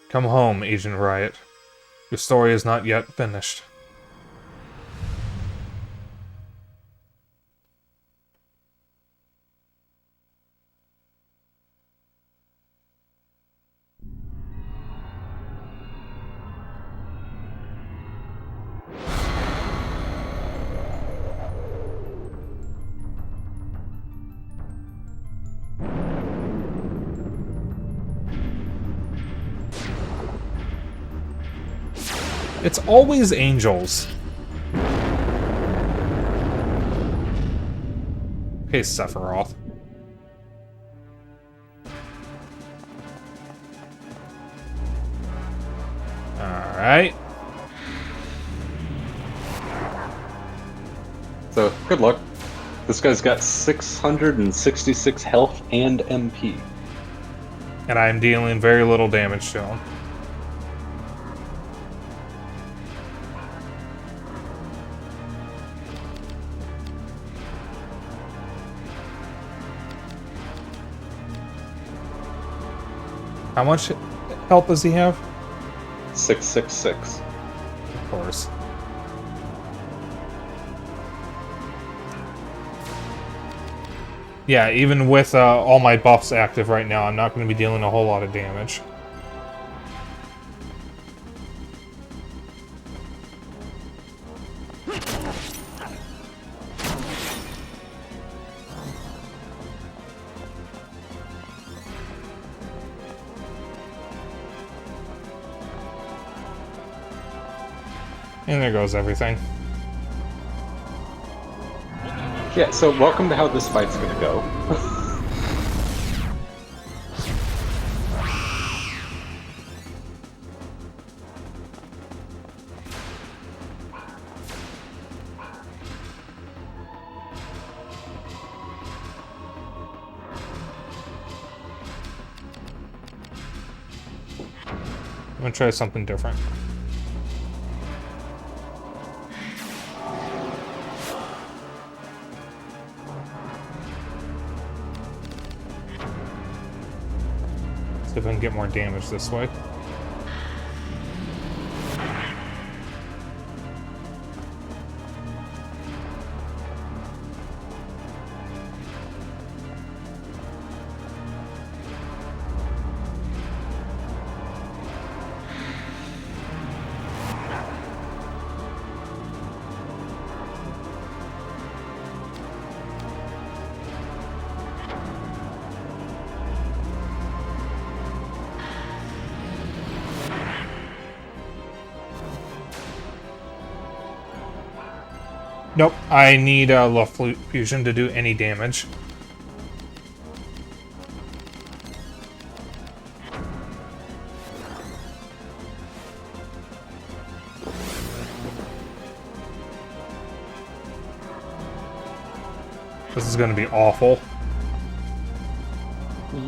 Come home, Agent Riot. Your story is not yet finished. It's always angels. Okay, Sephiroth. Alright. So, good luck. This guy's got 666 health and MP. And I'm dealing very little damage to him. How much health does he have? 666. Of course. Yeah, even with all my buffs active right now, I'm not going to be dealing a whole lot of damage. And there goes everything. Yeah, so welcome to how this fight's gonna go. I'm gonna try something different. See if I can get more damage this way. Nope, I need Love Fusion to do any damage. This is going to be awful.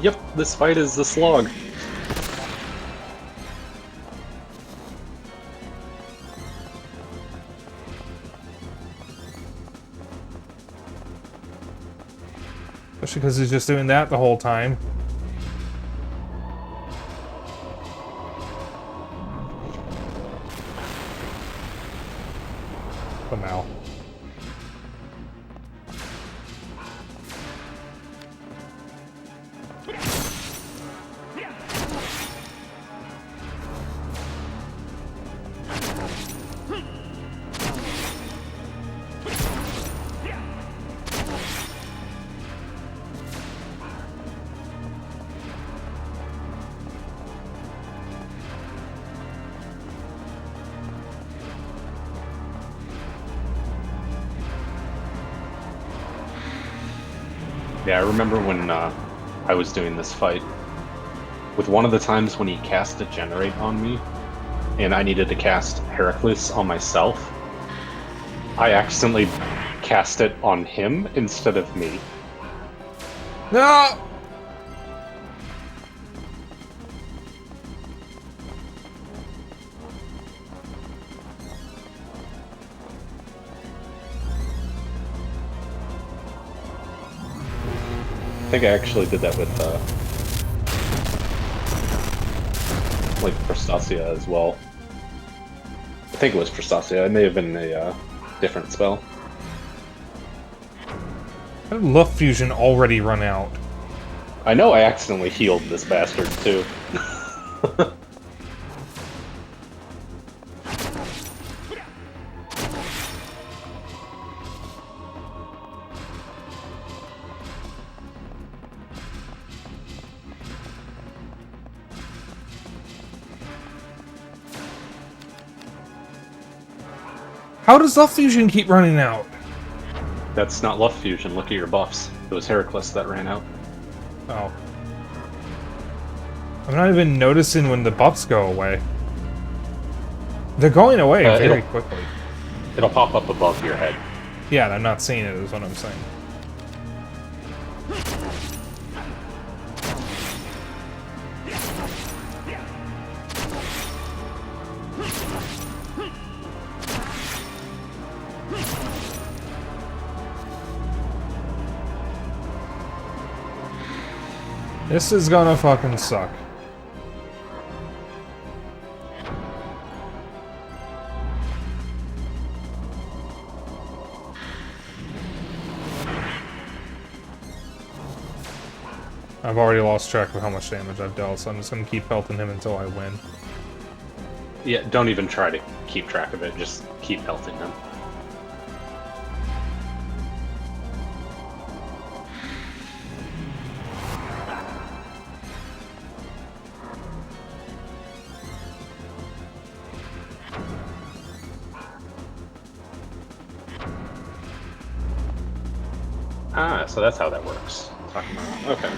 Yep, this fight is the slog. Especially because he's just doing that the whole time. But now. Yeah, I remember when I was doing this fight. With one of the times when he cast a generate on me, and I needed to cast Heracles on myself, I accidentally cast it on him instead of me. No! I think I actually did that with, like, Prostasia as well. I think it was Prostasia. It may have been a different spell. How did Love Fusion already run out? I know I accidentally healed this bastard, too. How does Love Fusion keep running out? That's not Love Fusion. Look at your buffs. It was Heracles that ran out. Oh. I'm not even noticing when the buffs go away. They're going away very quickly. It'll pop up above your head. Yeah, I'm not seeing it, is what I'm saying. This is gonna fucking suck. I've already lost track of how much damage I've dealt, so I'm just gonna keep pelting him until I win. Yeah, don't even try to keep track of it. Just keep pelting him. Ah, so that's how that works. Talking about, okay.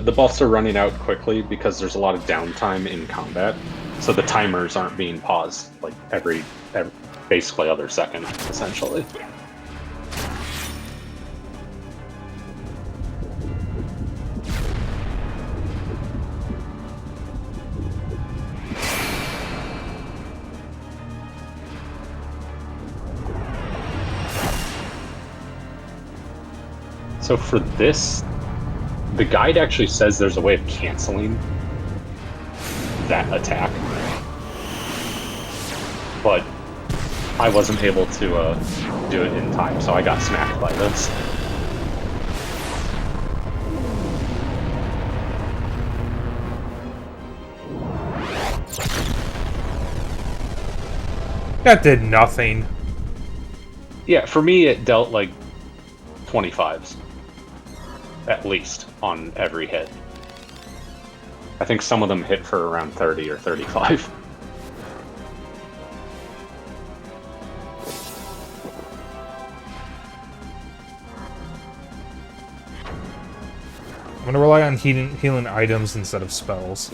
The buffs are running out quickly because there's a lot of downtime in combat, so the timers aren't being paused like every basically other second, essentially. So for this, the guide actually says there's a way of canceling that attack, but I wasn't able to do it in time, so I got smacked by this. That did nothing. Yeah, for me it dealt like 25s. At least, on every hit. I think some of them hit for around 30 or 35. I'm gonna rely on healing items instead of spells.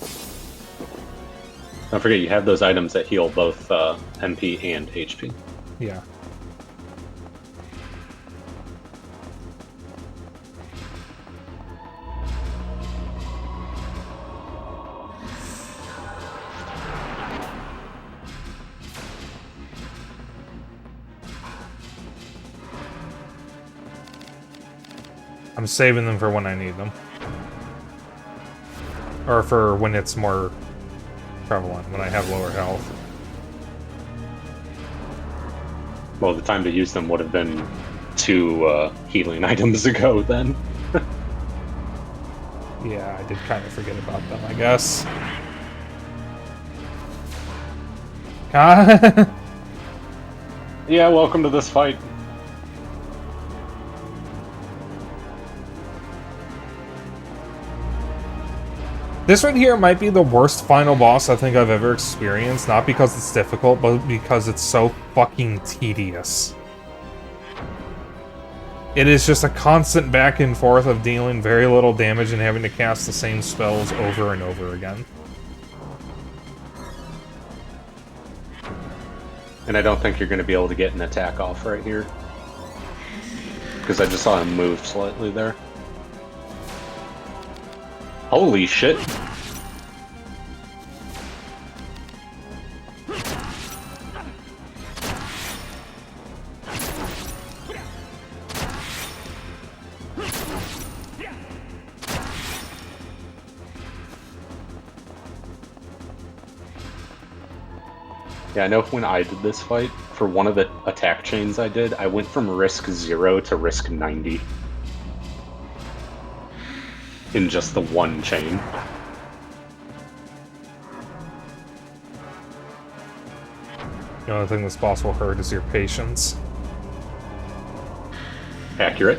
Don't forget, you have those items that heal both MP and HP. Yeah. I'm saving them for when I need them. Or for when it's more prevalent, when I have lower health. Well, the time to use them would have been 2 healing items ago, then. Yeah, I did kind of forget about them, I guess. Yeah, welcome to this fight. This right here might be the worst final boss I think I've ever experienced, not because it's difficult, but because it's so fucking tedious. It is just a constant back and forth of dealing very little damage and having to cast the same spells over and over again. And I don't think you're going to be able to get an attack off right here. Because I just saw him move slightly there. Holy shit! Yeah, I know when I did this fight, for one of the attack chains I did, I went from risk 0 to risk 90. In just the one chain. The only thing this boss will hurt is your patience. Accurate.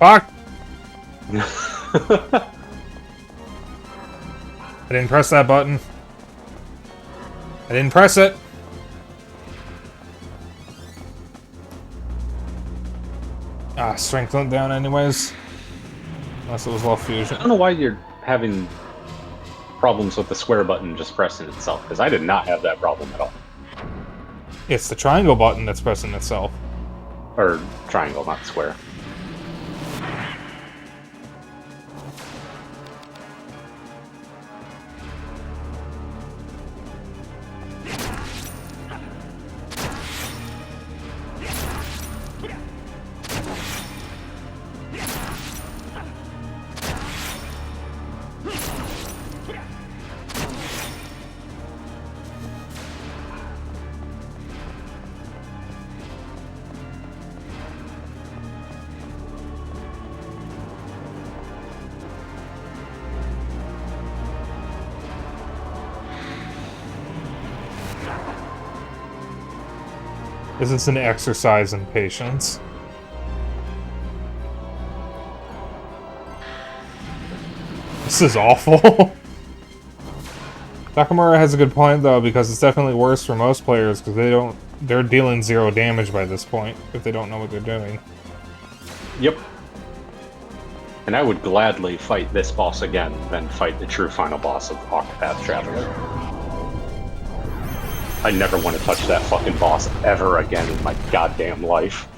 Fuck! I didn't press that button. I didn't press it! Ah, strength went down anyways. Unless it was low fusion. I don't know why you're having problems with the square button just pressing itself, because I did not have that problem at all. It's the triangle button that's pressing itself. Or triangle, not square. This is an exercise in patience. This is awful. Takamura has a good point though, because it's definitely worse for most players because they're dealing 0 damage by this point if they don't know what they're doing. Yep. And I would gladly fight this boss again than fight the true final boss of Octopath Traveler. I never want to touch that fucking boss ever again in my goddamn life.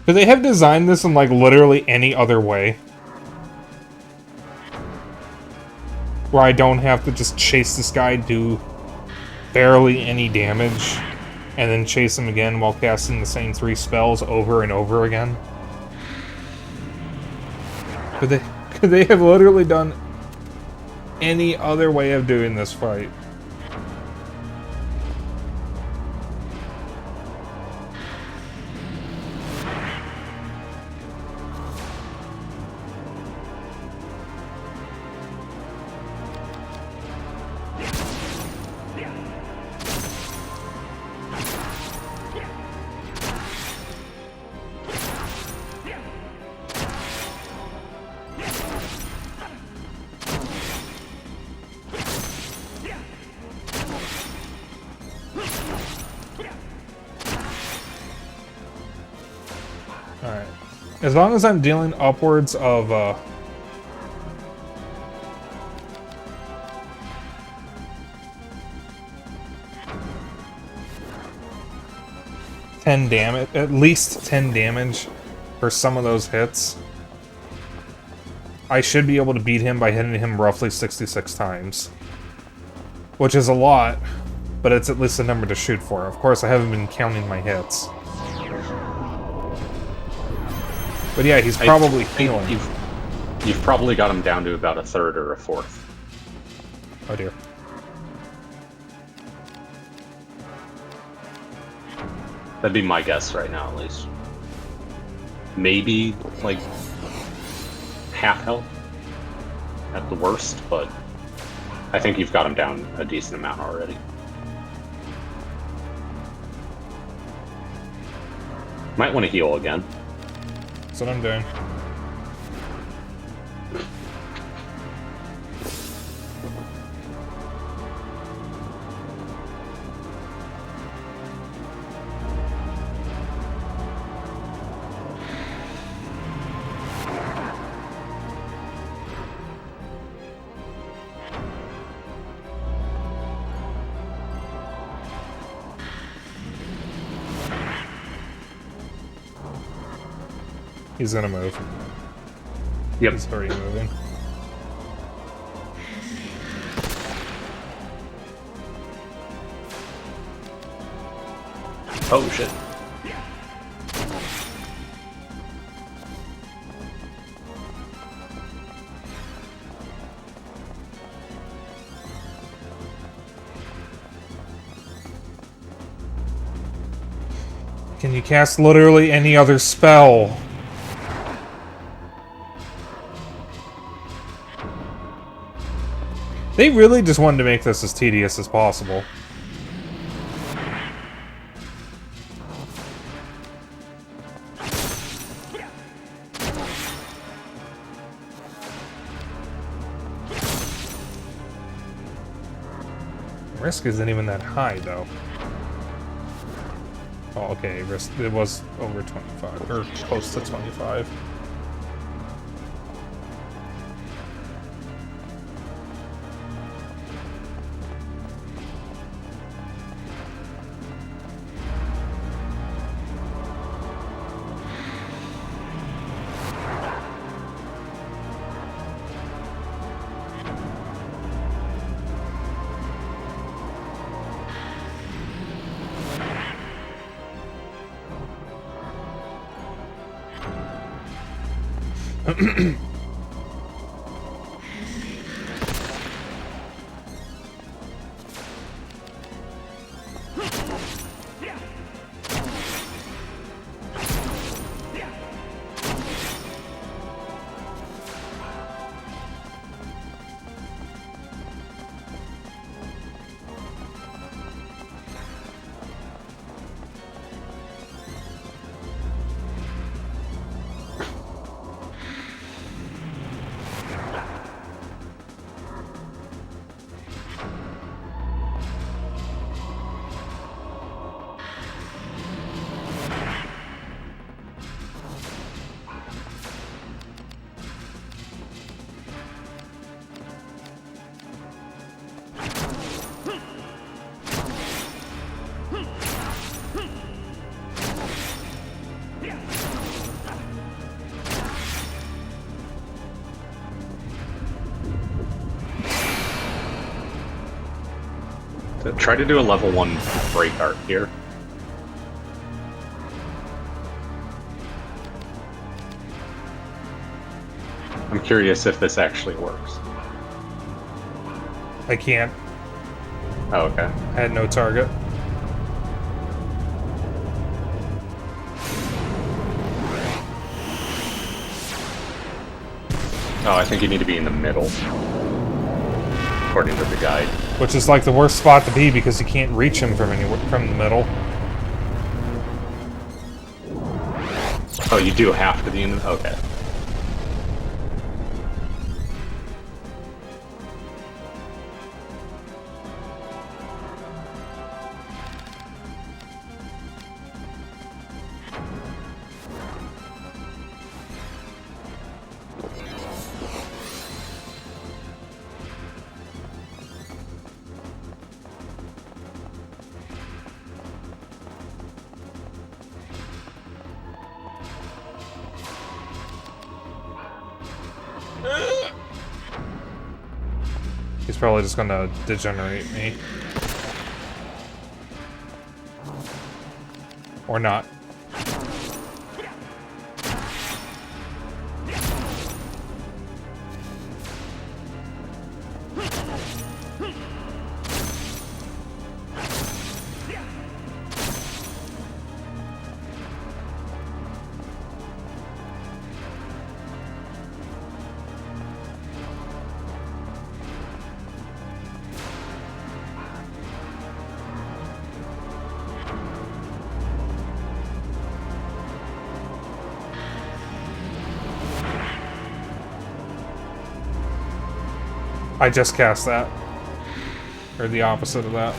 Could they have designed this in, like, literally any other way? Where I don't have to just chase this guy, do barely any damage, and then chase him again while casting the same 3 spells over and over again? Could they have literally done any other way of doing this fight? Alright. As long as I'm dealing upwards of, 10 damage, at least 10 damage for some of those hits, I should be able to beat him by hitting him roughly 66 times. Which is a lot, but it's at least a number to shoot for. Of course, I haven't been counting my hits. But yeah, he's probably healing. You've probably got him down to about a third or a fourth. Oh dear. That'd be my guess right now, at least. Maybe, like, half health at the worst, but I think you've got him down a decent amount already. Might want to heal again. That's what I'm doing. He's gonna move. Yep. He's already moving. Oh shit. Can you cast literally any other spell? They really just wanted to make this as tedious as possible. Risk isn't even that high, though. Oh, okay, risk, it was over 25, or close to 25. Try to do a level 1 break art here. I'm curious if this actually works. I can't. Oh, okay. I had no target. Oh, I think you need to be in the middle, according to the guide. Which is like the worst spot to be because you can't reach him from anywhere from the middle. Oh, you do have to be in the... Okay. He's probably just gonna degenerate me. Or not. I just cast that. Or the opposite of that.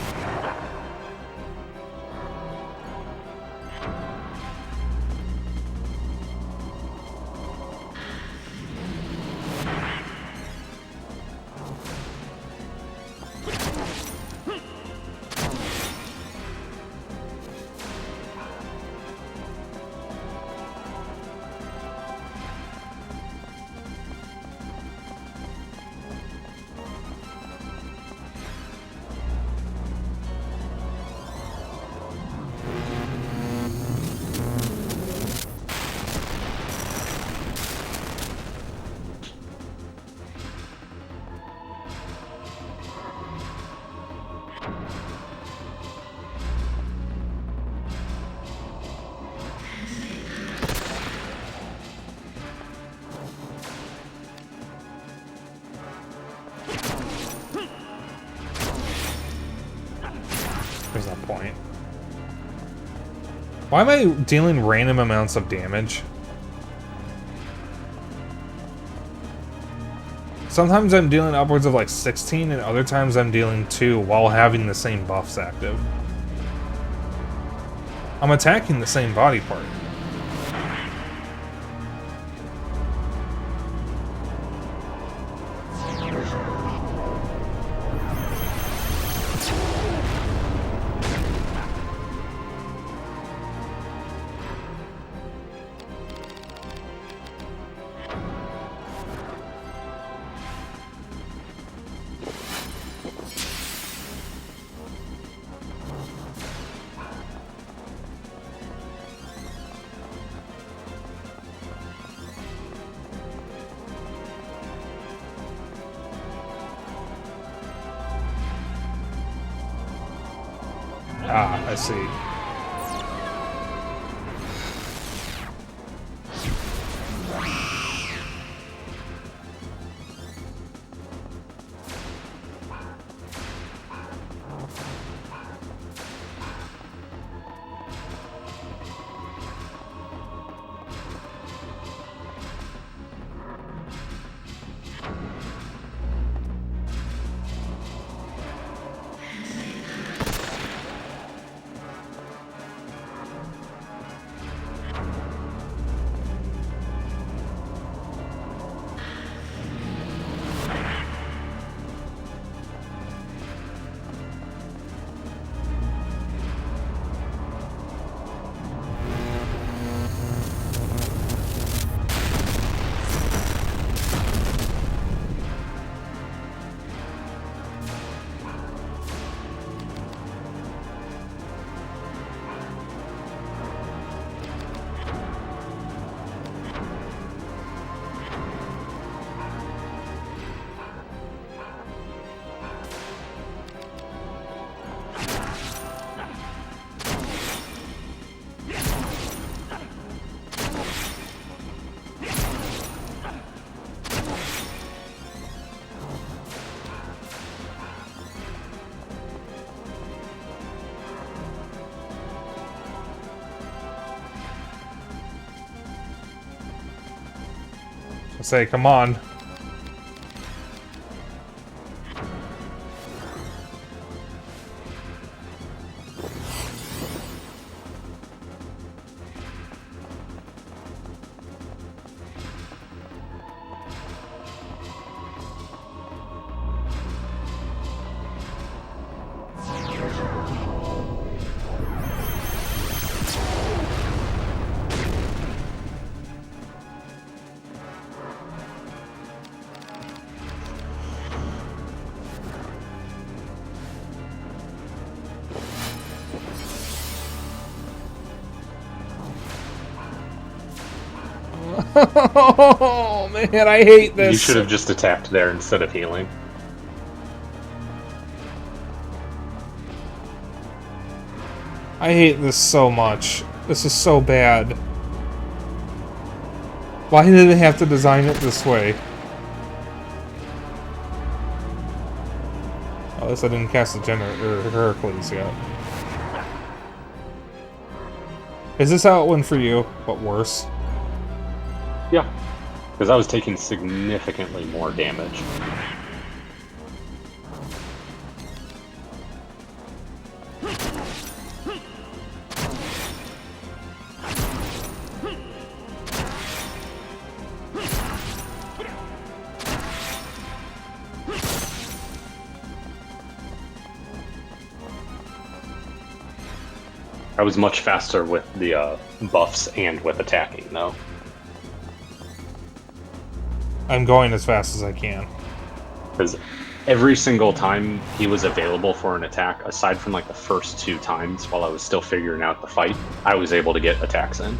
There's no point. Why am I dealing random amounts of damage? Sometimes I'm dealing upwards of like 16, and other times I'm dealing 2 while having the same buffs active. I'm attacking the same body part. Ah, I see. Say, come on. Oh man, I hate this. You should have just attacked there instead of healing. I hate this so much. This is so bad. Why did they have to design it this way? Oh, at least I didn't cast the Heracles yet. Is this how it went for you, but worse? Yeah, because I was taking significantly more damage. I was much faster with the buffs and with attacking, though. I'm going as fast as I can. Because every single time he was available for an attack, aside from like the first 2 times while I was still figuring out the fight, I was able to get attacks in.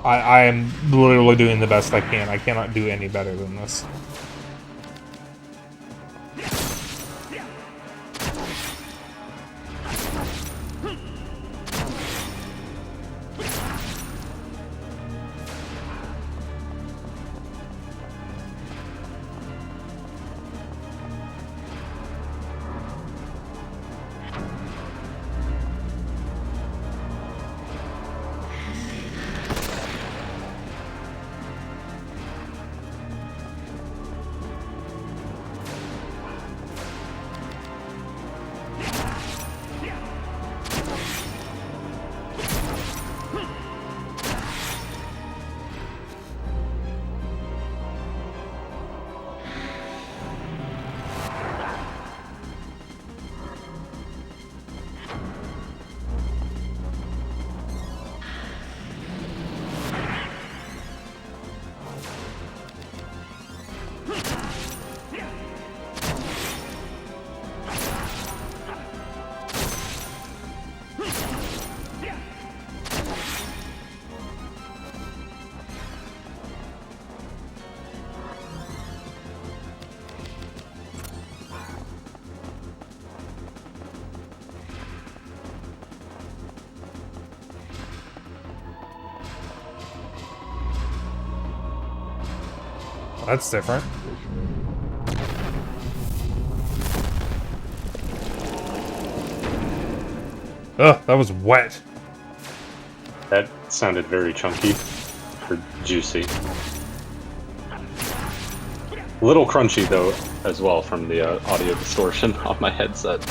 I am literally doing the best I can. I cannot do any better than this. That's different. Ugh, that was wet. That sounded very chunky or juicy. A little crunchy though, as well, from the audio distortion on my headset.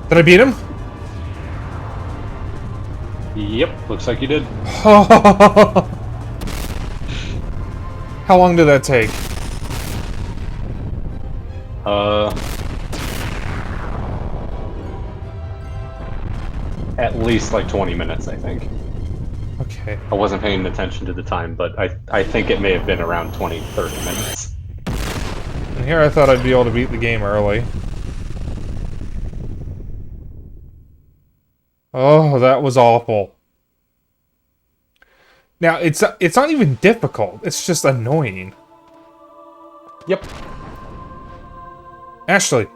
Did I beat him? Yep, looks like you did. How long did that take? At least like 20 minutes, I think. Okay. I wasn't paying attention to the time, but I think it may have been around 20, 30 minutes. And here I thought I'd be able to beat the game early. Oh, that was awful. Now, it's not even difficult. It's just annoying. Yep. Ashley.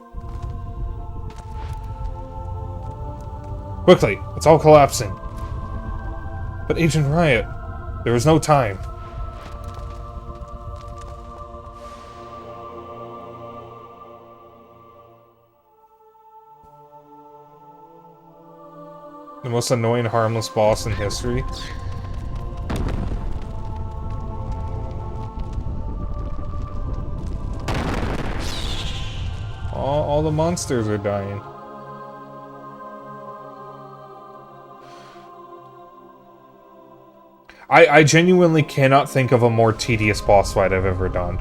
Quickly, it's all collapsing. But Agent Riot, there is no time. The most annoying, harmless boss in history. All the monsters are dying. I genuinely cannot think of a more tedious boss fight I've ever done.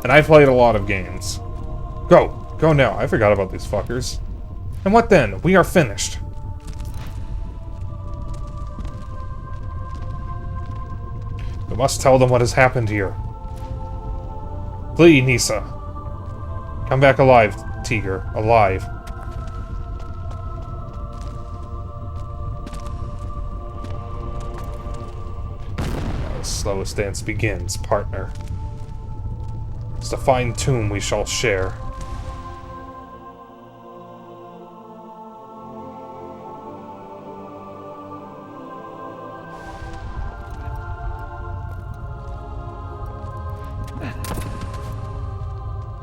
And I've played a lot of games. Go! Go now. I forgot about these fuckers. And what then? We are finished. We must tell them what has happened here. Flee, Nisa. Come back alive, Tiger. Alive. Now the slowest dance begins, partner. It's a fine tomb we shall share.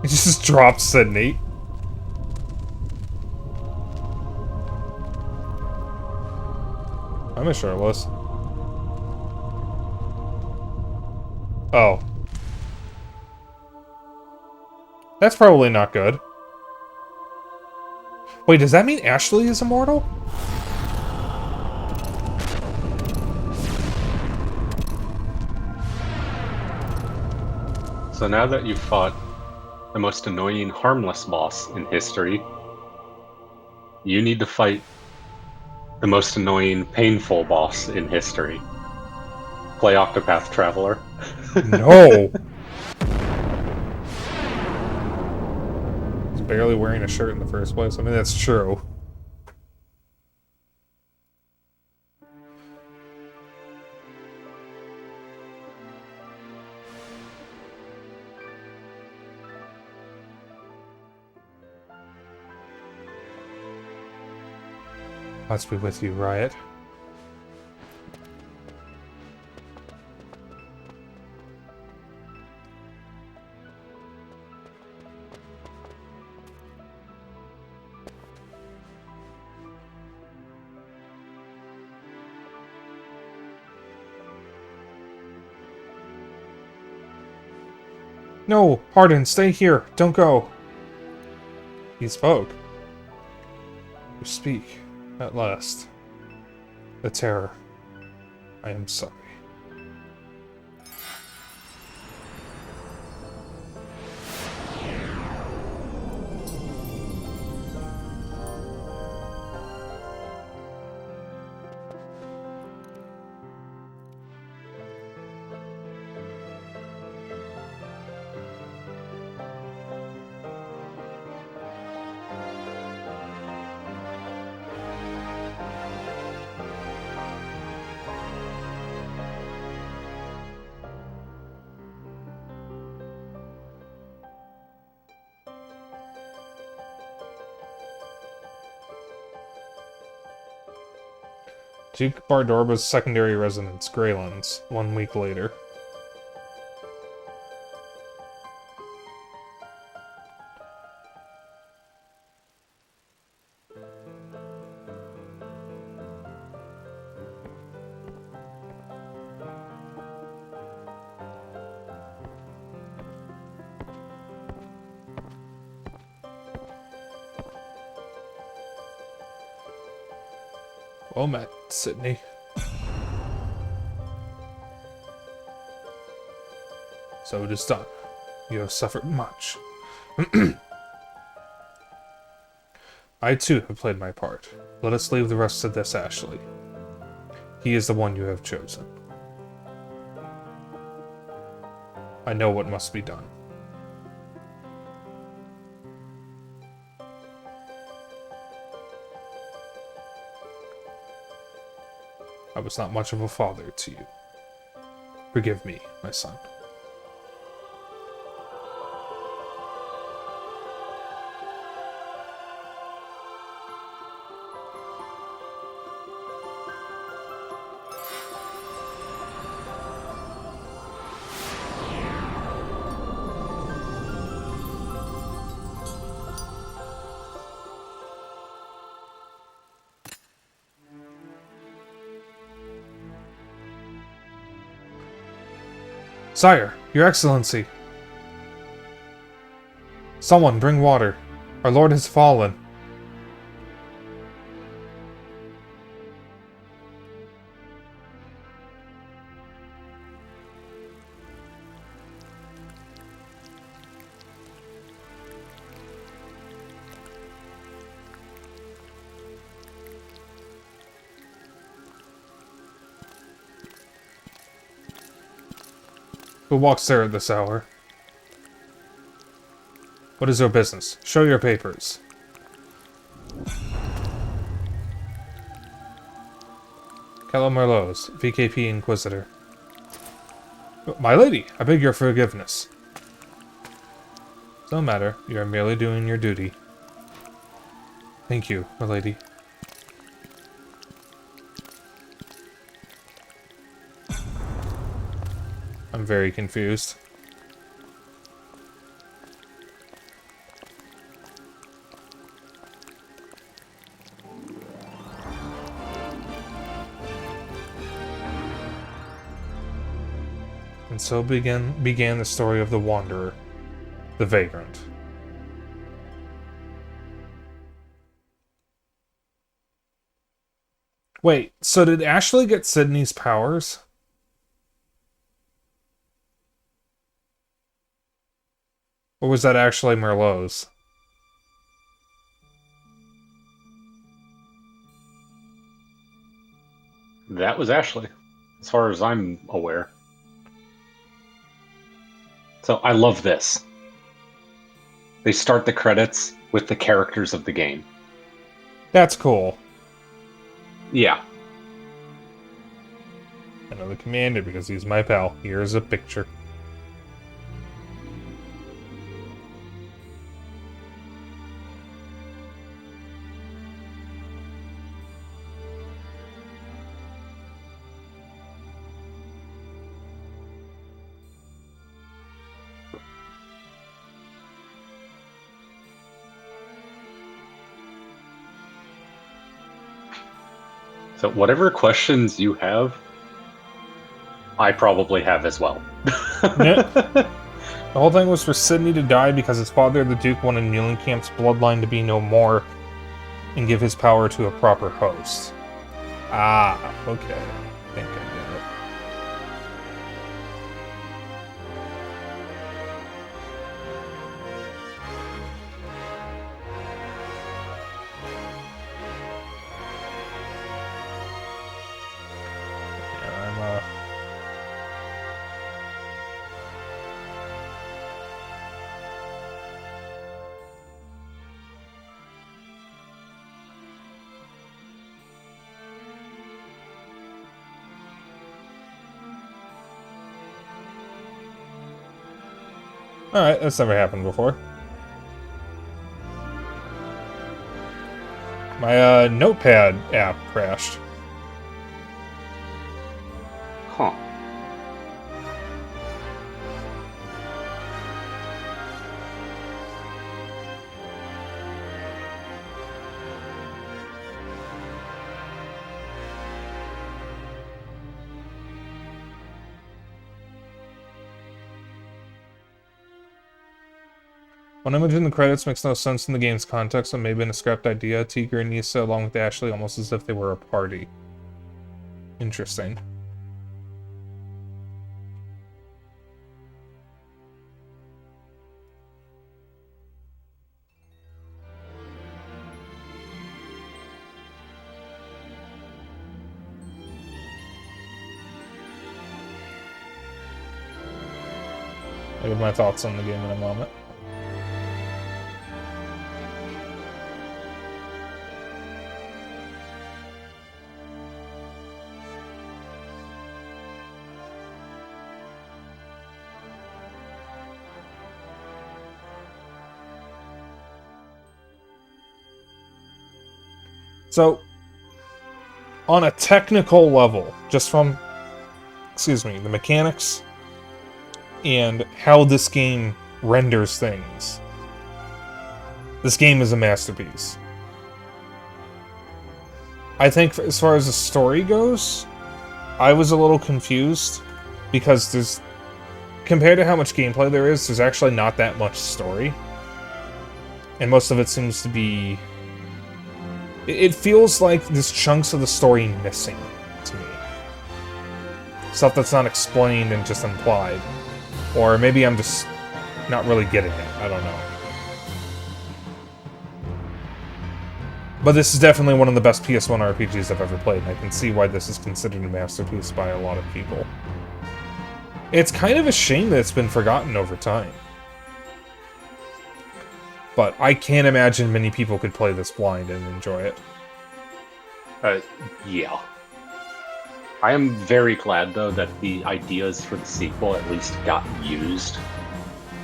He just drops Sydney. I'm shirtless. Oh. That's probably not good. Wait, does that mean Ashley is immortal? So now that you've fought the most annoying, harmless boss in history, you need to fight the most annoying, painful boss in history. Play Octopath Traveler. No! He's barely wearing a shirt in the first place. I mean, that's true. Let's be with you, Riot. No, Hardin, stay here. Don't go. He spoke. You speak. At last. The terror. I am sorry. Duke Bardorba's secondary residence, Greylands, 1 week later. Well met, Sydney. So it is done. You have suffered much. I too have played my part. Let us leave the rest to this Ashley. He is the one you have chosen. I know what must be done. I was not much of a father to you. Forgive me, my son. Sire, Your Excellency! Someone bring water. Our lord has fallen. Who walks there at this hour? What is your business? Show your papers. Calo Merlot's, VKP Inquisitor. My lady, I beg your forgiveness. No matter, you are merely doing your duty. Thank you, my lady. I'm very confused. And so began the story of the Wanderer, the Vagrant. Wait, so did Ashley get Sydney's powers? Or was that actually Merlot's? That was Ashley, as far as I'm aware. So I love this. They start the credits with the characters of the game. That's cool. Yeah. I know the commander because he's my pal. Here's a picture. So whatever questions you have, I probably have as well. Yeah. The whole thing was for Sydney to die because his father, the Duke, wanted Muhlenkamp's bloodline to be no more and give his power to a proper host. Ah, okay. I think I get it. Yeah, Alright, that's never happened before. My notepad app crashed. Huh. One image in the credits makes no sense in the game's context and may have been a scrapped idea. Tiger and Nisa along with Ashley almost as if they were a party. Interesting. I'll give my thoughts on the game in a moment. So, on a technical level, just from, the mechanics and how this game renders things, this game is a masterpiece. I think as far as the story goes, I was a little confused because compared to how much gameplay there is, there's actually not that much story. And most of it seems to be... It feels like there's chunks of the story missing to me. Stuff that's not explained and just implied. Or maybe I'm just not really getting it. I don't know. But this is definitely one of the best PS1 RPGs I've ever played, and I can see why this is considered a masterpiece by a lot of people. It's kind of a shame that it's been forgotten over time. But I can't imagine many people could play this blind and enjoy it. Yeah. I am very glad, though, that the ideas for the sequel at least got used.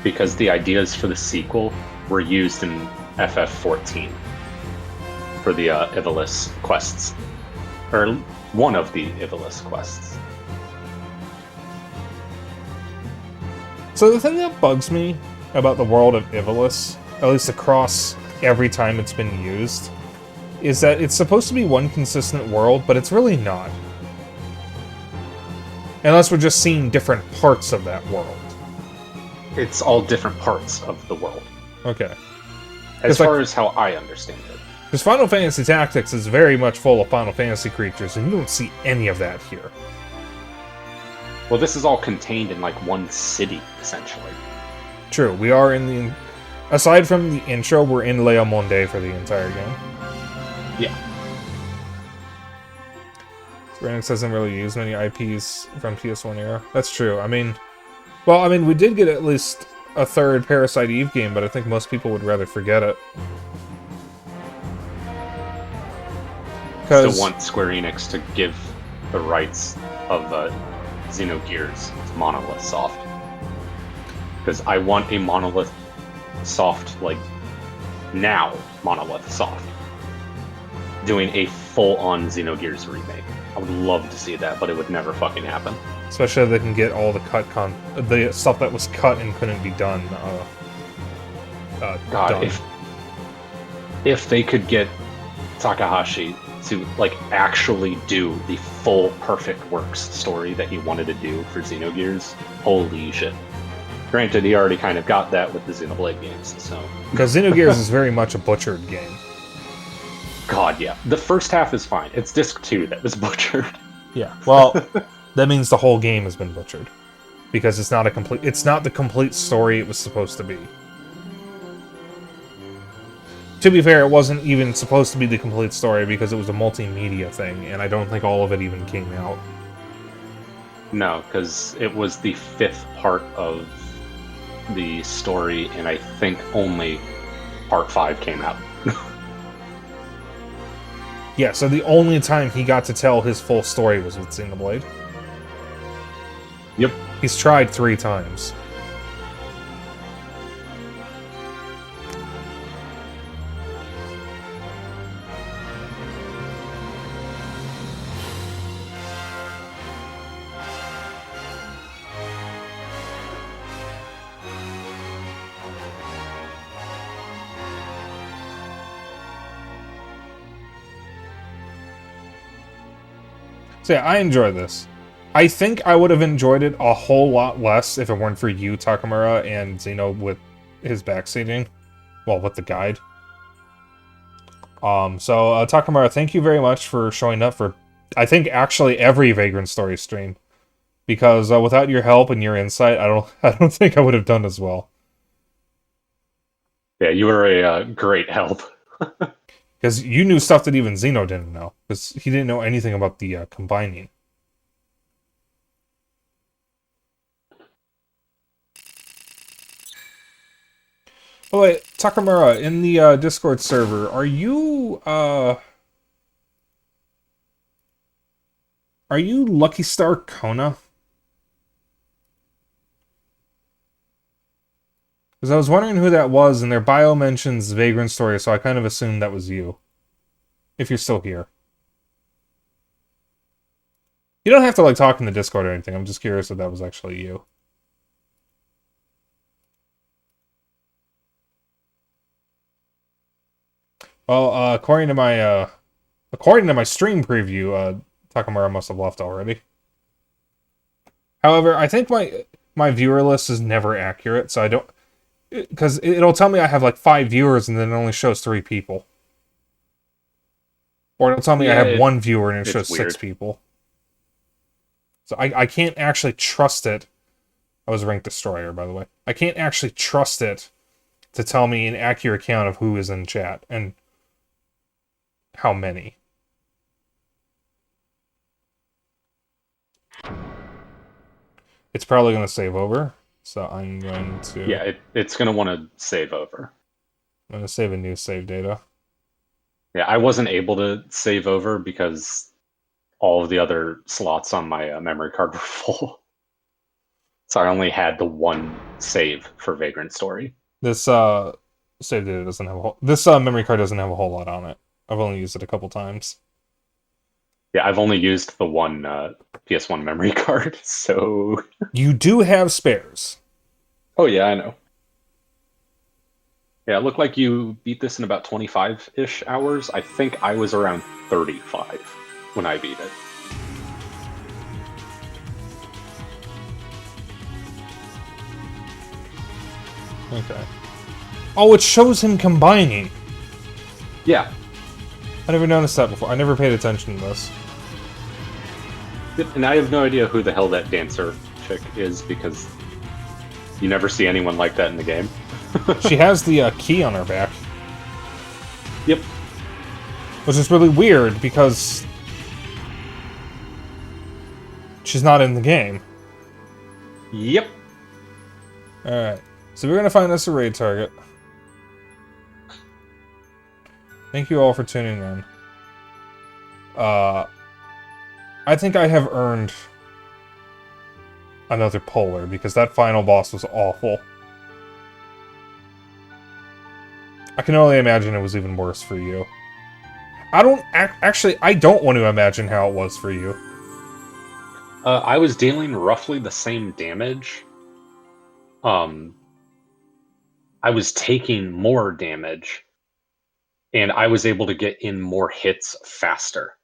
Because the ideas for the sequel were used in FF14 for the Ivalice quests. Or one of the Ivalice quests. So the thing that bugs me about the world of Ivalice, at least across every time it's been used, is that it's supposed to be one consistent world, but it's really not. Unless we're just seeing different parts of that world. It's all different parts of the world. Okay. As far as how I understand it. Because Final Fantasy Tactics is very much full of Final Fantasy creatures, and you don't see any of that here. Well, this is all contained in, like, one city, essentially. True, we are in the... Aside from the intro, we're in Lea Monde for the entire game. Yeah. Square Enix doesn't really use many IPs from PS1 era. That's true. I mean... Well, I mean, we did get at least a third Parasite Eve game, but I think most people would rather forget it. Still want Square Enix to give the rights of Xenogears to Monolith Soft. Because I want a Monolith Soft, like, now Monolith Soft, doing a full-on Xenogears remake. I would love to see that, but it would never fucking happen. Especially if they can get all the the stuff that was cut and couldn't be done, God, done. If they could get Takahashi to, like, actually do the full Perfect Works story that he wanted to do for Xenogears, holy shit. Granted, he already kind of got that with the Xenoblade games, so... Because Xenogears is very much a butchered game. God, yeah. The first half is fine. It's Disc 2 that was butchered. Yeah, well, that means the whole game has been butchered. Because it's not the complete story it was supposed to be. To be fair, it wasn't even supposed to be the complete story because it was a multimedia thing, and I don't think all of it even came out. No, because it was the 5th part of the story, and I think only part 5 came out. Yeah, so the only time he got to tell his full story was with Xenoblade. Yep. He's tried 3 times. So yeah, I enjoy this. I think I would have enjoyed it a whole lot less if it weren't for you, Takamura, and Zeno with his backseating. Well, with the guide. Takamura, thank you very much for showing up for, I think, actually every Vagrant Story stream. Because without your help and your insight, I don't think I would have done as well. Yeah, you were a great help. Because you knew stuff that even Zeno didn't know. Because he didn't know anything about the combining. Oh wait, Takamura, in the Discord server, are you Lucky Star Kona? Because I was wondering who that was, and their bio mentions Vagrant Story, so I kind of assumed that was you. If you're still here. You don't have to, like, talk in the Discord or anything, I'm just curious if that was actually you. Well, according to my stream preview, Takamura must have left already. However, I think my my viewer list is never accurate, so I don't... Because it'll tell me I have like 5 viewers and then it only shows 3 people. Or it'll tell me I have 1 viewer and it shows 6 people. So I can't actually trust it. I was Rank Destroyer, by the way. I can't actually trust it to tell me an accurate count of who is in chat and how many. It's probably going to save over, so I'm going to... Yeah, it's going to want to save over. I'm going to save a new save data. Yeah, I wasn't able to save over because all of the other slots on my memory card were full. So I only had the 1 save for Vagrant Story. This save data doesn't have a whole... This memory card doesn't have a whole lot on it. I've only used it a couple times. Yeah, I've only used the 1 PS1 memory card, so... You do have spares. Oh yeah, I know. Yeah, it looked like you beat this in about 25-ish hours. I think I was around 35 when I beat it. Okay. Oh, it shows him combining. Yeah. I never noticed that before. I never paid attention to this. And I have no idea who the hell that dancer chick is because you never see anyone like that in the game. She has the key on her back. Yep. Which is really weird because she's not in the game. Yep. Alright. So we're going to find us a raid target. Thank you all for tuning in. I think I have earned another polar because that final boss was awful. I can only imagine it was even worse for you. I don't want to imagine how it was for you. I was dealing roughly the same damage. I was taking more damage, and I was able to get in more hits faster.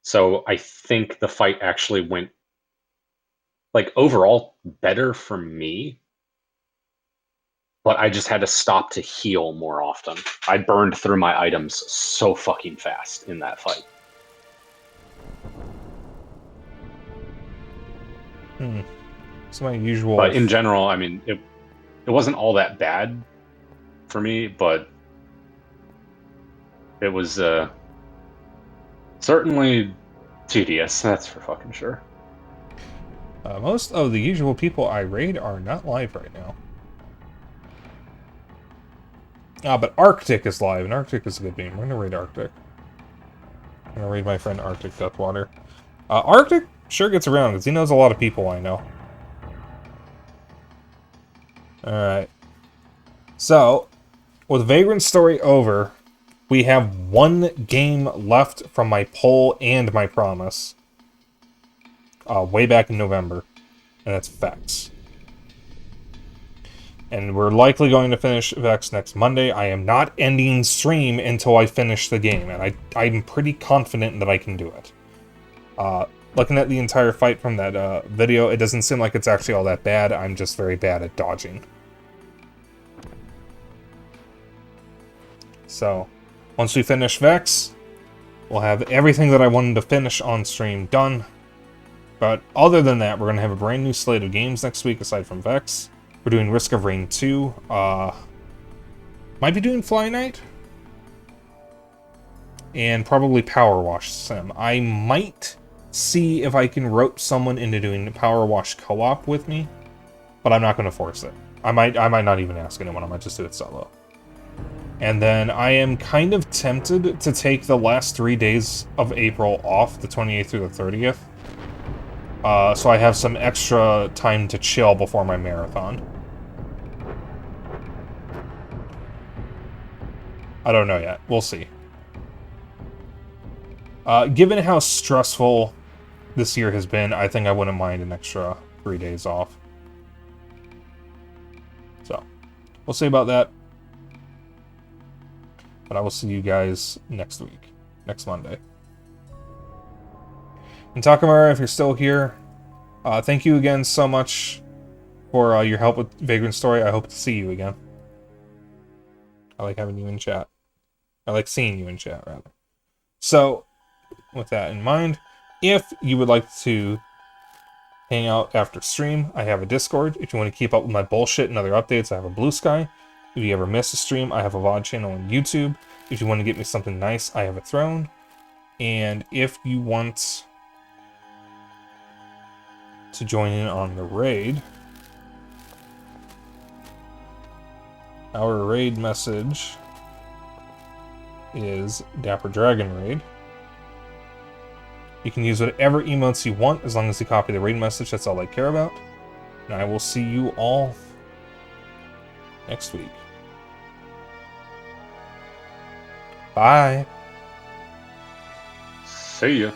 So I think the fight actually went, like, overall better for me, but I just had to stop to heal more often. I burned through my items so fucking fast in that fight. It's my usual... But in general, I mean, it wasn't all that bad for me, but it was certainly tedious, that's for fucking sure. Most of the usual people I raid are not live right now. But Arctic is live, and Arctic is a good game. We're gonna raid Arctic. I'm gonna raid my friend Arctic Deathwater. Arctic sure gets around, because he knows a lot of people I know. Alright. So, with Vagrant Story over, we have 1 game left from my poll and my promise. Way back in November. And that's Vex. And we're likely going to finish Vex next Monday. I am not ending stream until I finish the game, and I'm pretty confident that I can do it. Looking at the entire fight from that video, it doesn't seem like it's actually all that bad. I'm just very bad at dodging. So, once we finish Vex, we'll have everything that I wanted to finish on stream done. But other than that, we're going to have a brand new slate of games next week aside from Vex. We're doing Risk of Rain 2. Might be doing Fly Night. And probably Power Wash Sim. I might see if I can rope someone into doing Power Wash co-op with me. But I'm not going to force it. I might not even ask anyone. I might just do it solo. And then I am kind of tempted to take the last 3 days of April off, the 28th through the 30th. So I have some extra time to chill before my marathon. I don't know yet. We'll see. Given how stressful this year has been, I think I wouldn't mind an extra 3 days off. So, we'll see about that. But I will see you guys next week. Next Monday. And Takamura, if you're still here, thank you again so much for your help with Vagrant Story. I hope to see you again. I like having you in chat. I like seeing you in chat, rather. So, with that in mind, if you would like to hang out after stream, I have a Discord. If you want to keep up with my bullshit and other updates, I have a Blue Sky. If you ever miss a stream, I have a VOD channel on YouTube. If you want to get me something nice, I have a Throne. And if you want to join in on the raid, our raid message is Dapper Dragon Raid. You can use whatever emotes you want as long as you copy the raid message. That's all I care about. And I will see you all next week. Bye. See ya.